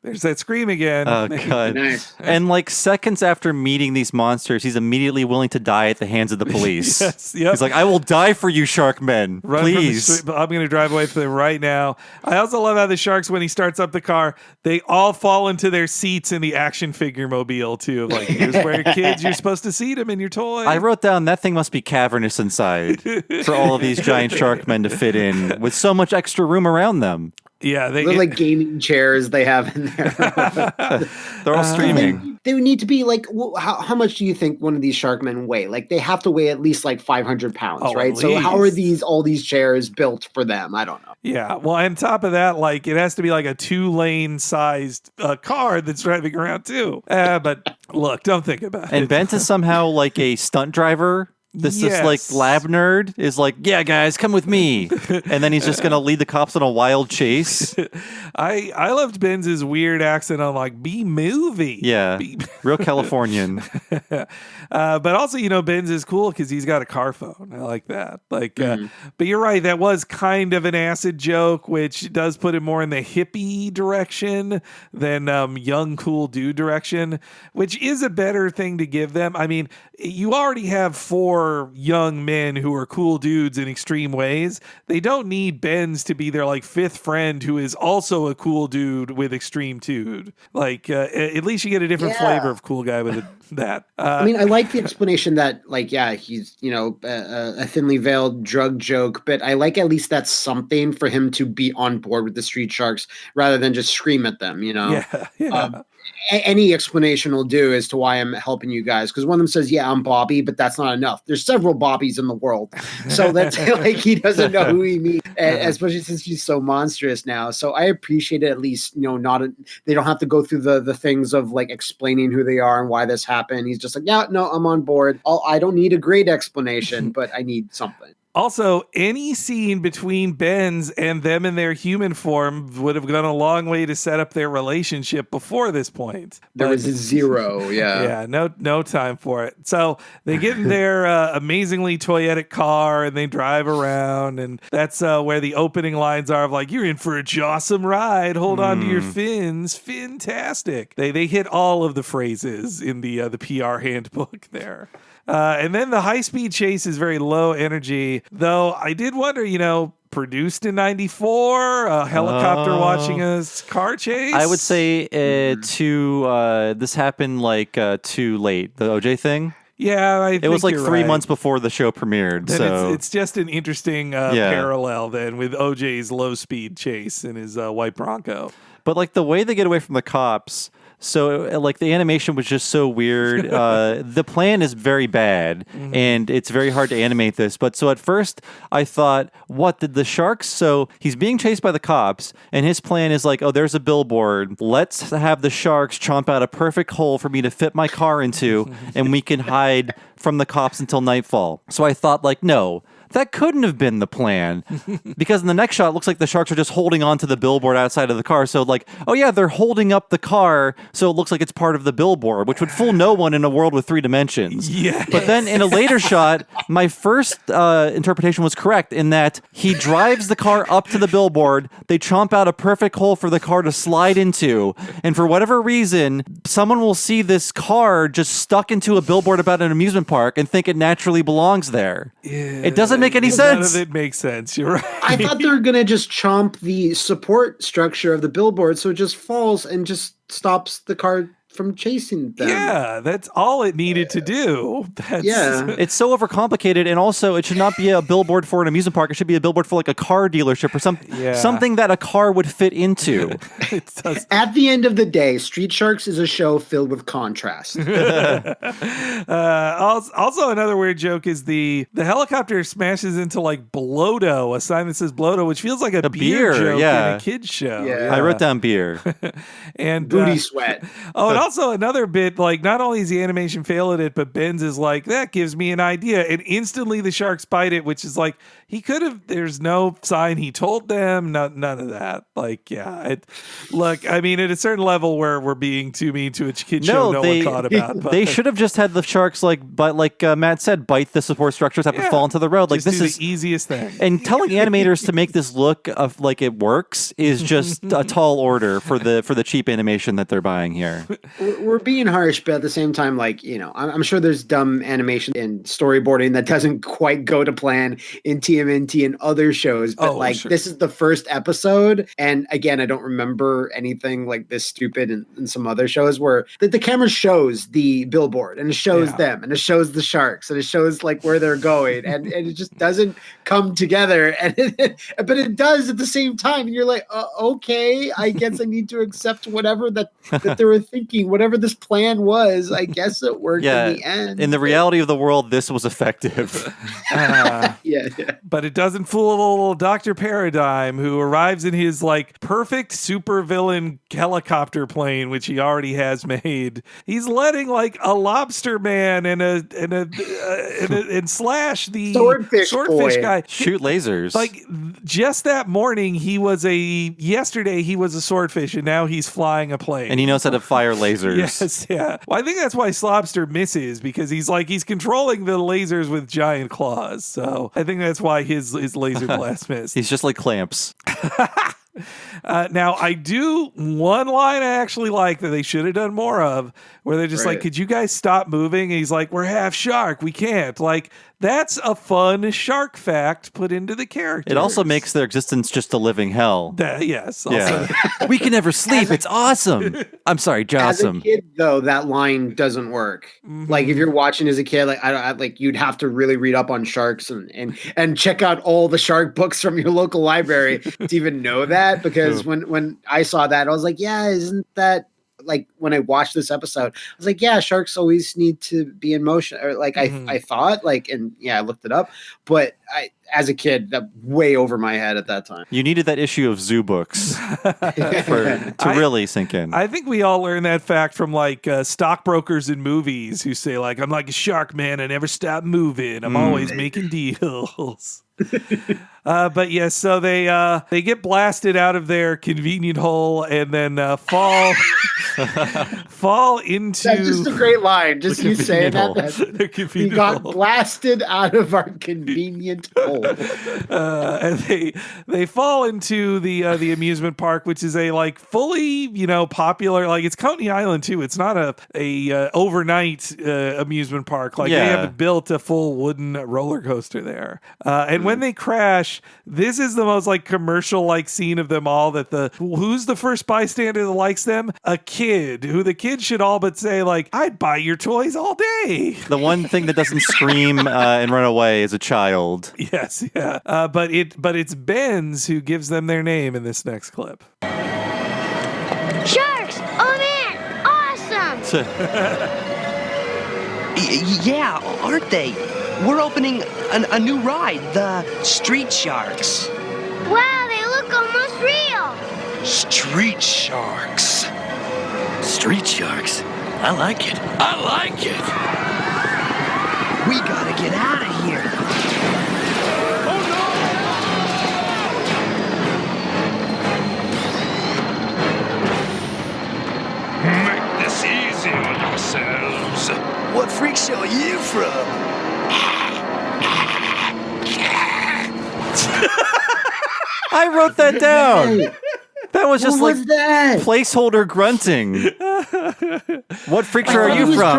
There's that scream again. Oh, God. Nice. And like seconds after meeting these monsters, he's immediately willing to die at the hands of the police. Yes, yep. He's like, I will die for you, shark men. Run Please. from I'm going to drive away from them right now. I also love how the sharks, when he starts up the car, they all fall into their seats in the action figure mobile, too. Like, here's where kids, you're supposed to seat them in your toy. I wrote down that thing must be cavernous inside for all of these giant shark men to fit in with so much extra room around them. Yeah, they're like gaming chairs they have in there. They're all streaming. They would need to be like, how much do you think one of these shark men weigh? Like, they have to weigh at least like 500 pounds, right? So how are all these chairs built for them? I don't know. Yeah, well, on top of that, like, it has to be like a 2-lane sized car that's driving around too. But look, don't think about it. And Bent is somehow like a stunt driver This like lab nerd is like, yeah, guys, come with me, and then he's just gonna lead the cops on a wild chase. I loved Benz's weird accent on like B movie. Yeah, real Californian. But also, Benz is cool because he's got a car phone. I like that. But you're right. That was kind of an acid joke, which does put it more in the hippie direction than young, cool dude direction, which is a better thing to give them. I mean, you already have 4 young men who are cool dudes in extreme ways. They don't need Benz to be their like 5th friend who is also a cool dude with extreme dude. Like, at least you get a different flavor of cool guy with that. I mean, I like the explanation that, like, yeah, he's, a thinly veiled drug joke, but I like at least that's something for him to be on board with the Street Sharks rather than just scream at them, Yeah. Any explanation will do as to why I'm helping you guys. Because one of them says, yeah, I'm Bobby, but that's not enough. There's several Bobbies in the world. So that's like, he doesn't know who he means, especially since he's so monstrous now. So I appreciate it at least, they don't have to go through the things of like explaining who they are and why this happened. He's just like, yeah, no, I'm on board. I don't need a great explanation, but I need something. Also, any scene between Benz and them in their human form would have gone a long way to set up their relationship before this point. There was a 0, yeah. Yeah, no time for it. So they get in their amazingly toyetic car and they drive around, and that's where the opening lines are of like, you're in for a jawsome ride, hold on to your fins, fantastic. They hit all of the phrases in the PR handbook there. And then the high-speed chase is very low energy, though I did wonder, produced in 94, a helicopter watching a car chase? I would say this happened like too late, the OJ thing. Yeah, I think it was like 3 right. months before the show premiered. Then so it's just an interesting parallel then with OJ's low-speed chase in his white Bronco. But like the way they get away from the cops... So, like, the animation was just so weird. The plan is very bad, and it's very hard to animate this. But so at first, I thought, what, did the sharks? So he's being chased by the cops, and his plan is like, oh, there's a billboard. Let's have the sharks chomp out a perfect hole for me to fit my car into, and we can hide from the cops until nightfall. So I thought, like, no. That couldn't have been the plan, because in the next shot, it looks like the sharks are just holding on to the billboard outside of the car. So like, oh yeah, they're holding up the car, so it looks like it's part of the billboard, which would fool no one in a world with 3 dimensions. Yeah. But then in a later shot, my first interpretation was correct in that he drives the car up to the billboard, they chomp out a perfect hole for the car to slide into, and for whatever reason, someone will see this car just stuck into a billboard about an amusement park and think it naturally belongs there. Yeah. It doesn't make any sense. None of it makes sense. You're right. I thought they were going to just chomp the support structure of the billboard so it just falls and just stops the car from chasing them. Yeah, that's all it needed to do. It's so overcomplicated, and also it should not be a billboard for an amusement park. It should be a billboard for like a car dealership or something that a car would fit into. At the end of the day, Street Sharks is a show filled with contrast. Also, another weird joke is the helicopter smashes into like Blodo, a sign that says Blodo, which feels like a beer joke in a kid's show. Yeah. I wrote down beer. And booty sweat. And also another bit, like, not only is the animation fail at it, but Benz is like, that gives me an idea. And instantly the sharks bite it, which is like, he could have, there's no sign he told them, none of that. Like, look, I mean, at a certain level where we're being too mean to a kid show no one caught about. But they should have just had the sharks, like Matt said, bite the support structures, have to fall into the road. Like, this is the easiest thing. And telling animators to make this look of like it works is just a tall order for the cheap animation that they're buying here. We're being harsh, but at the same time, like, I'm sure there's dumb animation and storyboarding that doesn't quite go to plan in TMNT and other shows. But this is the first episode. And again, I don't remember anything like this stupid in some other shows where the camera shows the billboard and it shows them and it shows the sharks and it shows like where they're going. And it just doesn't come together. But it does at the same time. And you're like, okay, I guess I need to accept whatever that they were thinking working. Whatever this plan was, I guess it worked in the end. In the reality of the world, this was effective. Yeah. But it doesn't fool little Dr. Paradigm, who arrives in his like perfect supervillain helicopter plane, which he already has made. He's letting like a lobster man and Slash, the swordfish guy, shoot lasers. Like just that morning, yesterday he was a swordfish, and now he's flying a plane. And he knows how to fire lasers. Yes, yeah. Well, I think that's why Slobster misses, because he's controlling the lasers with giant claws. So I think that's why his laser blast missed. He's just like Clamps. Now, one line I actually like that they should have done more of, where they're just like, could you guys stop moving? And he's like, we're half shark. We can't. Like, that's a fun shark fact put into the character. It also makes their existence just a living hell. Yes. Yeah. We can never sleep. It's awesome. I'm sorry, Jossum. As a kid, though, that line doesn't work. Mm-hmm. Like, if you're watching as a kid, like you'd have to really read up on sharks and check out all the shark books from your local library to even know that. Because when I saw that, I was like, yeah, isn't that like when I watched this episode, I was like, yeah, sharks always need to be in motion. Or like I thought, like, and yeah, I looked it up. But as a kid, that way over my head at that time. You needed that issue of zoo books to really sink in. I think we all learned that fact from like stockbrokers in movies who say like, I'm like a shark, man. I never stop moving. I'm always making deals. But yes, so they get blasted out of their convenient hole and then fall into. That's just a great line. Just you saying that. We got blasted out of our convenient hole. And they fall into the amusement park, which is a like fully popular, like it's Coney Island too. It's not a overnight amusement park. Like they have built a full wooden roller coaster there. And when they crash, this is the most like commercial like scene of them all. Who's the first bystander that likes them? A kid, who the kid should all but say like, I'd buy your toys all day. The one thing that doesn't scream and run away is a child. Yes, yeah. But it's Benz who gives them their name in this next clip. Sharks! Oh man! Awesome! Yeah, aren't they? We're opening a new ride, the Street Sharks. Wow, they look almost real! Street Sharks. Street Sharks? I like it. I like it. We gotta get out of here. Make this easy on yourselves. What freak show are you from? I wrote that down. That was just what was that? Placeholder grunting. What freak show are you from?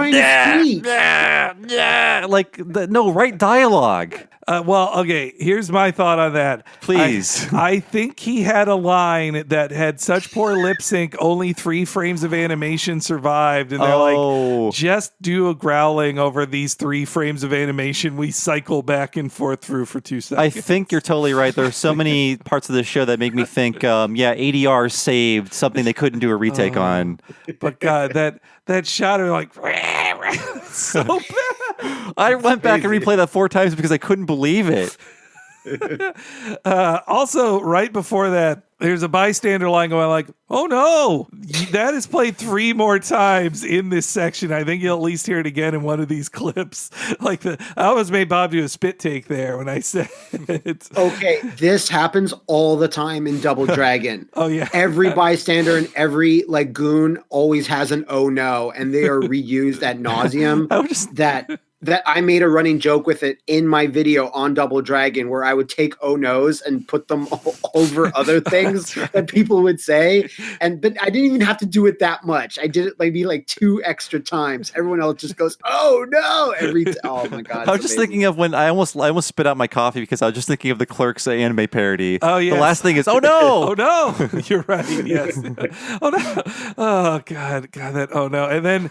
Write dialogue. Well, okay, here's my thought on that. Please. I think he had a line that had such poor lip sync, only 3 frames of animation survived. And they're like, just do a growling over these 3 frames of animation we cycle back and forth through for 2 seconds. I think you're totally right. There are so many parts of this show that make me think, ADR saved something they couldn't do a retake on. But God, that shot of like, so bad. I went back and replayed that 4 times because I couldn't believe it. Also, right before that, there's a bystander line going like, oh no, that is played 3 more times in this section. I think you'll at least hear it again in one of these clips. I almost made Bob do a spit take there when I said it. Okay, this happens all the time in Double Dragon. Oh yeah. Every bystander and every like goon always has an oh no, and they are reused ad nauseum. That I made a running joke with it in my video on Double Dragon, where I would take oh no's and put them over other things that people would say. But I didn't even have to do it that much. I did it maybe like 2 extra times. Everyone else just goes, oh no, oh my God. I was just thinking of when I almost spit out my coffee because I was just thinking of the Clerks anime parody. Oh yeah. The last thing is, oh no. Oh no. You're right. Yes. Oh no. Oh God, that oh no. And then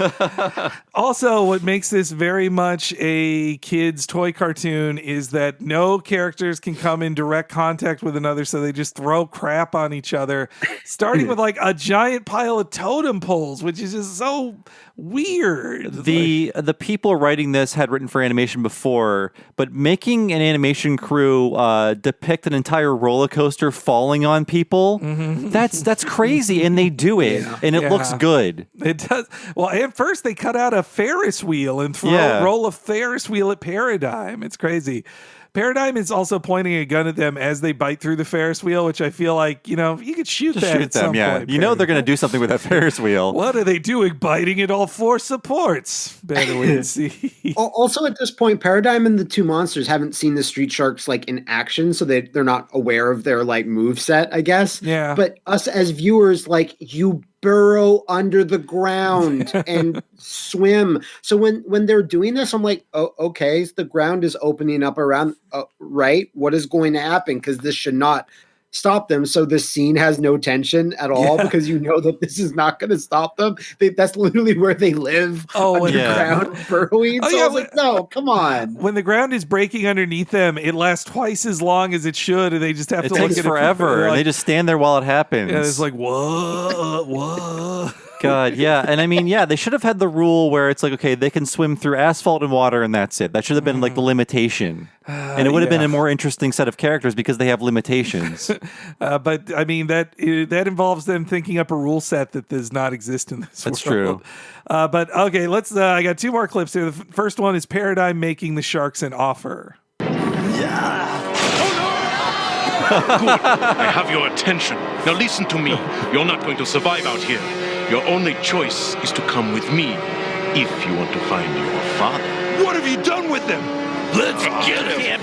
also what makes this very much much a kid's toy cartoon is that no characters can come in direct contact with another, so they just throw crap on each other, starting with like a giant pile of totem poles, which is just so weird. The people writing this had written for animation before, but making an animation crew depict an entire roller coaster falling on people, that's crazy, and they do it, and it looks good. It does. Well, at first they cut out a Ferris wheel and roll a Ferris wheel at Paradigm. It's crazy. Paradigm is also pointing a gun at them as they bite through the Ferris wheel, which I feel like, you could shoot that at some point. You know they're going to do something with that Ferris wheel. What are they doing? Biting at all four supports. Better wait and see. Also, at this point, Paradigm and the two monsters haven't seen the Street Sharks like in action, so they're not aware of their like move set, I guess. Yeah. But us as viewers, like, you burrow under the ground and swim. So when they're doing this, I'm like, oh, okay, so the ground is opening up around, right? What is going to happen? Because this should not stop them. So the scene has no tension at all because you know that this is not going to stop them. That's literally where they live, underground burrowing. So I was like, no, come on. When the ground is breaking underneath them, it lasts twice as long as it should, and they just have to look at it. It takes forever, and they just stand there while it happens. Yeah, it's like, whoa. God, yeah. And I mean, they should have had the rule where it's like, okay, they can swim through asphalt and water, and that's it. That should have been like the limitation. And it would have been a more interesting set of characters because they have limitations. But I mean, that involves them thinking up a rule set that does not exist in this world. That's true. But okay, I got two more clips here. The first one is Paradigm making the sharks an offer. Good. I have your attention. Now listen to me. You're not going to survive out here. Your only choice is to come with me if you want to find your father. What have you done with them? Let's get him.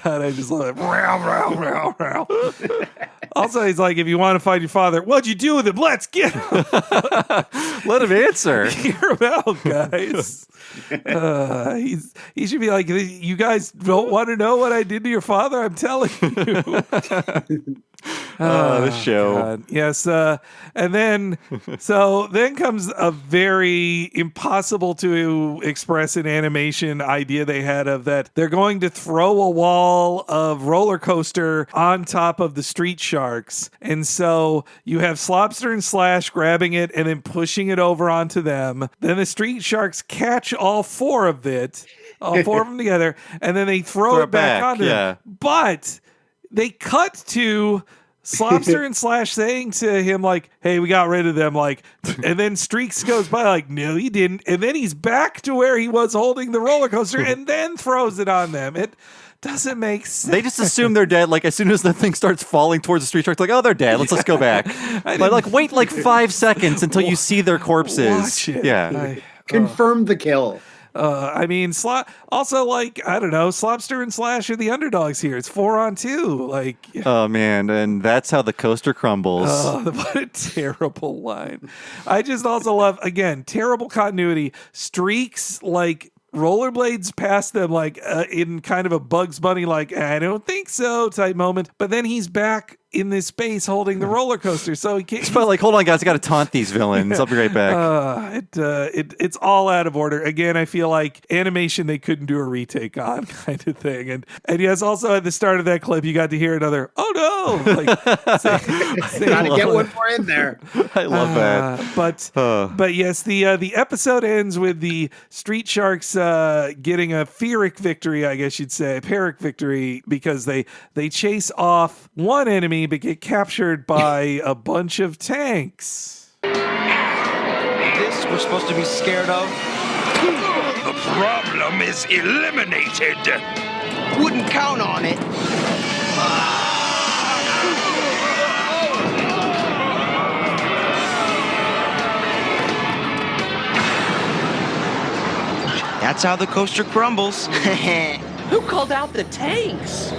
God, I just love it. Also, he's like, if you want to find your father, what'd you do with him? Let's get him. Let him answer. Hear him out, guys. He should be like, you guys don't want to know what I did to your father? I'm telling you. This show. God. Yes. And then comes a very impossible to express in animation idea they had of that they're going to throw a wall of roller coaster on top of the Street Sharks. And so you have Slobster and Slash grabbing it and then pushing it over onto them. Then the Street Sharks catch all four of them together, and then they throw it back onto them. But they cut to Slobster and Slash saying to him, like, hey, we got rid of them, like, and then Streaks goes by, like, no, he didn't. And then he's back to where he was holding the roller coaster and then throws it on them. It doesn't make sense. They just assume they're dead. Like, as soon as the thing starts falling towards the Street Sharks, like, oh, they're dead. Let's go back. But, like, wait, like, 5 seconds until you see their corpses. Watch it. Yeah. Confirm the kill. I mean, also, like, I don't know, Slobster and Slash are the underdogs here. It's 4-on-2. Like, oh man, and that's how the coaster crumbles. What a terrible line. I just also love, again, terrible continuity. Streaks, like, rollerblades past them, like, in kind of a Bugs Bunny, like, I don't think so type moment. But then he's back in this space holding the roller coaster, so he can't. But like, hold on, guys, I got to taunt these villains. I'll be right back. It's all out of order. Again, I feel like animation they couldn't do a retake on, kind of thing. And yes, also at the start of that clip, you got to hear another "oh no!" Like, gotta get one more in there. I love that. But yes, the episode ends with the Street Sharks getting a Pyrrhic victory, I guess you'd say, Pyrrhic victory, because they chase off one enemy but get captured by a bunch of tanks. This we're supposed to be scared of? The problem is eliminated. Wouldn't count on it. That's how the coaster crumbles. Who called out the tanks?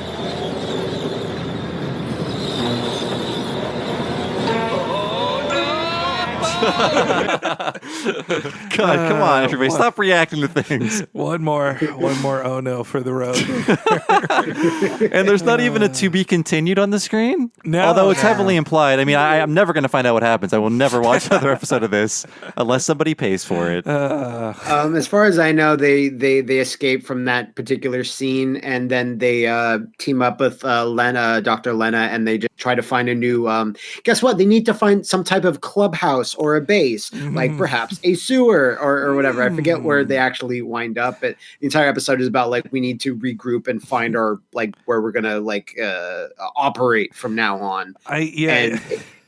God, come on, everybody, stop reacting to things. One more oh no for the road. And there's not even a to be continued on the screen? No. Although it's heavily implied. I mean, I'm never going to find out what happens. I will never watch another episode of this unless somebody pays for it. As far as I know, they escape from that particular scene, and then they team up with Dr. Lena, and they just try to find a new. Guess what? They need to find some type of clubhouse or a base, like perhaps a sewer or whatever. I forget where they actually wind up. But the entire episode is about like we need to regroup and find our like where we're gonna like operate from now on.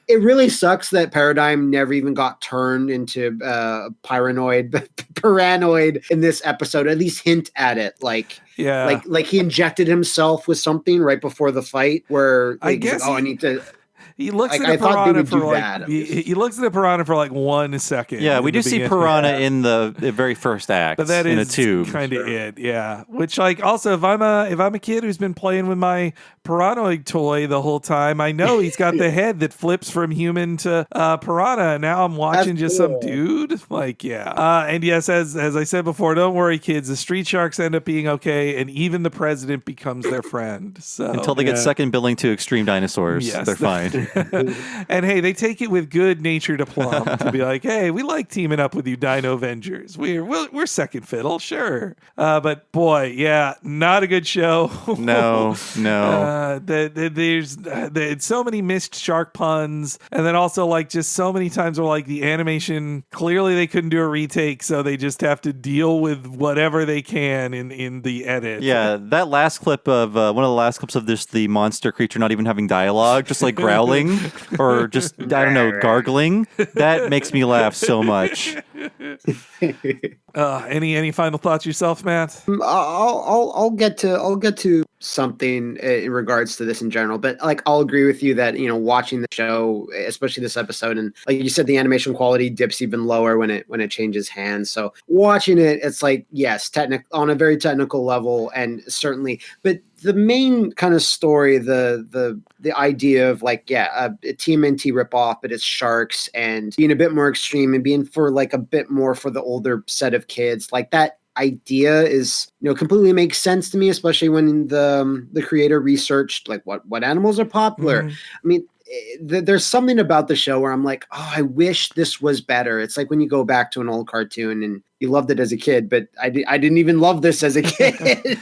It really sucks that Paradigm never even got turned into paranoid in this episode. At least hint at it, like he injected himself with something right before the fight. Where I guess I need to. He looks at the piranha for like he looks at the piranha for like 1 second. Yeah, we do see piranha in the very first act, but that in is a tube. Kind of it, yeah. Which like also if I'm a kid who's been playing with my Piranoid toy the whole time, I know he's got the head that flips from human to piranha. And now I'm watching some dude. Like and yes, as I said before, don't worry, kids. The street sharks end up being okay, and even the president becomes their friend. So until they get second billing to extreme dinosaurs, they're fine. And hey, they take it with good natured aplomb to be like, hey, we like teaming up with you Dino Avengers. We're second fiddle, sure. But boy, not a good show. No. There's so many missed shark puns, and then also like just so many times where like the animation, clearly they couldn't do a retake, so they just have to deal with whatever they can in the edit. Yeah, that last clip of one of the last clips of the monster creature not even having dialogue, just like growling or just I don't know, gargling. That makes me laugh so much. Any final thoughts yourself, Matt? I'll get to something in regards to this in general, but like I'll agree with you that watching the show, especially this episode, and like you said, the animation quality dips even lower when it changes hands. So watching it, it's like yes, on a very technical level, and certainly, but the main kind of story, the idea of like a TMNT ripoff, but it's sharks and being a bit more extreme and being for like a bit more for the older set of kids, like that idea is completely makes sense to me, especially when the creator researched like what animals are popular. I mean, there's something about the show where I'm like, oh, I wish this was better. It's like when you go back to an old cartoon and you loved it as a kid, but I didn't even love this as a kid.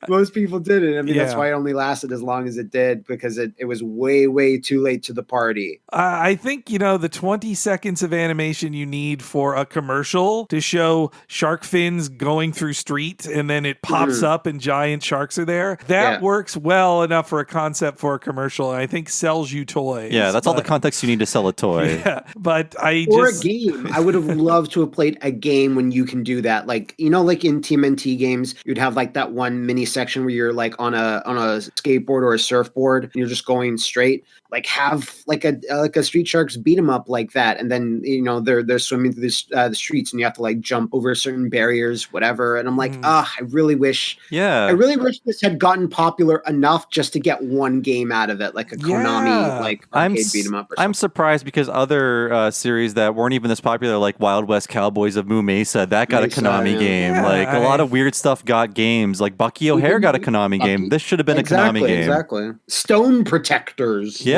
Most people didn't. I mean, that's why it only lasted as long as it did, because it was way, way too late to the party. I think, the 20 seconds of animation you need for a commercial to show shark fins going through street and then it pops up and giant sharks are there. That works well enough for a concept for a commercial, and I think sells you toys. Yeah, that's all the context you need to sell a toy. Yeah, but a game. I would have loved to have played a game when you can do that. Like, like in TMNT games, you'd have like that one mini section where you're like on a skateboard or a surfboard and you're just going straight. Like have like a Street Sharks beat 'em up like that, and then they're swimming through the streets and you have to like jump over certain barriers, whatever. And I'm like, I really wish this had gotten popular enough just to get one game out of it, like a Konami like arcade beat 'em up. Or something. I'm surprised because other series that weren't even this popular, like Wild West Cowboys of Moo Mesa, that got a Konami game. Yeah, like a lot of weird stuff got games. Like Bucky O'Hare got a Konami game. This should have been a Konami game. Exactly. Stone Protectors. Yeah.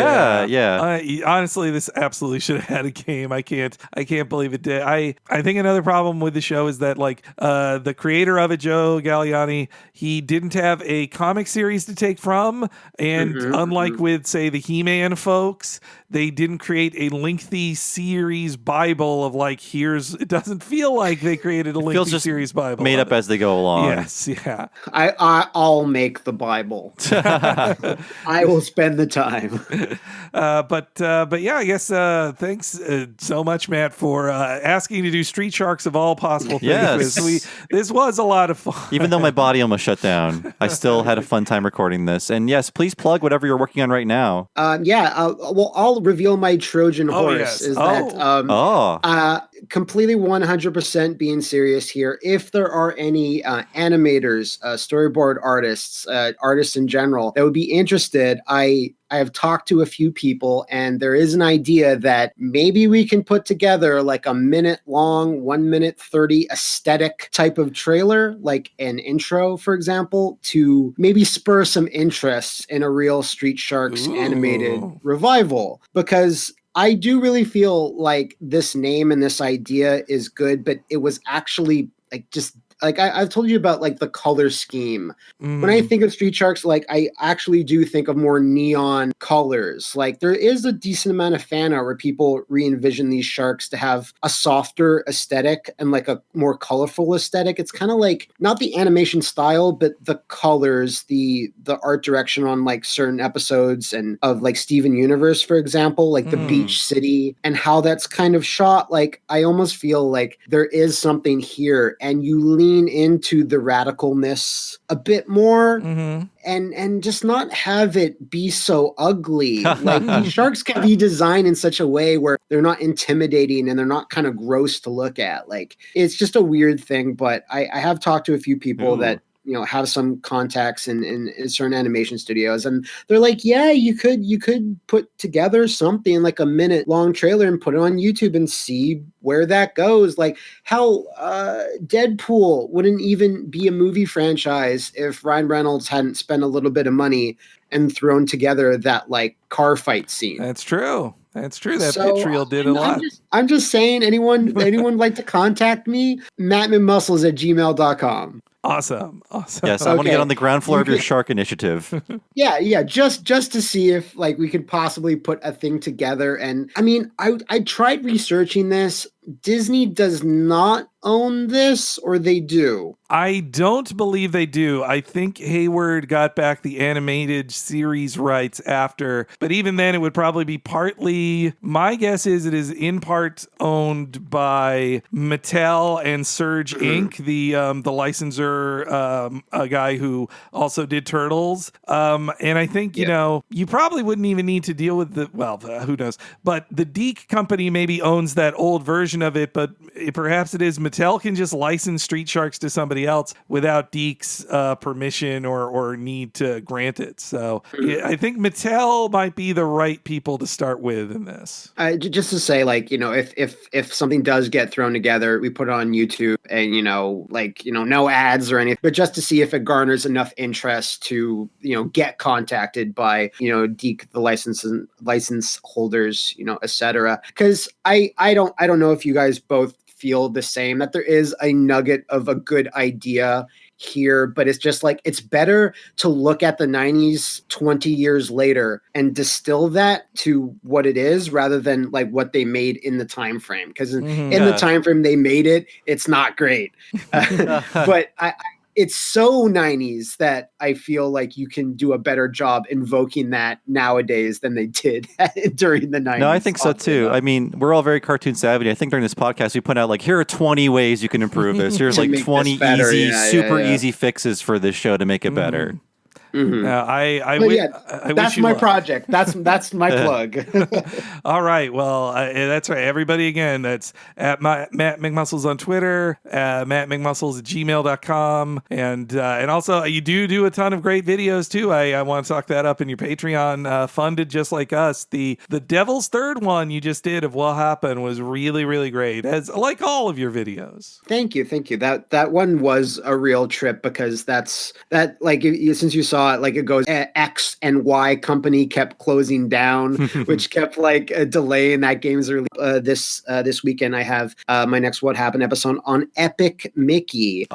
Honestly, this absolutely should have had a game. I can't believe it did. I think another problem with the show is that like the creator of it, Joe Galliani, he didn't have a comic series to take from, and unlike with say the He-Man folks, they didn't create a lengthy series Bible of like it doesn't feel like they created a lengthy series Bible. Made up as they go along. Yes, yeah. I'll make the Bible. I will spend the time. But yeah, I guess thanks so much, Matt, for asking to do Street Sharks of all possible things. Yes. This was a lot of fun. Even though my body almost shut down, I still had a fun time recording this. And yes, please plug whatever you're working on right now. Well, I'll reveal my Trojan horse. Yes. Is that completely 100% being serious here. If there are any animators, storyboard artists, artists in general that would be interested, I have talked to a few people, and there is an idea that maybe we can put together like a minute long, 1 minute 30 aesthetic type of trailer, like an intro, for example, to maybe spur some interest in a real Street Sharks animated revival. Because I do really feel like this name and this idea is good, but it was actually like just like I've told you about like the color scheme. When I think of Street Sharks, like I actually do think of more neon colors. Like there is a decent amount of fan art where people re-envision these sharks to have a softer aesthetic and like a more colorful aesthetic. It's kind of like not the animation style, but the colors, the art direction on like certain episodes and of like Steven Universe, for example, like the beach city and how that's kind of shot. Like I almost feel like there is something here, and you lean into the radicalness a bit more and just not have it be so ugly. Like these sharks can be designed in such a way where they're not intimidating and they're not kind of gross to look at. Like it's just a weird thing, but I have talked to a few people that have some contacts in certain animation studios, and they're like, yeah, you could put together something like a minute long trailer and put it on YouTube and see where that goes. Like how Deadpool wouldn't even be a movie franchise if Ryan Reynolds hadn't spent a little bit of money and thrown together that like car fight scene. That's true. That pitch reel did a lot. I'm just saying, anyone like to contact me, mattmcmuscles@gmail.com. Awesome. Yes, I want to get on the ground floor of your shark initiative. Yeah, just to see if like we could possibly put a thing together. And I mean, I tried researching this. Disney does not own this, or they do? I don't believe they do. I think Hayward got back the animated series rights after, but even then it would probably be partly, my guess is it is in part owned by Mattel and Surge Inc., the licensor, a guy who also did Turtles. And I think, you probably wouldn't even need to deal with who knows, but the Deke company maybe owns that old version of it, but perhaps it is Mattel can just license Street Sharks to somebody else without Deke's permission or need to grant it. So I think Mattel might be the right people to start with in this. Just to say, like, if something does get thrown together, we put it on YouTube and, no ads or anything, but just to see if it garners enough interest to, get contacted by, Deke, the license holders, et cetera. Because I don't know if you guys both feel the same, that there is a nugget of a good idea here, but it's just like, it's better to look at the 90s 20 years later and distill that to what it is rather than like what they made in the time frame, because in the time frame they made it, it's not great. But it's so 90s that I feel like you can do a better job invoking that nowadays than they did during the 90s. No, I think so too. I mean, we're all very cartoon savvy. I think during this podcast, we put out like, here are 20 ways you can improve this. Here's like 20 easy fixes for this show to make it better. That's my project. That's my plug. All right. Well, that's right. Everybody, again, that's at Matt McMuscles on Twitter, mattmcmuscles@gmail.com. And also, you do a ton of great videos, too. I want to talk that up in your Patreon, funded just like us. The Devil's Third one you just did of What Happened was really, really great, as like all of your videos. Thank you. That one was a real trip, because since you saw it, like it goes X and Y company kept closing down, which kept like delaying that game's release. This weekend I have my next What Happened episode on Epic Mickey.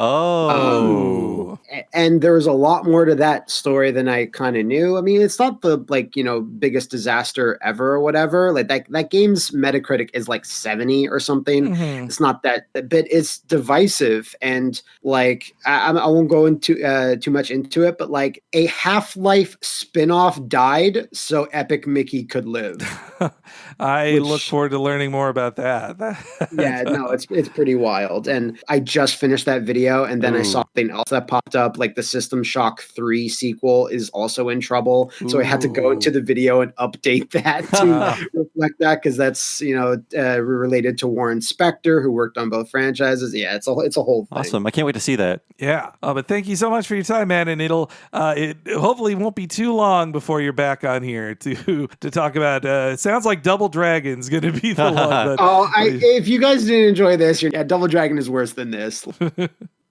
And there was a lot more to that story than I kind of knew. I mean, it's not the biggest disaster ever or whatever. Like that game's Metacritic is like 70 or something. It's not that, but it's divisive, and like I won't go into too much into it, but like a Half-Life spin-off died so Epic Mickey could live. I look forward to learning more about that. Yeah, no, it's pretty wild. And I just finished that video, and then I saw something else that popped up, like the System Shock 3 sequel is also in trouble. So I had to go into the video and update that to reflect that, because that's, related to Warren Spector, who worked on both franchises. Yeah, it's a whole thing. Awesome. I can't wait to see that. Yeah. But thank you so much for your time, man. And it hopefully won't be too long before you're back on here to talk about, it sounds like Double Dragon's going to be the one. But, if you guys didn't enjoy this, Double Dragon is worse than this.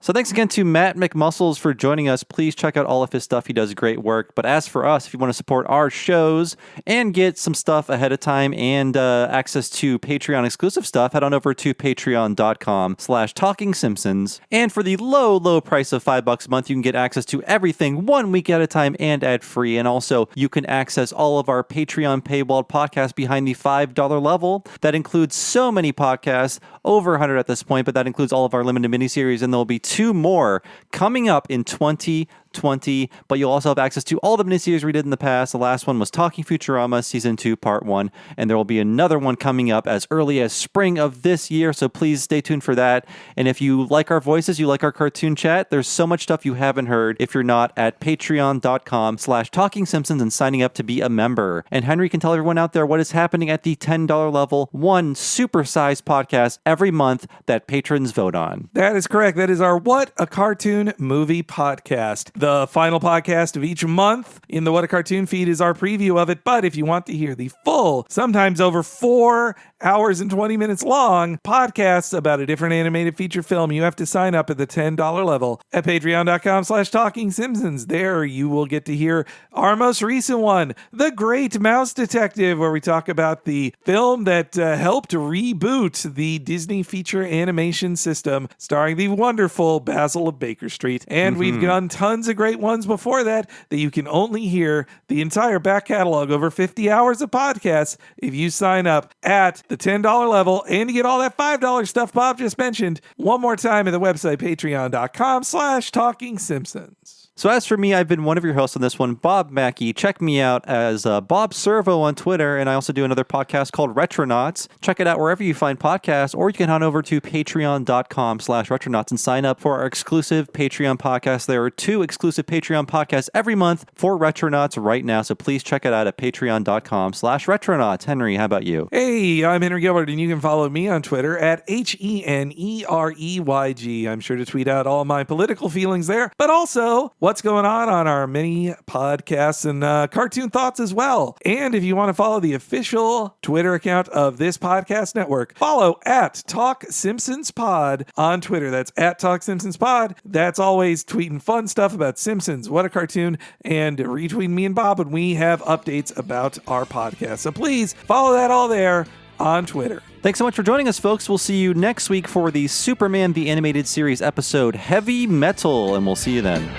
So thanks again to Matt McMuscles for joining us. Please check out all of his stuff. He does great work. But as for us, if you want to support our shows and get some stuff ahead of time and access to Patreon exclusive stuff, head on over to patreon.com/TalkingSimpsons. And for the low price of $5 a month, you can get access to everything 1 week at a time and ad-free. And also, you can access all of our Patreon paywalled podcasts behind the $5 level. That includes so many podcasts, over 100 at this point, but that includes all of our limited miniseries, and there will be 2 more coming up in 2020, but you'll also have access to all the miniseries we did in the past. The last one was Talking Futurama Season 2, Part 1, and there will be another one coming up as early as spring of this year, so please stay tuned for that. And if you like our voices, you like our cartoon chat, there's so much stuff you haven't heard if you're not at patreon.com/TalkingSimpsons and signing up to be a member. And Henry can tell everyone out there what is happening at the $10 level, one super-sized podcast every month that patrons vote on. That is correct. That is our What a Cartoon Movie podcast. The final podcast of each month in the What a Cartoon feed is our preview of it. But if you want to hear the full, sometimes over 4 hours and 20 minutes long podcasts about a different animated feature film, you have to sign up at the $10 level at patreon.com/TalkingSimpsons. There you will get to hear our most recent one, The Great Mouse Detective, where we talk about the film that helped reboot the Disney feature animation system, starring the wonderful Basil of Baker Street. And we've done tons of great ones before that you can only hear the entire back catalog, over 50 hours of podcasts, if you sign up at the $10 level. And to get all that $5 stuff Bob just mentioned, one more time at the website, patreon.com/TalkingSimpsons. So as for me, I've been one of your hosts on this one, Bob Mackey. Check me out as Bob Servo on Twitter, and I also do another podcast called Retronauts. Check it out wherever you find podcasts, or you can head over to patreon.com/Retronauts and sign up for our exclusive Patreon podcast. There are 2 exclusive Patreon podcasts every month for Retronauts right now, so please check it out at patreon.com/Retronauts. Henry, how about you? Hey, I'm Henry Gilbert, and you can follow me on Twitter at HENEREYG. I'm sure to tweet out all my political feelings there, but also what's going on our many podcasts and cartoon thoughts as well. And if you want to follow the official Twitter account of this podcast network, follow at Talk Simpsons Pod on Twitter. That's at Talk Simpsons Pod. That's always tweeting fun stuff about Simpsons, What a Cartoon, and retweeting me and Bob when we have updates about our podcast. So please follow that all there on Twitter. Thanks so much for joining us, folks. We'll see you next week for the Superman the Animated Series episode, Heavy Metal, and we'll see you then.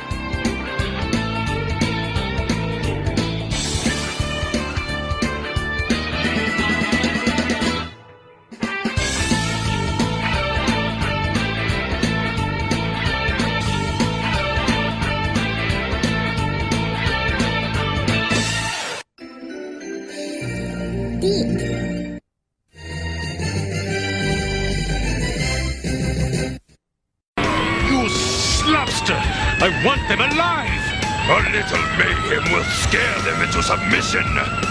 I want them alive! A little mayhem will scare them into submission.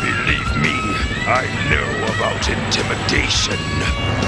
Believe me, I know about intimidation.